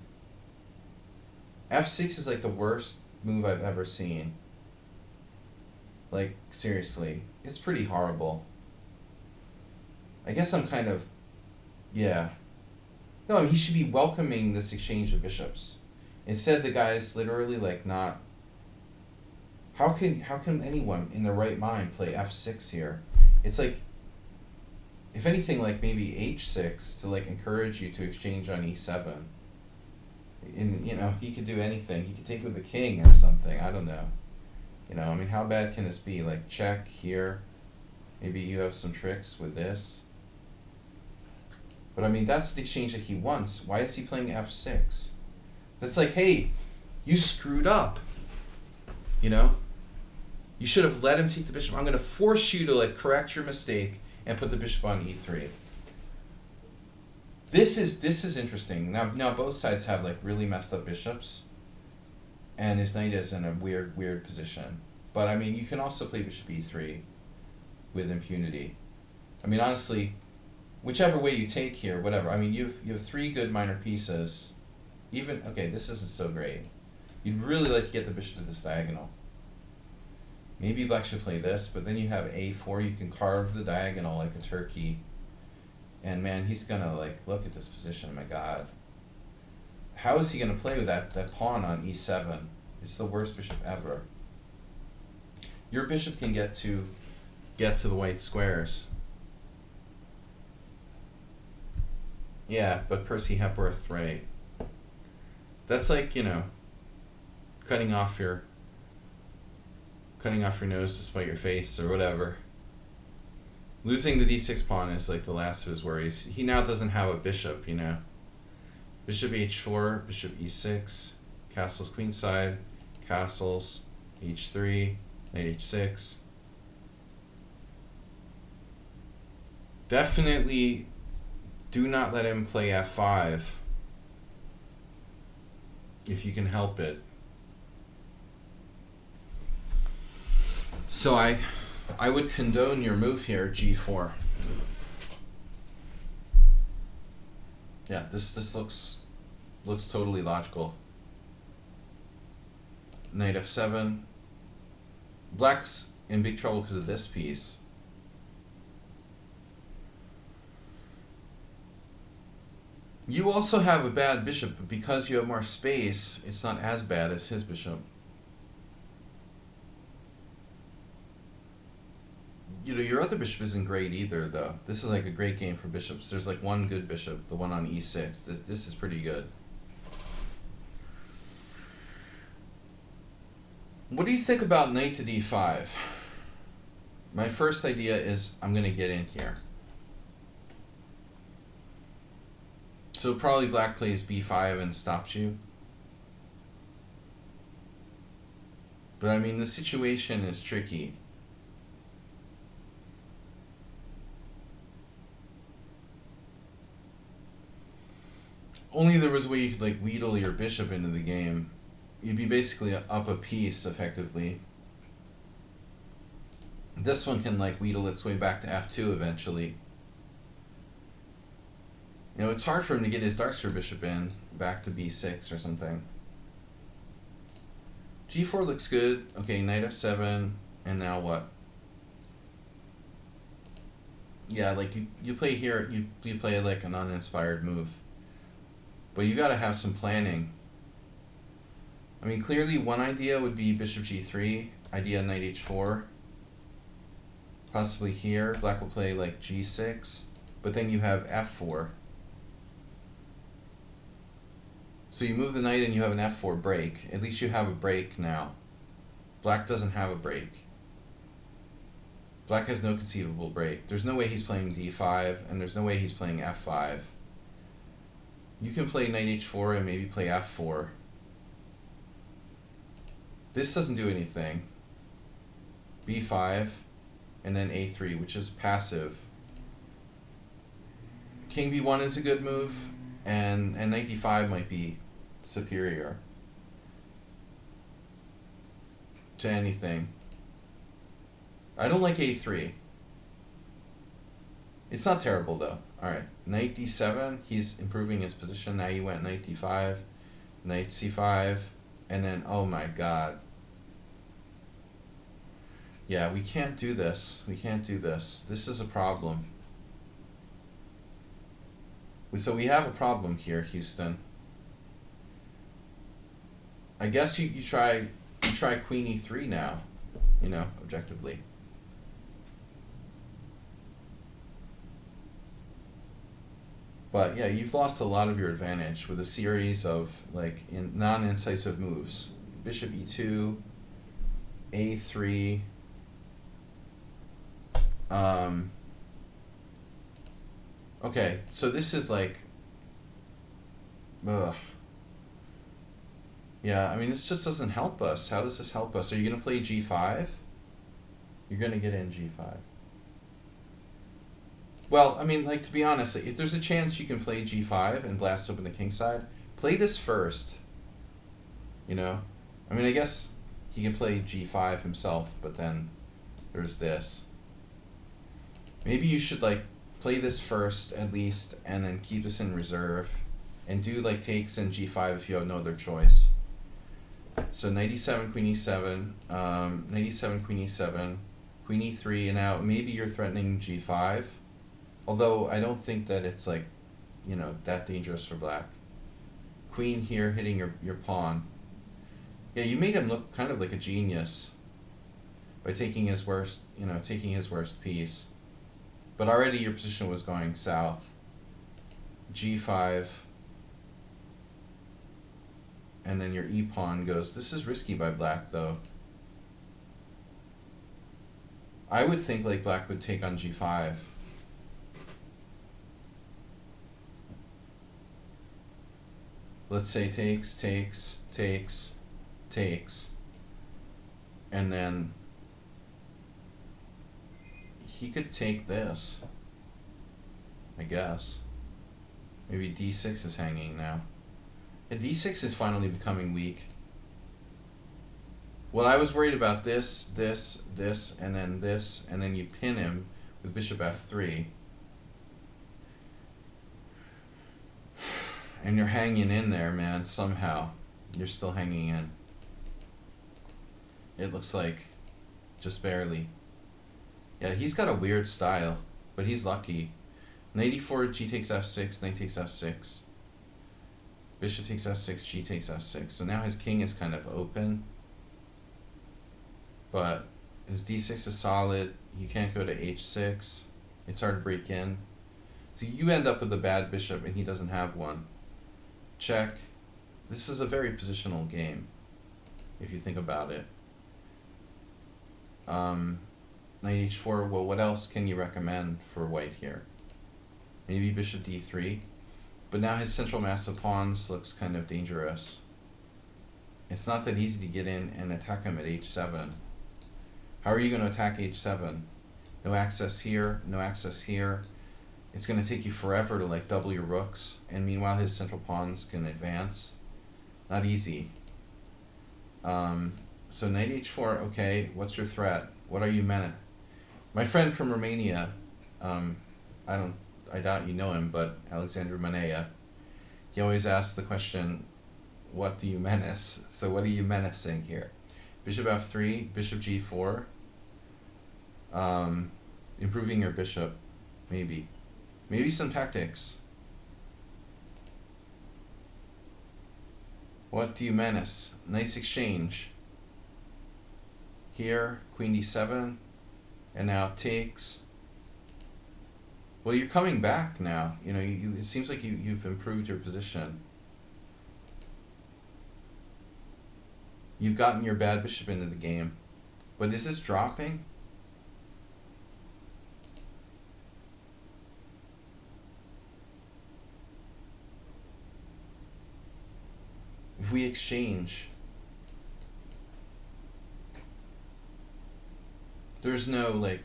f6 is like the worst move I've ever seen. Like, seriously. It's pretty horrible. I guess I'm kind of... Yeah. No, I mean, he should be welcoming this exchange of bishops. Instead, the guy's literally, like, not... How can anyone in their right mind play f6 here? It's like... If anything, like, maybe h6 to, like, encourage you to exchange on e7. And, you know, he could do anything. He could take with the king or something. I don't know. You know, I mean, how bad can this be? Like, check here. Maybe you have some tricks with this. But, I mean, that's the exchange that he wants. Why is he playing f6? That's like, hey, you screwed up. You know? You should have let him take the bishop. I'm going to force you to, like, correct your mistake and put the bishop on e3. This is interesting. Now both sides have, like, really messed up bishops. And his knight is in a weird position. But, I mean, you can also play bishop e3 with impunity. I mean, honestly, whichever way you take here, whatever. I mean, you have three good minor pieces. Even, okay, this isn't so great. You'd really like to get the bishop to this diagonal. Maybe black should play this, but then you have a4. You can carve the diagonal like a turkey. And, man, he's going to, like, look at this position. My God. How is he going to play with that pawn on e7? It's the worst bishop ever. Your bishop can get to the white squares. Yeah, but Percy Hepworth, right? That's like, you know, cutting off your nose to spite your face or whatever. Losing the d6 pawn is like the last of his worries. He now doesn't have a bishop, you know. Bishop h4, bishop e6, castles queenside, castles h3, knight h6. Definitely do not let him play f5 if you can help it. So I would condone your move here, g4. Yeah, this looks totally logical. Knight f7. Black's in big trouble because of this piece. You also have a bad bishop, but because you have more space, it's not as bad as his bishop. You know, your other bishop isn't great either, though. This is like a great game for bishops. There's like one good bishop, the one on e6. This is pretty good. What do you think about knight to d5? My first idea is I'm going to get in here. So probably black plays b5 and stops you. But I mean, the situation is tricky. Only there was a way you could like wheedle your bishop into the game. You'd be basically up a piece effectively. This one can like wheedle its way back to f2 eventually. You know, it's hard for him to get his darkster bishop in back to b6 or something. g4 looks good. Okay, knight f7, and now what? Yeah, like you play here, you play like an uninspired move. But you gotta have some planning. I mean, clearly one idea would be bishop g3, idea knight h4. Possibly here, black will play like g6, but then you have f4. So you move the knight and you have an f4 break. At least you have a break now. Black doesn't have a break. Black has no conceivable break. There's no way he's playing d5, and there's no way he's playing f5. You can play knight h4 and maybe play f4. This doesn't do anything. b5, and then a3, which is passive. King b1 is a good move, and knight d5 might be superior to anything. I don't like a3. It's not terrible though. Alright, knight d7, he's improving his position. Now you went knight d5, knight c5, and then, oh my god. Yeah, we can't do this. We can't do this. This is a problem. So we have a problem here, Houston. I guess you try queen e3 now, you know, objectively. But yeah, you've lost a lot of your advantage with a series of like non-incisive moves. Bishop e2, a3. Okay, so this is like, ugh. Yeah, I mean, this just doesn't help us. How does this help us? Are you going to play g5? You're going to get in g5. Well, I mean, like, to be honest, if there's a chance you can play g5 and blast open the king side, play this first. You know? I mean, I guess he can play g5 himself, but then there's this. Maybe you should, like, play this first, at least, and then keep this in reserve, and do, like, takes in g5 if you have no other choice. So knight e7, queen e7, knight e7, queen e7, queen e3, and now maybe you're threatening g5. Although I don't think that it's like, you know, that dangerous for black. Queen here hitting your pawn. Yeah, you made him look kind of like a genius by taking his worst, you know, taking his worst piece. But already your position was going south. g5. And then your e-pawn goes. This is risky by black, though. I would think like black would take on g5. Let's say takes, takes, takes, takes. And then he could take this, I guess. Maybe d6 is hanging now. And d6 is finally becoming weak. Well, I was worried about this, this, and then you pin him with bishop f3. And you're hanging in there, man, somehow. You're still hanging in. It looks like just barely. Yeah, he's got a weird style, but he's lucky. Knight e4, g takes f6, knight takes f6. Bishop takes f6, g takes f6. So now his king is kind of open. But his d6 is solid. You can't go to h6. It's hard to break in. So you end up with a bad bishop and he doesn't have one. Check. This is a very positional game, if you think about it. Knight h4, well, what else can you recommend for white here? Maybe bishop d3. But now his central mass of pawns looks kind of dangerous. It's not that easy to get in and attack him at h7. How are you going to attack h7? No access here, no access here. It's going to take you forever to like double your rooks, and meanwhile his central pawns can advance. Not easy. So knight h4, okay, what's your threat? What are you meant? My friend from Romania, I doubt you know him, but Alexandru Manea, he always asks the question, what do you menace? So what are you menacing here? Bishop f3, bishop g4, improving your bishop, maybe. Maybe some tactics. What do you menace? Nice exchange. Here, queen d7, and now takes. Well, you're coming back now. You know, it seems like you've improved your position. You've gotten your bad bishop into the game. But is this dropping? If we exchange, there's no like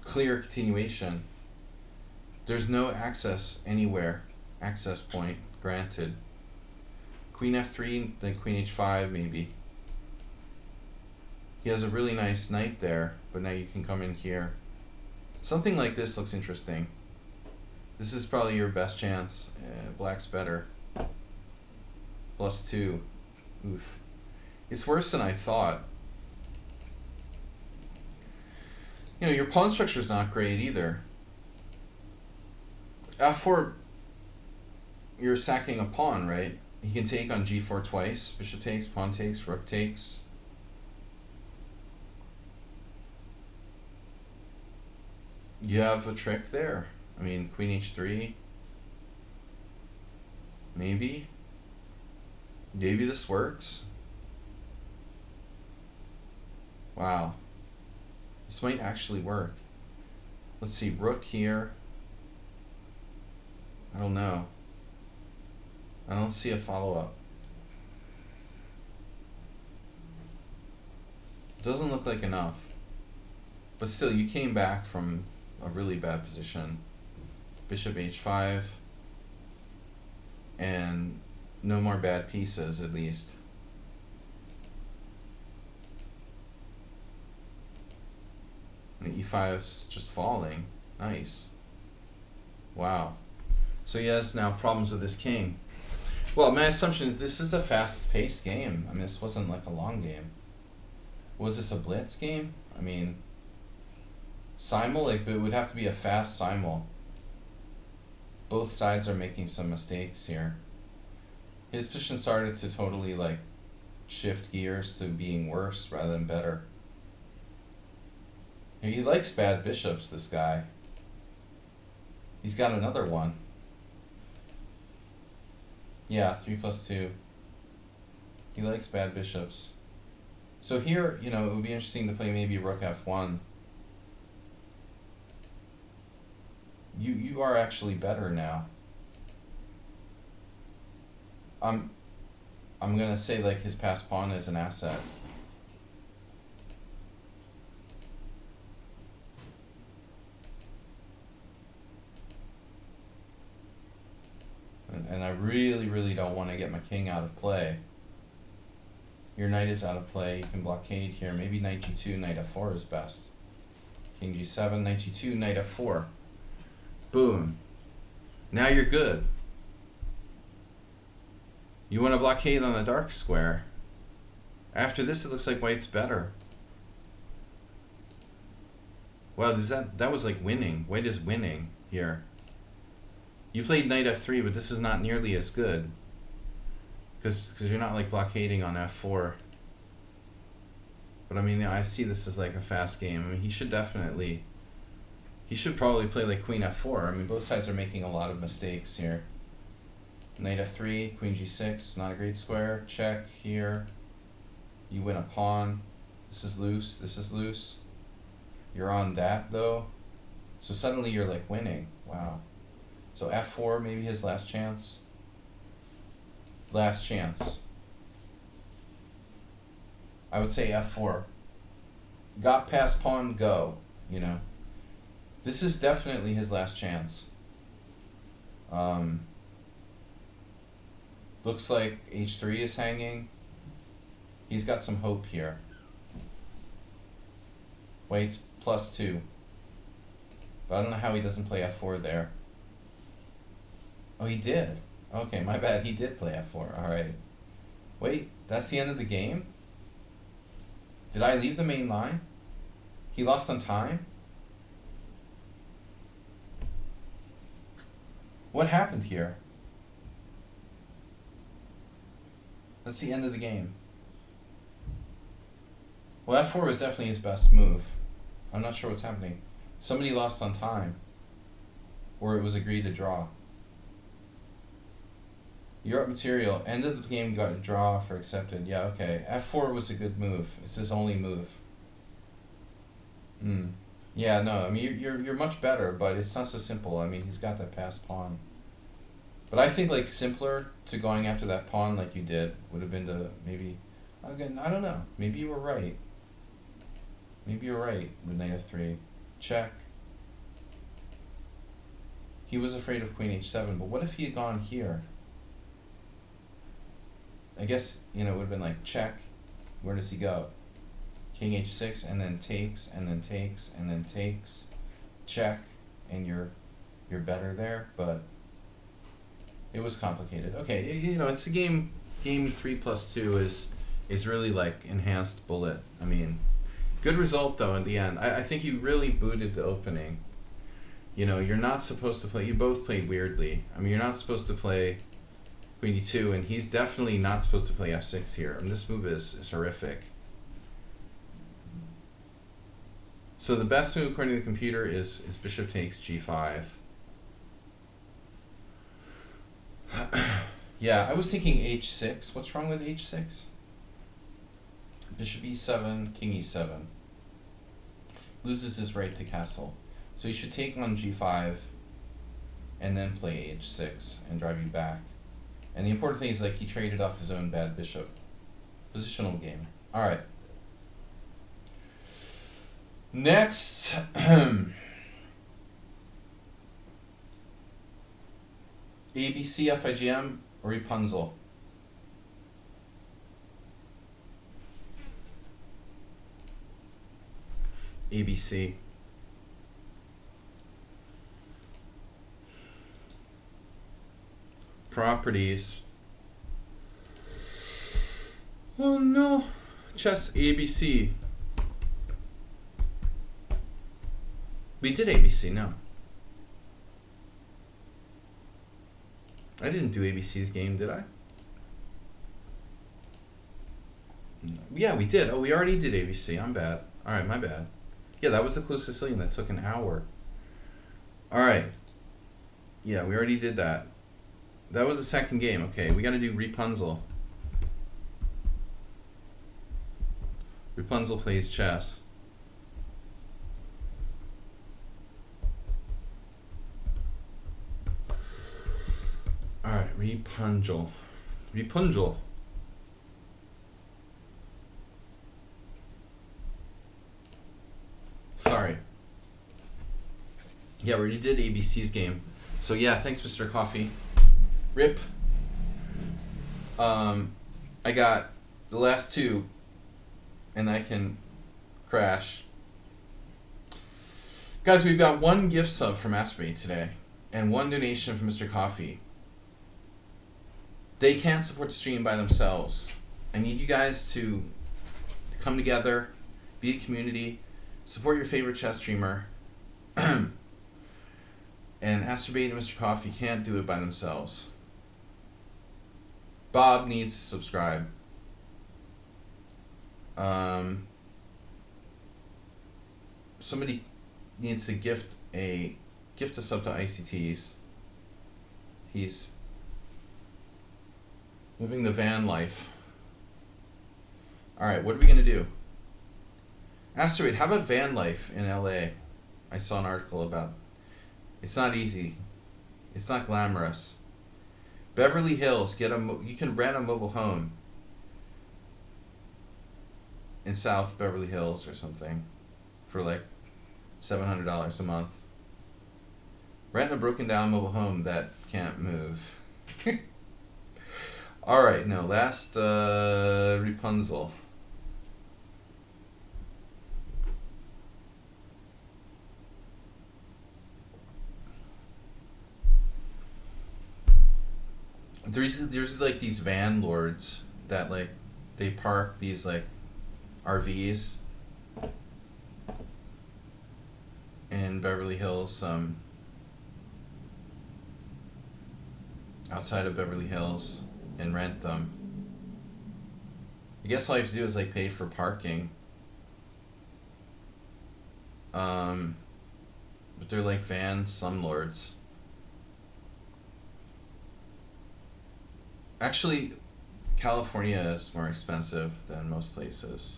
clear continuation. There's no access anywhere. Access point granted. Queen f3, then queen h5 maybe. He has a really nice knight there, but now you can come in here. Something like this looks interesting. This is probably your best chance. Black's better. +2. Oof. It's worse than I thought. You know, your pawn structure is not great either. f4, you're sacking a pawn, right? He can take on g4 twice. Bishop takes, pawn takes, rook takes. You have a trick there. I mean, queen h3. Maybe. Maybe this works. Wow. This might actually work. Let's see, rook here. I don't know. I don't see a follow-up. Doesn't look like enough. But still, you came back from a really bad position. Bishop h5. And no more bad pieces, at least. And e5's just falling. Nice. Wow. So he has now problems with his king. Well, my assumption is this is a fast-paced game. I mean, this wasn't like a long game. Was this a blitz game? I mean, simul, like, it would have to be a fast simul. Both sides are making some mistakes here. His position started to totally, like, shift gears to being worse rather than better. He likes bad bishops, this guy. He's got another one. Yeah, 3+2. He likes bad bishops. So here, you know, it would be interesting to play maybe rook f1. You are actually better now. I'm gonna say like his passed pawn is an asset. And I really, really don't want to get my king out of play. Your knight is out of play. You can blockade here. Maybe knight g2, knight f4 is best. King g7, knight g2, knight f4. Boom. Now you're good. You want to blockade on the dark square. After this, it looks like white's better. Wow, that was like winning. White is winning here. You played knight f3, but this is not nearly as good. Because you're not like blockading on f4. But I mean, I see this as like a fast game. I mean, he should probably play like queen f4. I mean, both sides are making a lot of mistakes here. Knight f3, queen g6, not a great square. Check here. You win a pawn. This is loose. This is loose. You're on that though. So suddenly you're like winning. Wow. So f4, maybe his last chance. Last chance. I would say f4. Got past pawn, go. You know. This is definitely his last chance. Looks like h3 is hanging. He's got some hope here. White's +2. But I don't know how he doesn't play f4 there. Oh, he did. Okay, my bad. He did play f4. Alright. Wait, that's the end of the game? Did I leave the main line? He lost on time? What happened here? That's the end of the game. Well, f4 was definitely his best move. I'm not sure what's happening. Somebody lost on time. Or it was agreed to draw. Europe material. End of the game got a draw for accepted. Yeah, okay. f4 was a good move. It's his only move. Yeah, no, I mean, you're much better, but it's not so simple. I mean, he's got that passed pawn. But I think, like, simpler to going after that pawn like you did would have been to maybe... Again, I don't know. Maybe you were right. Maybe you're right with knight f3. Check. He was afraid of queen h7, but what if he had gone here? I guess, you know, it would have been like, check. Where does he go? King h6, and then takes, and then takes, and then takes. Check, and you're better there, but it was complicated. Okay, you know, it's a game 3+2 is really like enhanced bullet. I mean, good result though in the end. I think you really booted the opening. You know, you're not supposed to play, you both played weirdly. I mean, you're not supposed to play queen d2, and he's definitely not supposed to play f6 here. I mean, this move is horrific. So the best move according to the computer is bishop takes g5. Yeah, I was thinking h6. What's wrong with h6? Bishop e7, king e7. Loses his right to castle. So he should take on g5 and then play h6 and drive you back. And the important thing is, like, he traded off his own bad bishop. Positional game. Alright. Next, ABC, FIGM, or Rapunzel? ABC. Properties. Oh no. Chess ABC. We did ABC, no. I didn't do ABC's game, did I? No. Yeah, we did. Oh, we already did ABC. I'm bad. Alright, my bad. Yeah, that was the close Sicilian. That took an hour. Alright. Yeah, we already did that. That was the second game. Okay, we gotta do Rapunzel. Rapunzel plays chess. Alright, Rapunzel. Rapunzel. Sorry. Yeah, we already did ABC's game. So yeah, thanks, Mr. Coffee. Rip. I got the last two, and I can crash. Guys, we've got one gift sub from Asprey today, and one donation from Mr. Coffee. They can't support the stream by themselves. I need you guys to come together, be a community, support your favorite chess streamer. And Astrobate and Mr. Coffee can't do it by themselves. Bob needs to subscribe. Somebody needs to gift a sub to ICTs. He's living the van life. Alright, what are we gonna do? Asteroid, how about van life in LA? I saw an article about. It's not easy. It's not glamorous. Beverly Hills, you can rent a mobile home in South Beverly Hills or something for like $700 a month. Rent a broken down mobile home that can't move. Alright, no, last Rapunzel. There's like these van lords that like they park these like RVs in Beverly Hills, outside of Beverly Hills, and rent them. I guess all you have to do is like pay for parking. But they're like van slumlords. Actually, California is more expensive than most places.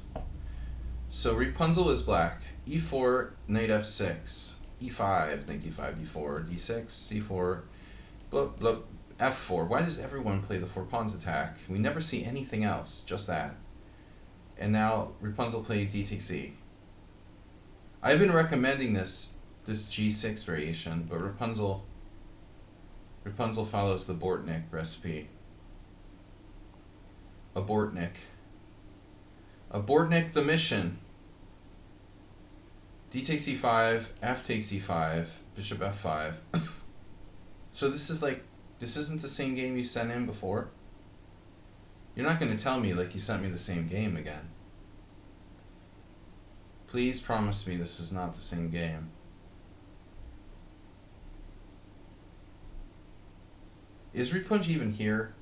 So Rapunzel is black. E4, knight f6. E5, knight d5, d4, d6, c4, blup, blup, f4. Why does everyone play the four pawns attack? We never see anything else, just that. And now Rapunzel played d takes e. I've been recommending this g6 variation, but Rapunzel follows the Bortnik recipe. Abortnik the mission. D takes e5, f takes e5, bishop f5. So this isn't the same game you sent in before? You're not going to tell me like you sent me the same game again. Please promise me this is not the same game. Is Repunch even here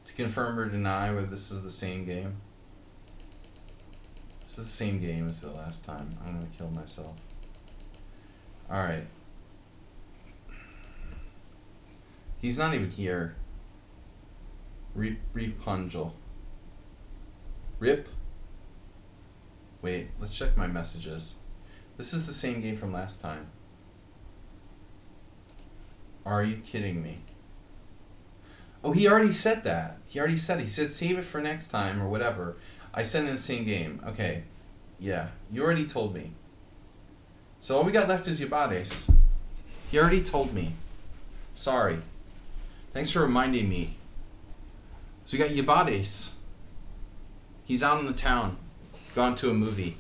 to confirm or deny whether this is the same game? This is the same game as the last time. I'm going to kill myself. Alright. He's not even here. Repunzel. Rip. Wait, let's check my messages. This is the same game from last time. Are you kidding me? Oh, he already said that. He already said it. He said save it for next time or whatever. I sent in the same game. Okay. Yeah, you already told me. So all we got left is Yabades. He already told me. Sorry. Thanks for reminding me. So we got Yabades. He's out in the town. Gone to a movie.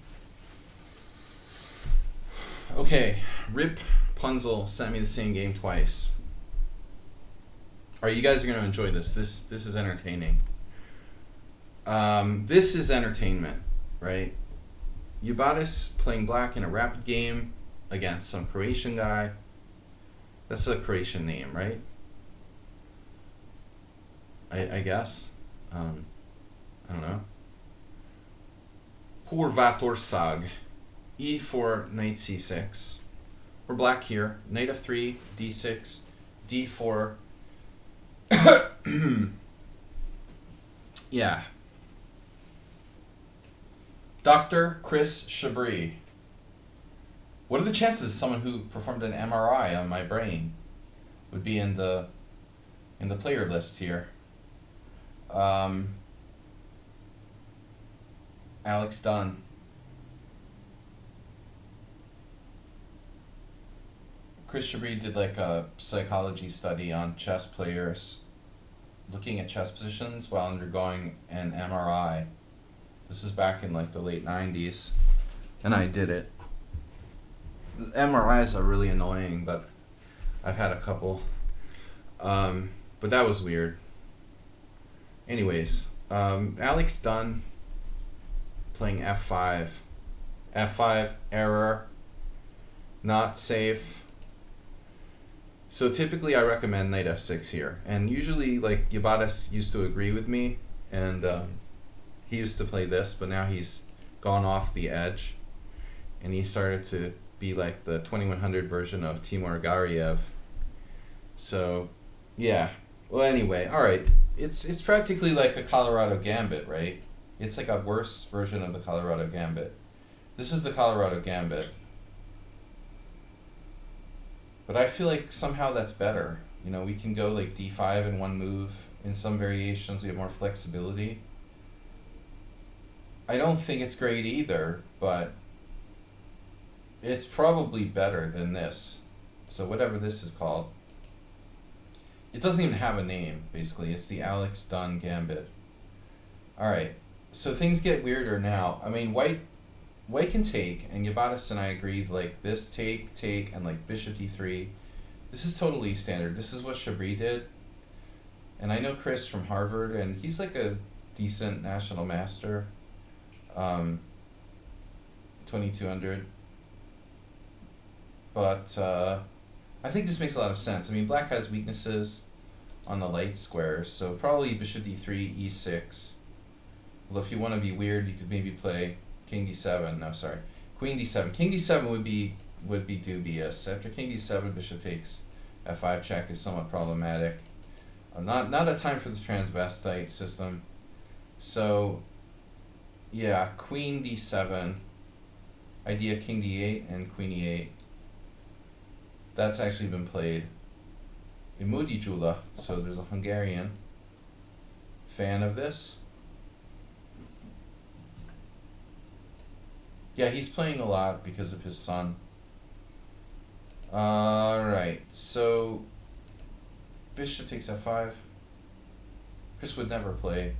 Okay. Rip Punzel sent me the same game twice. Alright, you guys are going to enjoy this. This is entertaining. This is entertainment, right? Yabades playing black in a rapid game against some Croatian guy. That's a Croatian name, right? I guess. I don't know. Porvatorsag. E4, knight c6. We're black here. Knight f3, d6, d4. Yeah. Dr. Chris Chabris. What are the chances someone who performed an MRI on my brain would be in the player list here? Alex Dunn. Chris Chabris did like a psychology study on chess players looking at chess positions while undergoing an MRI. This is back in like the late 90s, and I did it. The MRIs are really annoying, but I've had a couple. But that was weird. Anyways, Alex Dunn playing f5. f5, error, not safe. So typically I recommend knight f6 here. And usually, like, Yabatas used to agree with me, and he used to play this, but now he's gone off the edge, and he started to be like the 2100 version of Timur Gariev. So, yeah. Well, anyway, all right. It's practically like a Colorado Gambit, right? It's like a worse version of the Colorado Gambit. This is the Colorado Gambit. But I feel like somehow that's better. You know, we can go like d5 in one move. In some variations, we have more flexibility. I don't think it's great either, but it's probably better than this. So whatever this is called. It doesn't even have a name, basically. It's the Alex Dunn Gambit. Alright, so things get weirder now. I mean, white can take, and Yabatas and I agreed, like, this take, and like bishop d3. This is totally standard. This is what Chabris did. And I know Chris from Harvard, and he's like a decent national master. 2200. But I think this makes a lot of sense. I mean, black has weaknesses on the light squares, so probably bishop d3, e6. Well, if you want to be weird, you could maybe play king d7. No, sorry, queen d7. King d7 would be dubious. After king d7, bishop takes f5 check is somewhat problematic. Not a time for the transvestite system. So, yeah, queen d7. Idea king d8 and queen e8. That's actually been played in Moody Jula, so there's a Hungarian fan of this. Yeah, he's playing a lot because of his son. Alright, so bishop takes f5. Chris would never play.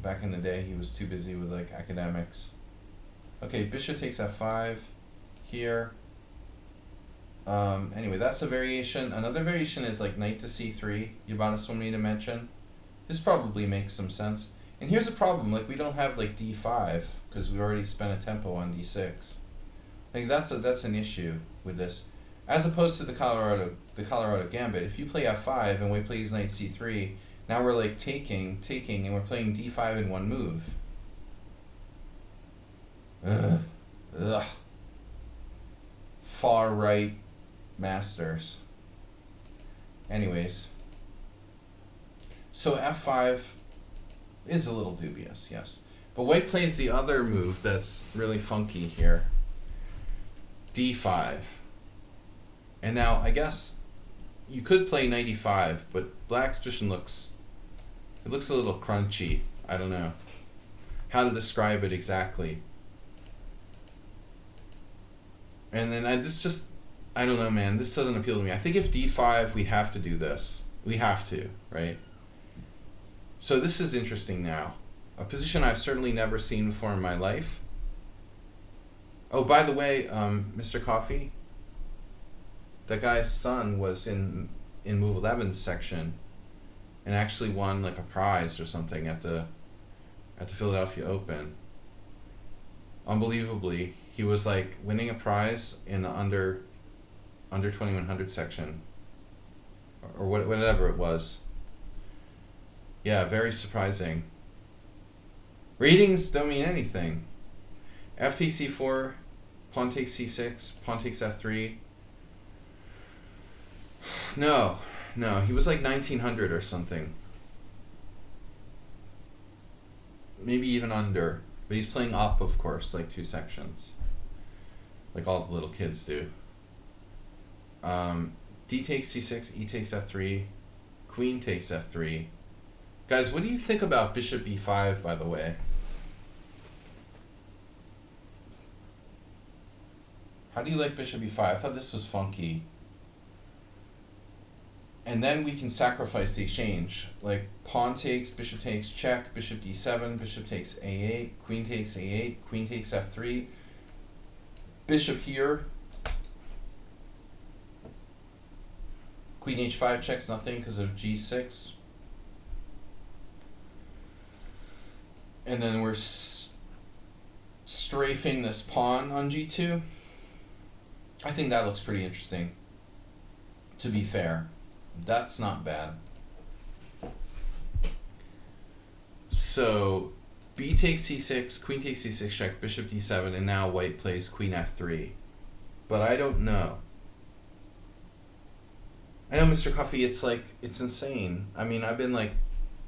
Back in the day, he was too busy with like academics. Okay, bishop takes f5 here. Anyway, that's a variation. Another variation is like knight to c3. Yabatas wanted me to mention. This probably makes some sense. And here's a problem: like we don't have like d5 because we already spent a tempo on d6. Like that's an issue with this, as opposed to the Colorado Gambit. If you play f5 and we plays knight c3, now we're like taking, and we're playing d5 in one move. Ugh. Far right masters. Anyways, so f5 is a little dubious, yes. But white plays the other move that's really funky here. d5. And now, I guess, you could play knight e5, but black's position looks a little crunchy. I don't know how to describe it exactly. And then I don't know, man. This doesn't appeal to me. I think if d5, we have to do this. We have to, right? So this is interesting now. A position I've certainly never seen before in my life. Oh, by the way, Mr. Coffee, that guy's son was in Move 11's section and actually won like a prize or something at the Philadelphia Open. Unbelievably, he was like winning a prize in the under 2100 section or whatever it was. Yeah, very surprising. Ratings don't mean anything. F takes c4, pawn takes c6, pawn takes f3. No, he was like 1900 or something. Maybe even under. But he's playing up, of course, like 2 sections. Like all the little kids do. D takes c6, e takes f3, queen takes f3. Guys, what do you think about bishop e5, by the way? How do you like bishop e5? I thought this was funky. And then we can sacrifice the exchange. Like pawn takes, bishop takes, check, bishop d7, bishop takes a8, queen takes a8, queen takes f3. Bishop here. Queen h5 checks nothing because of g6. And then we're strafing this pawn on g2. I think that looks pretty interesting. to be fair. That's not bad. So, b takes c6, queen takes c6 check, bishop d7, and now white plays queen f3. But I don't know. I know, Mr. Coffee, it's like, it's insane. I mean, I've been like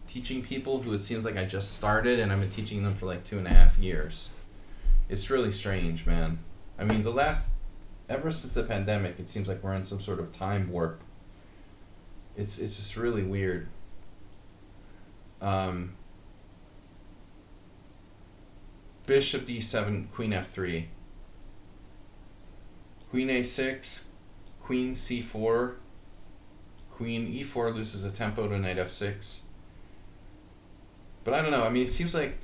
teaching people who it seems like I just started, and I've been teaching them for like 2.5 years. It's really strange, man. I mean, ever since the pandemic, it seems like we're in some sort of time warp. It's just really weird. Bishop d7, queen f3. Queen a6, queen c4. Queen e4 loses a tempo to knight f6. But I don't know. I mean, it seems like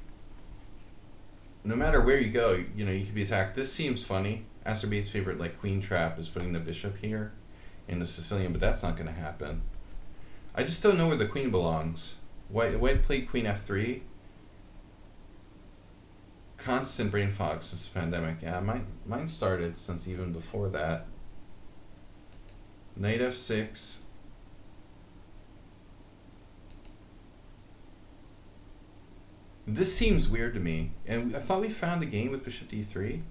no matter where you go, you know, you could be attacked. This seems funny. Acerbate's favorite, like, queen trap is putting the bishop here in the Sicilian, but that's not going to happen. I just don't know where the queen belongs. White played queen f3. Constant brain fog since the pandemic. Yeah, mine started since even before that. Knight f6. This seems weird to me. And I thought we found a game with bishop d3.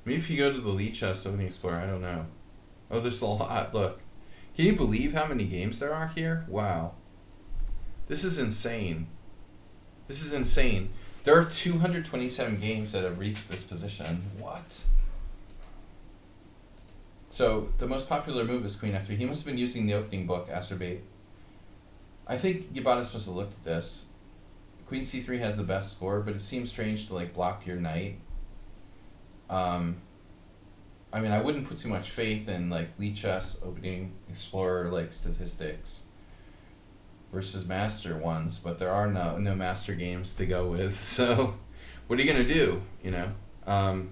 Maybe if you go to the Lichess Opening Explorer, I don't know. Oh, there's a lot. Look. Can you believe how many games there are here? Wow. This is insane. This is insane. There are 227 games that have reached this position. What? So, the most popular move is queen f3. He must have been using the opening book, Acerbate. I think Yabatas must have looked at this. Queen c3 has the best score, but it seems strange to like block your knight. I mean, I wouldn't put too much faith in like Lichess Opening Explorer like statistics versus master ones, but there are no master games to go with. So, what are you gonna do? You know, I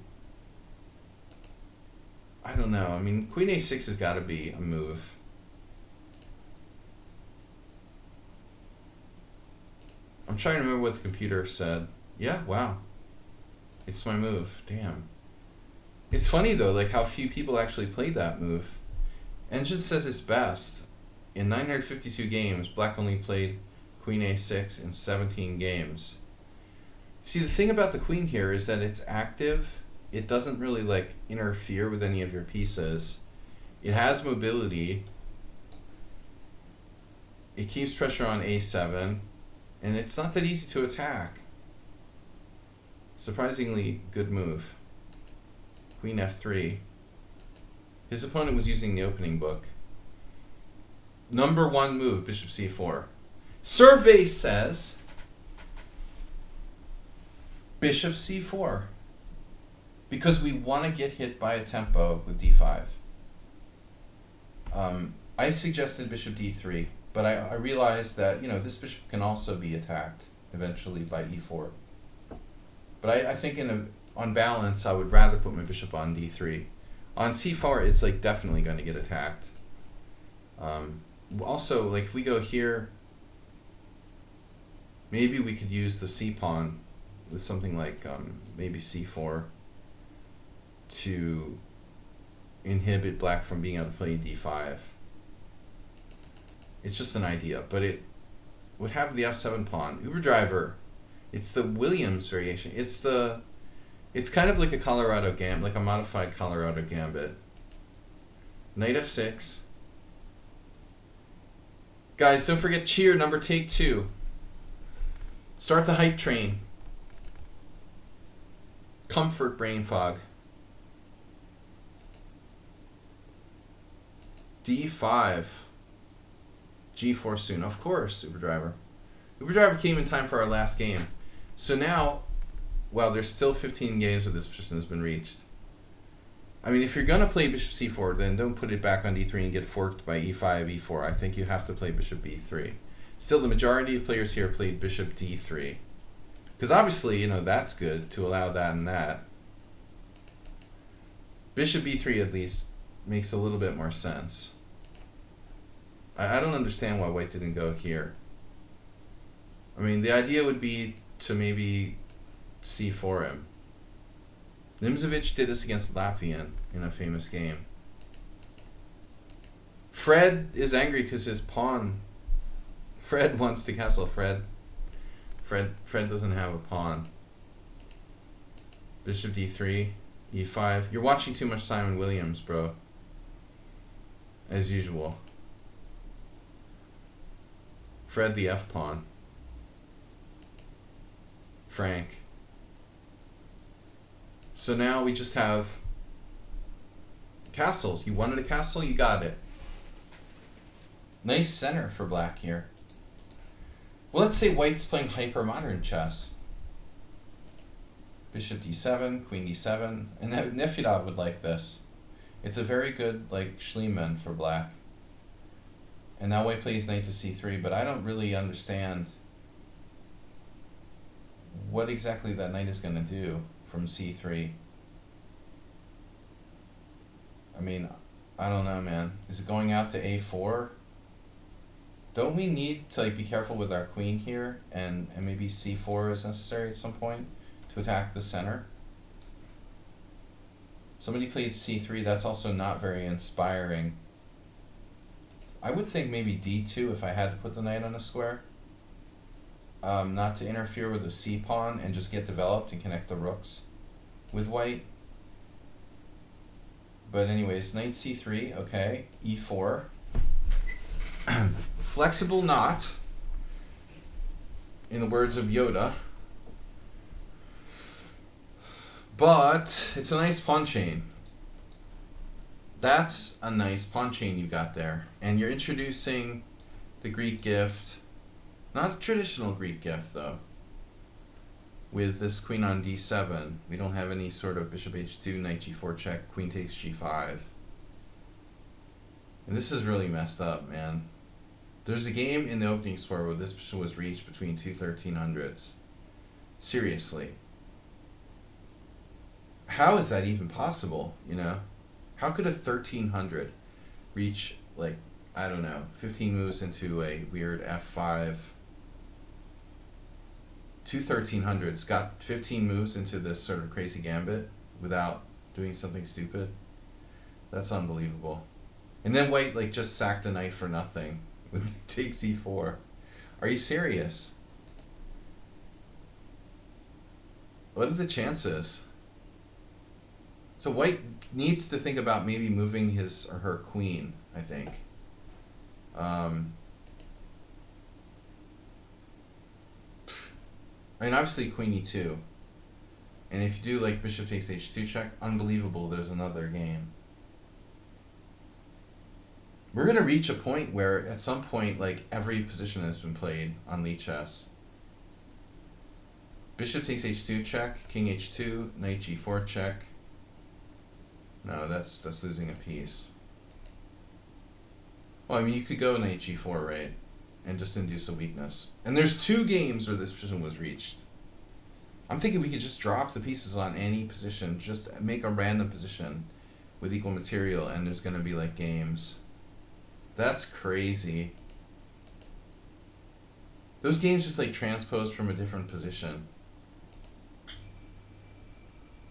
don't know. I mean, queen a6 has got to be a move. I'm trying to remember what the computer said. Yeah, wow. It's my move. Damn. It's funny though, like how few people actually played that move. Engine says it's best. In 952 games, Black only played queen a6 in 17 games. See, the thing about the queen here is that it's active. It doesn't really like interfere with any of your pieces. It has mobility. It keeps pressure on a7. And it's not that easy to attack. Surprisingly good move. Queen f3. His opponent was using the opening book. Number 1 move, bishop c4. Survey says bishop c4. Because we want to get hit by a tempo with d5. I suggested bishop d3. But I realized that, you know, this bishop can also be attacked eventually by e4. But I think on balance, I would rather put my bishop on d3. On c4, it's like definitely going to get attacked. Also, like if we go here, maybe we could use the c-pawn with something like maybe c4 to inhibit black from being able to play d5. It's just an idea, but it would have the f7 pawn. Uber driver, it's the Williams variation. It's kind of like a Colorado gambit, like a modified Colorado gambit. Knight f6. Guys, don't forget cheer number take 2. Start the hype train. Comfort brain fog. d5. G4 soon. Of course, Uber Driver. Uber Driver came in time for our last game. So now, well, there's still 15 games where this position has been reached. I mean, if you're going to play bishop c4, then don't put it back on d3 and get forked by e5, e4. I think you have to play bishop b3. Still, the majority of players here played bishop d3. Because obviously, you know, that's good to allow that and that. Bishop b3 at least makes a little bit more sense. I don't understand why white didn't go here. I mean, the idea would be to maybe c4 him. Nimzovich did this against Latvian in a famous game. Fred is angry because his pawn. Fred wants to castle Fred. Fred doesn't have a pawn. Bishop d3, e5. You're watching too much Simon Williams, bro. As usual. Fred the F pawn. Frank. So now we just have castles. You wanted a castle, you got it. Nice center for black here. Well, let's say white's playing hyper-modern chess. Bishop d7, queen d7, and Nefedov would like this. It's a very good, like, Schliemann for black. And now white plays knight to c3, but I don't really understand what exactly that knight is going to do from c3. I mean, I don't know, man. Is it going out to a4? Don't we need to, like, be careful with our queen here, and maybe c4 is necessary at some point to attack the center? Somebody played c3. That's also not very inspiring. I would think maybe d2 if I had to put the knight on a square. Not to interfere with the c pawn and just get developed and connect the rooks with white. But anyways, knight c3, okay, e4. Flexible knot, in the words of Yoda. But it's a nice pawn chain. That's a nice pawn chain you got there. And you're introducing the Greek gift. Not a traditional Greek gift, though. With this queen on d7. We don't have any sort of bishop h2, knight g4 check, queen takes g5. And this is really messed up, man. There's a game in the opening score where this position was reached between two 1300s. Seriously. How is that even possible, you know? How could a 1300 reach, like, I don't know, 15 moves into a weird f5? Two 1300s got 15 moves into this sort of crazy gambit without doing something stupid. That's unbelievable. And then white, like, just sacked a knight for nothing with takes e4. Are you serious? What are the chances? So white needs to think about maybe moving his or her queen, I think. I mean, obviously queen e2. And if you do, like, bishop takes h2 check, unbelievable, there's another game. We're going to reach a point where, at some point, like, every position has been played on Lichess. Bishop takes h2 check, king h2, knight g4 check. No, that's losing a piece. Well, I mean, you could go knight g4, right? And just induce a weakness. And there's two games where this position was reached. I'm thinking we could just drop the pieces on any position, just make a random position with equal material, and there's going to be, like, games. That's crazy. Those games just, like, transpose from a different position.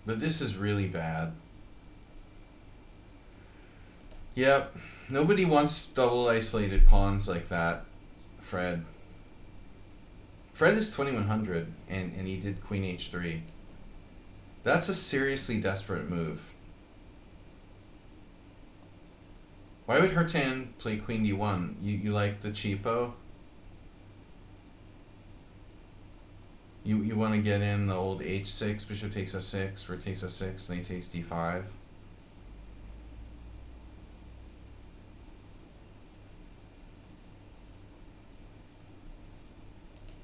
But this is really bad. Yep. Nobody wants double isolated pawns like that, Fred. Fred is 2100, and he did queen h3. That's a seriously desperate move. Why would Hurtan play queen d1? You like the cheapo? You want to get in the old h6, bishop takes f6, rook takes f6, knight takes d5.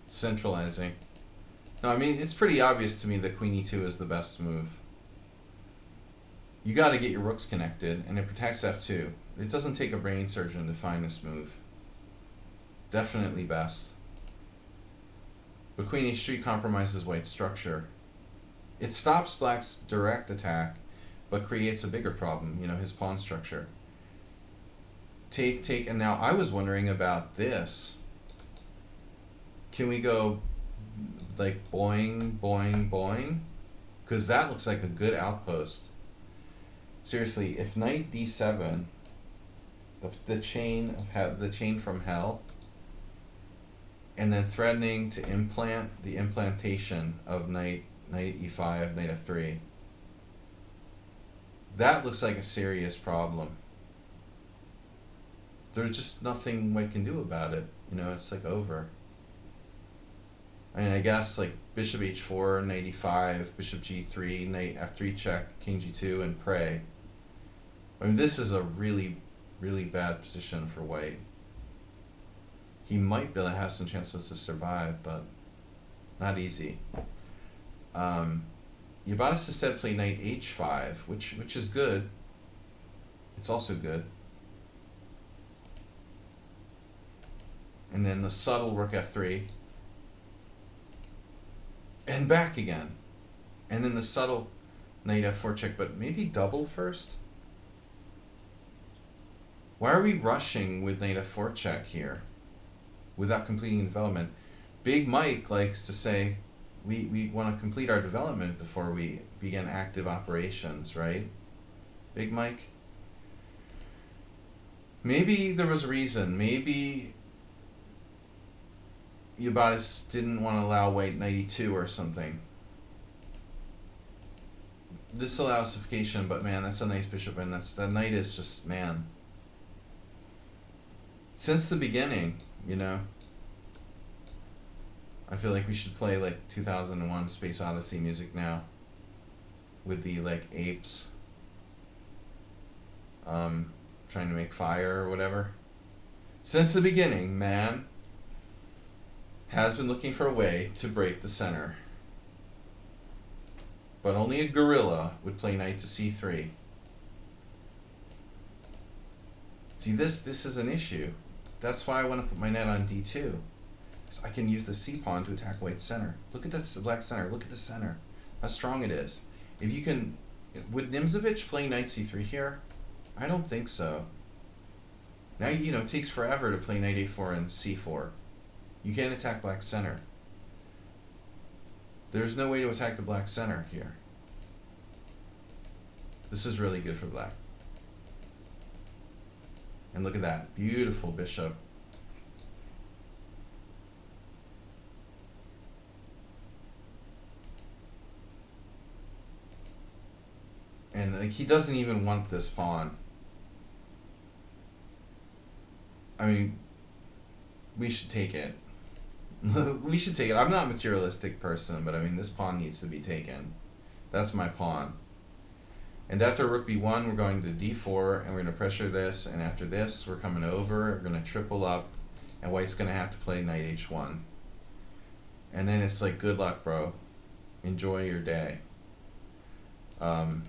Centralizing. No, I mean, it's pretty obvious to me that queen e2 is the best move. You got to get your rooks connected, and it protects f2. It doesn't take a brain surgeon to find this move. Definitely best. But queen h3 compromises white's structure. It stops black's direct attack, but creates a bigger problem, you know, his pawn structure. Take, and now I was wondering about this. Can we go, like, boing, boing, boing? Because that looks like a good outpost. Seriously, if knight d7 the chain of the chain from hell, and then threatening to implant the implantation of knight e5, knight f3. That looks like a serious problem. There's just nothing white can do about it. It's like over. I mean, I guess like bishop h4, knight e5, bishop g3, knight f3 check, king g2, and pray. I mean, this is a really, really bad position for white. He might be able to have some chances to survive, but not easy. Yabatis instead played knight h5, which is good. It's also good. And then the subtle rook f3. And back again. And then the subtle knight f4 check, but maybe double first? Why are we rushing with knight f4 check here without completing development? Big Mike likes to say we want to complete our development before we begin active operations, right? Big Mike? Maybe there was a reason. Maybe Yabatis didn't want to allow white knight e2 or something. This allows simplification, but man, that's a nice bishop, and that knight is just, man. Since the beginning, I feel like we should play like 2001 Space Odyssey music now. With the like apes. Trying to make fire or whatever. Since the beginning, man has been looking for a way to break the center. But only a gorilla would play knight to c3. See, this is an issue. That's why I want to put my knight on d2. So I can use the c pawn to attack white's center. Look at this black center. Look at the center. How strong it is. If you can... Would Nimzovich play knight c3 here? I don't think so. Now, it takes forever to play knight a4 and c4. You can't attack black center. There's no way to attack the black center here. This is really good for black. And look at that. Beautiful bishop. And like, he doesn't even want this pawn. I mean, we should take it. We should take it. I'm not a materialistic person, but I mean, this pawn needs to be taken. That's my pawn. And after rook b1, we're going to d4, and we're going to pressure this, and after this, we're coming over, we're going to triple up, and white's going to have to play knight h1. And then it's like, good luck, bro. Enjoy your day. You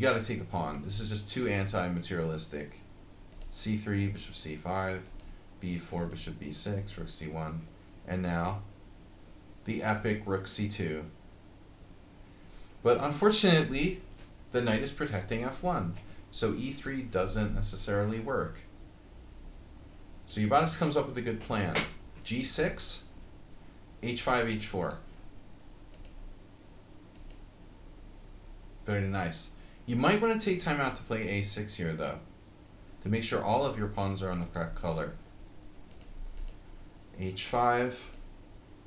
got to take the pawn. This is just too anti-materialistic. c3, bishop c5, b4, bishop b6, rook c1, and now the epic rook c2. But unfortunately, the knight is protecting f1, so e3 doesn't necessarily work. So Yabatis comes up with a good plan. g6, h5, h4. Very nice. You might want to take time out to play a6 here, though, to make sure all of your pawns are on the correct color. h5,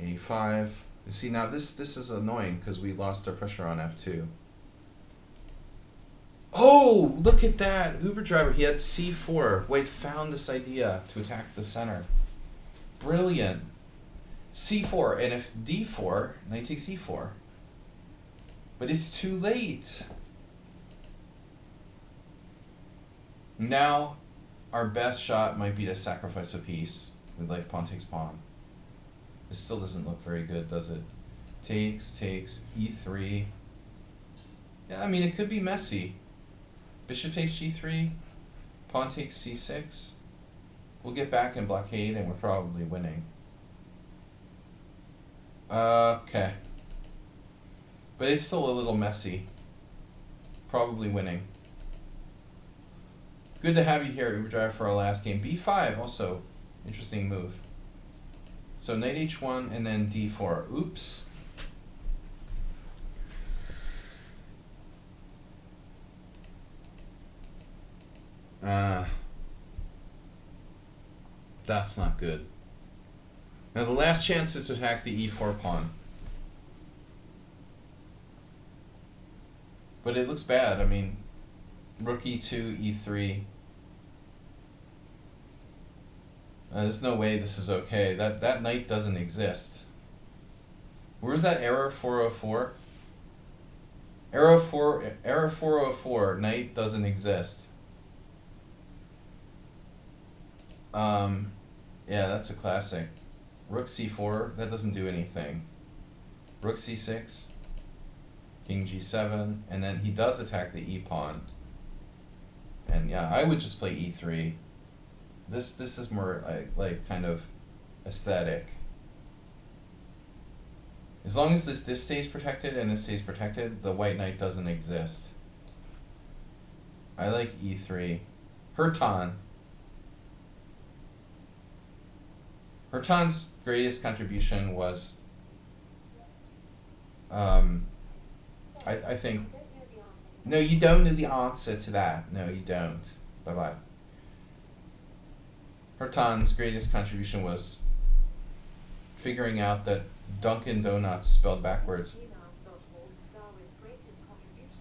a5. You see, now this is annoying because we lost our pressure on f2. Oh, look at that! Uber driver, he had c4. White found this idea to attack the center. Brilliant. c4, and if d4, knight takes e4. But it's too late. Now, our best shot might be to sacrifice a piece with like pawn takes pawn. It still doesn't look very good, does it? Takes, e3. Yeah, I mean, it could be messy. Bishop takes g3, pawn takes c6. We'll get back in blockade and we're probably winning. Okay. But it's still a little messy. Probably winning. Good to have you here, Uber Drive, for our last game. b5, also interesting move. So knight h1 and then d4. Oops. Uh, that's not good. Now the last chance is to attack the e4 pawn. But it looks bad. I mean, rook e2, e3. There's no way this is okay. That knight doesn't exist. Where's that error 404? Error 404, knight doesn't exist. Yeah, that's a classic. Rook c4, that doesn't do anything. Rook c6, king g7, and then he does attack the e-pawn. And yeah, I would just play e3. This is more like kind of aesthetic. As long as this stays protected and this stays protected, the white knight doesn't exist. I like e3. Hurtan's greatest contribution was, I think. No, you don't know the answer to that. No, you don't. Bye bye. Hurtan's greatest contribution was figuring out that Dunkin' Donuts spelled backwards.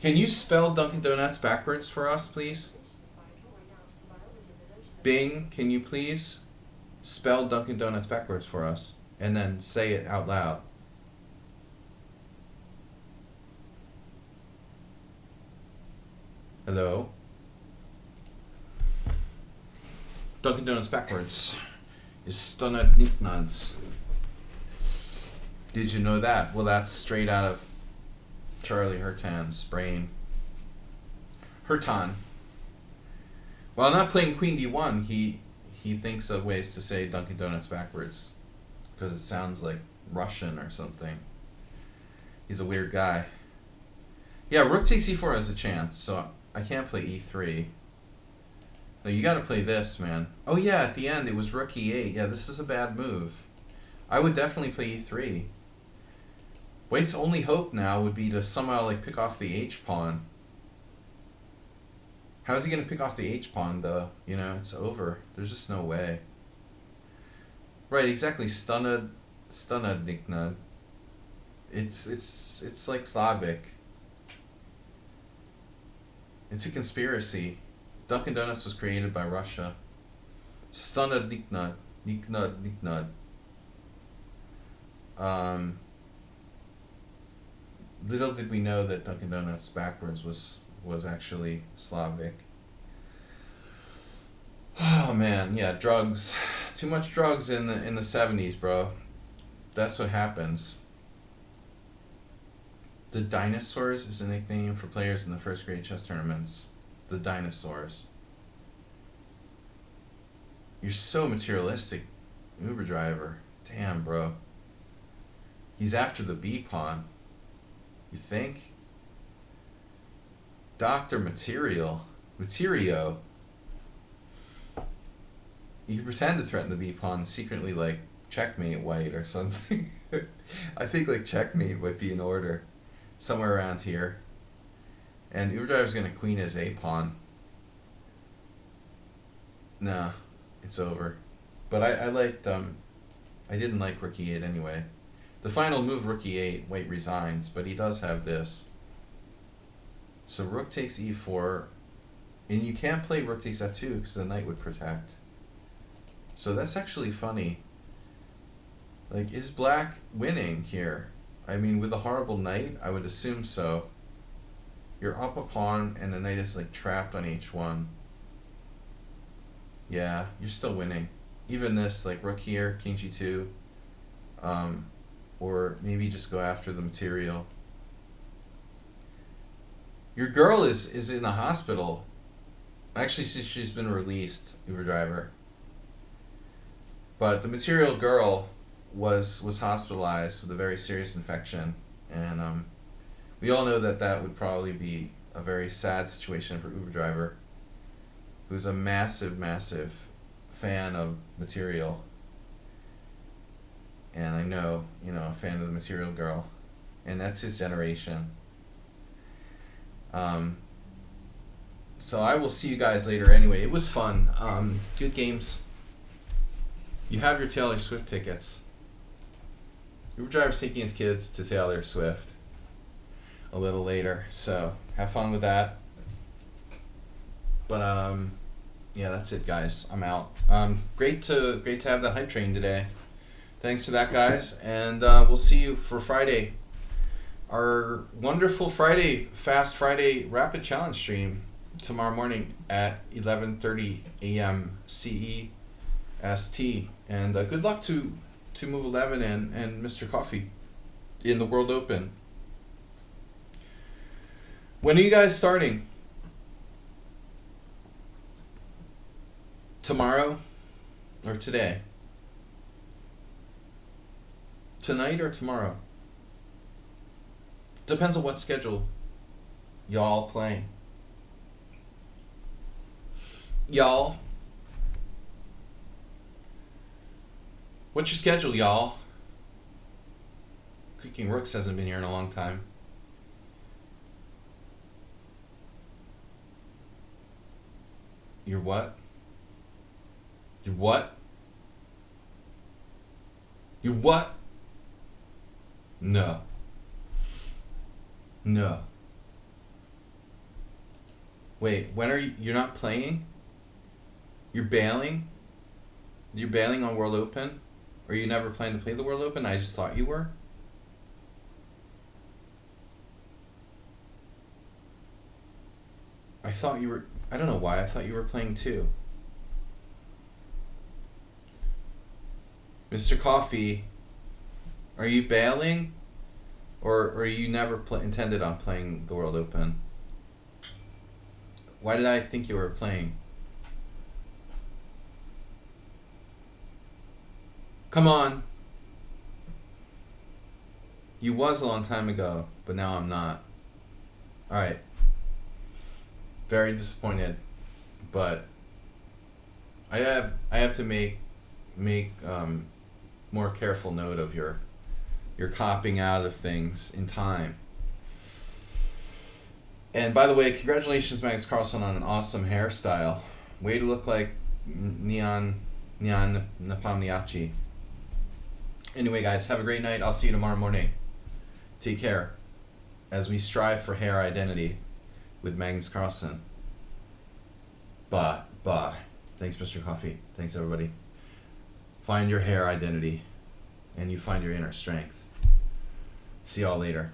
Can you spell Dunkin' Donuts backwards for us, please? Bing, can you please spell Dunkin' Donuts backwards for us? And then say it out loud. Hello? Dunkin' Donuts backwards is Stunnet Nicknuds. Did you know that? Well, that's straight out of Charlie Hurtan's brain. Hurtan. While not playing Queen D1, he thinks of ways to say Dunkin' Donuts backwards because it sounds like Russian or something. He's a weird guy. Yeah, Rook takes e4 has a chance, so I can't play e3. No, you gotta play this, man. Oh yeah, at the end it was Rook e8. Yeah, this is a bad move. I would definitely play e3. White's only hope now would be to somehow like pick off the h-pawn. How's he gonna pick off the h-pawn though? You know, it's over. There's just no way. Right, exactly. Stunned Nicknud. It's like Slavic. It's a conspiracy. Dunkin' Donuts was created by Russia. Stunned Nicknud. Little did we know that Dunkin' Donuts backwards was actually Slavic. Oh man, yeah, drugs. Too much drugs in the 70s, bro. That's what happens. The Dinosaurs is a nickname for players in the first grade chess tournaments. The Dinosaurs. You're so materialistic, Uber driver. Damn, bro. He's after the B-pawn. You think? Dr. Materio. You can pretend to threaten the B-pawn and secretly, like, checkmate white or something. I think, like, checkmate might be in order. Somewhere around here. And Uber driver's gonna queen his A-pawn. Nah, it's over. But I liked, I didn't like Rook E8 anyway. The final move, Rook E8, white resigns, but he does have this. So Rook takes E4, and you can't play Rook takes F2 because the knight would protect. So that's actually funny. Like, is black winning here? I mean, with a horrible knight, I would assume so. You're up a pawn, and the knight is, like, trapped on H1. Yeah, you're still winning. Even this, like, Rook here, King G2. Or maybe just go after the material. Your girl is in the hospital. Actually, she's been released, Uber driver. But the material girl was hospitalized with a very serious infection, and we all know that would probably be a very sad situation for Uber driver, who's a massive fan of material, and I know, you know, a fan of the material girl, and that's his generation. So I will see you guys later anyway. It was fun. Good games. You have your Taylor Swift tickets. Uber driver's taking his kids to Taylor Swift a little later. So have fun with that. But yeah, that's it, guys. I'm out. Great to have the hype train today. Thanks for that, guys, and we'll see you for Friday. Our wonderful Friday, Fast Friday Rapid Challenge stream tomorrow morning at 11:30 a.m. CEST. And good luck to Move 11 and Mr. Coffee in the World Open. When are you guys starting? Tomorrow or today? Tonight or tomorrow? Depends on what schedule y'all playing. Y'all? What's your schedule, y'all? Creaking Rooks hasn't been here in a long time. You're what? You're what? You're what? No. No. Wait, when are you're not playing? You're bailing? You're bailing on World Open? Or you never plan to play the World Open? I just thought you were? I thought you were... I don't know why. I thought you were playing too. Mr. Coffee, are you bailing? Or you never intended on playing the World Open? Why did I think you were playing? Come on. You was a long time ago, but now I'm not. Alright. Very disappointed. But I have to make more careful note of your copping out of things in time. And by the way, congratulations, Magnus Carlsen, on an awesome hairstyle. Way to look like Neon Nepomniachtchi. Anyway, guys, have a great night. I'll see you tomorrow morning. Take care as we strive for hair identity with Magnus Carlsen. Bye. Thanks, Mr. Coffee. Thanks, everybody. Find your hair identity, and you find your inner strength. See y'all later.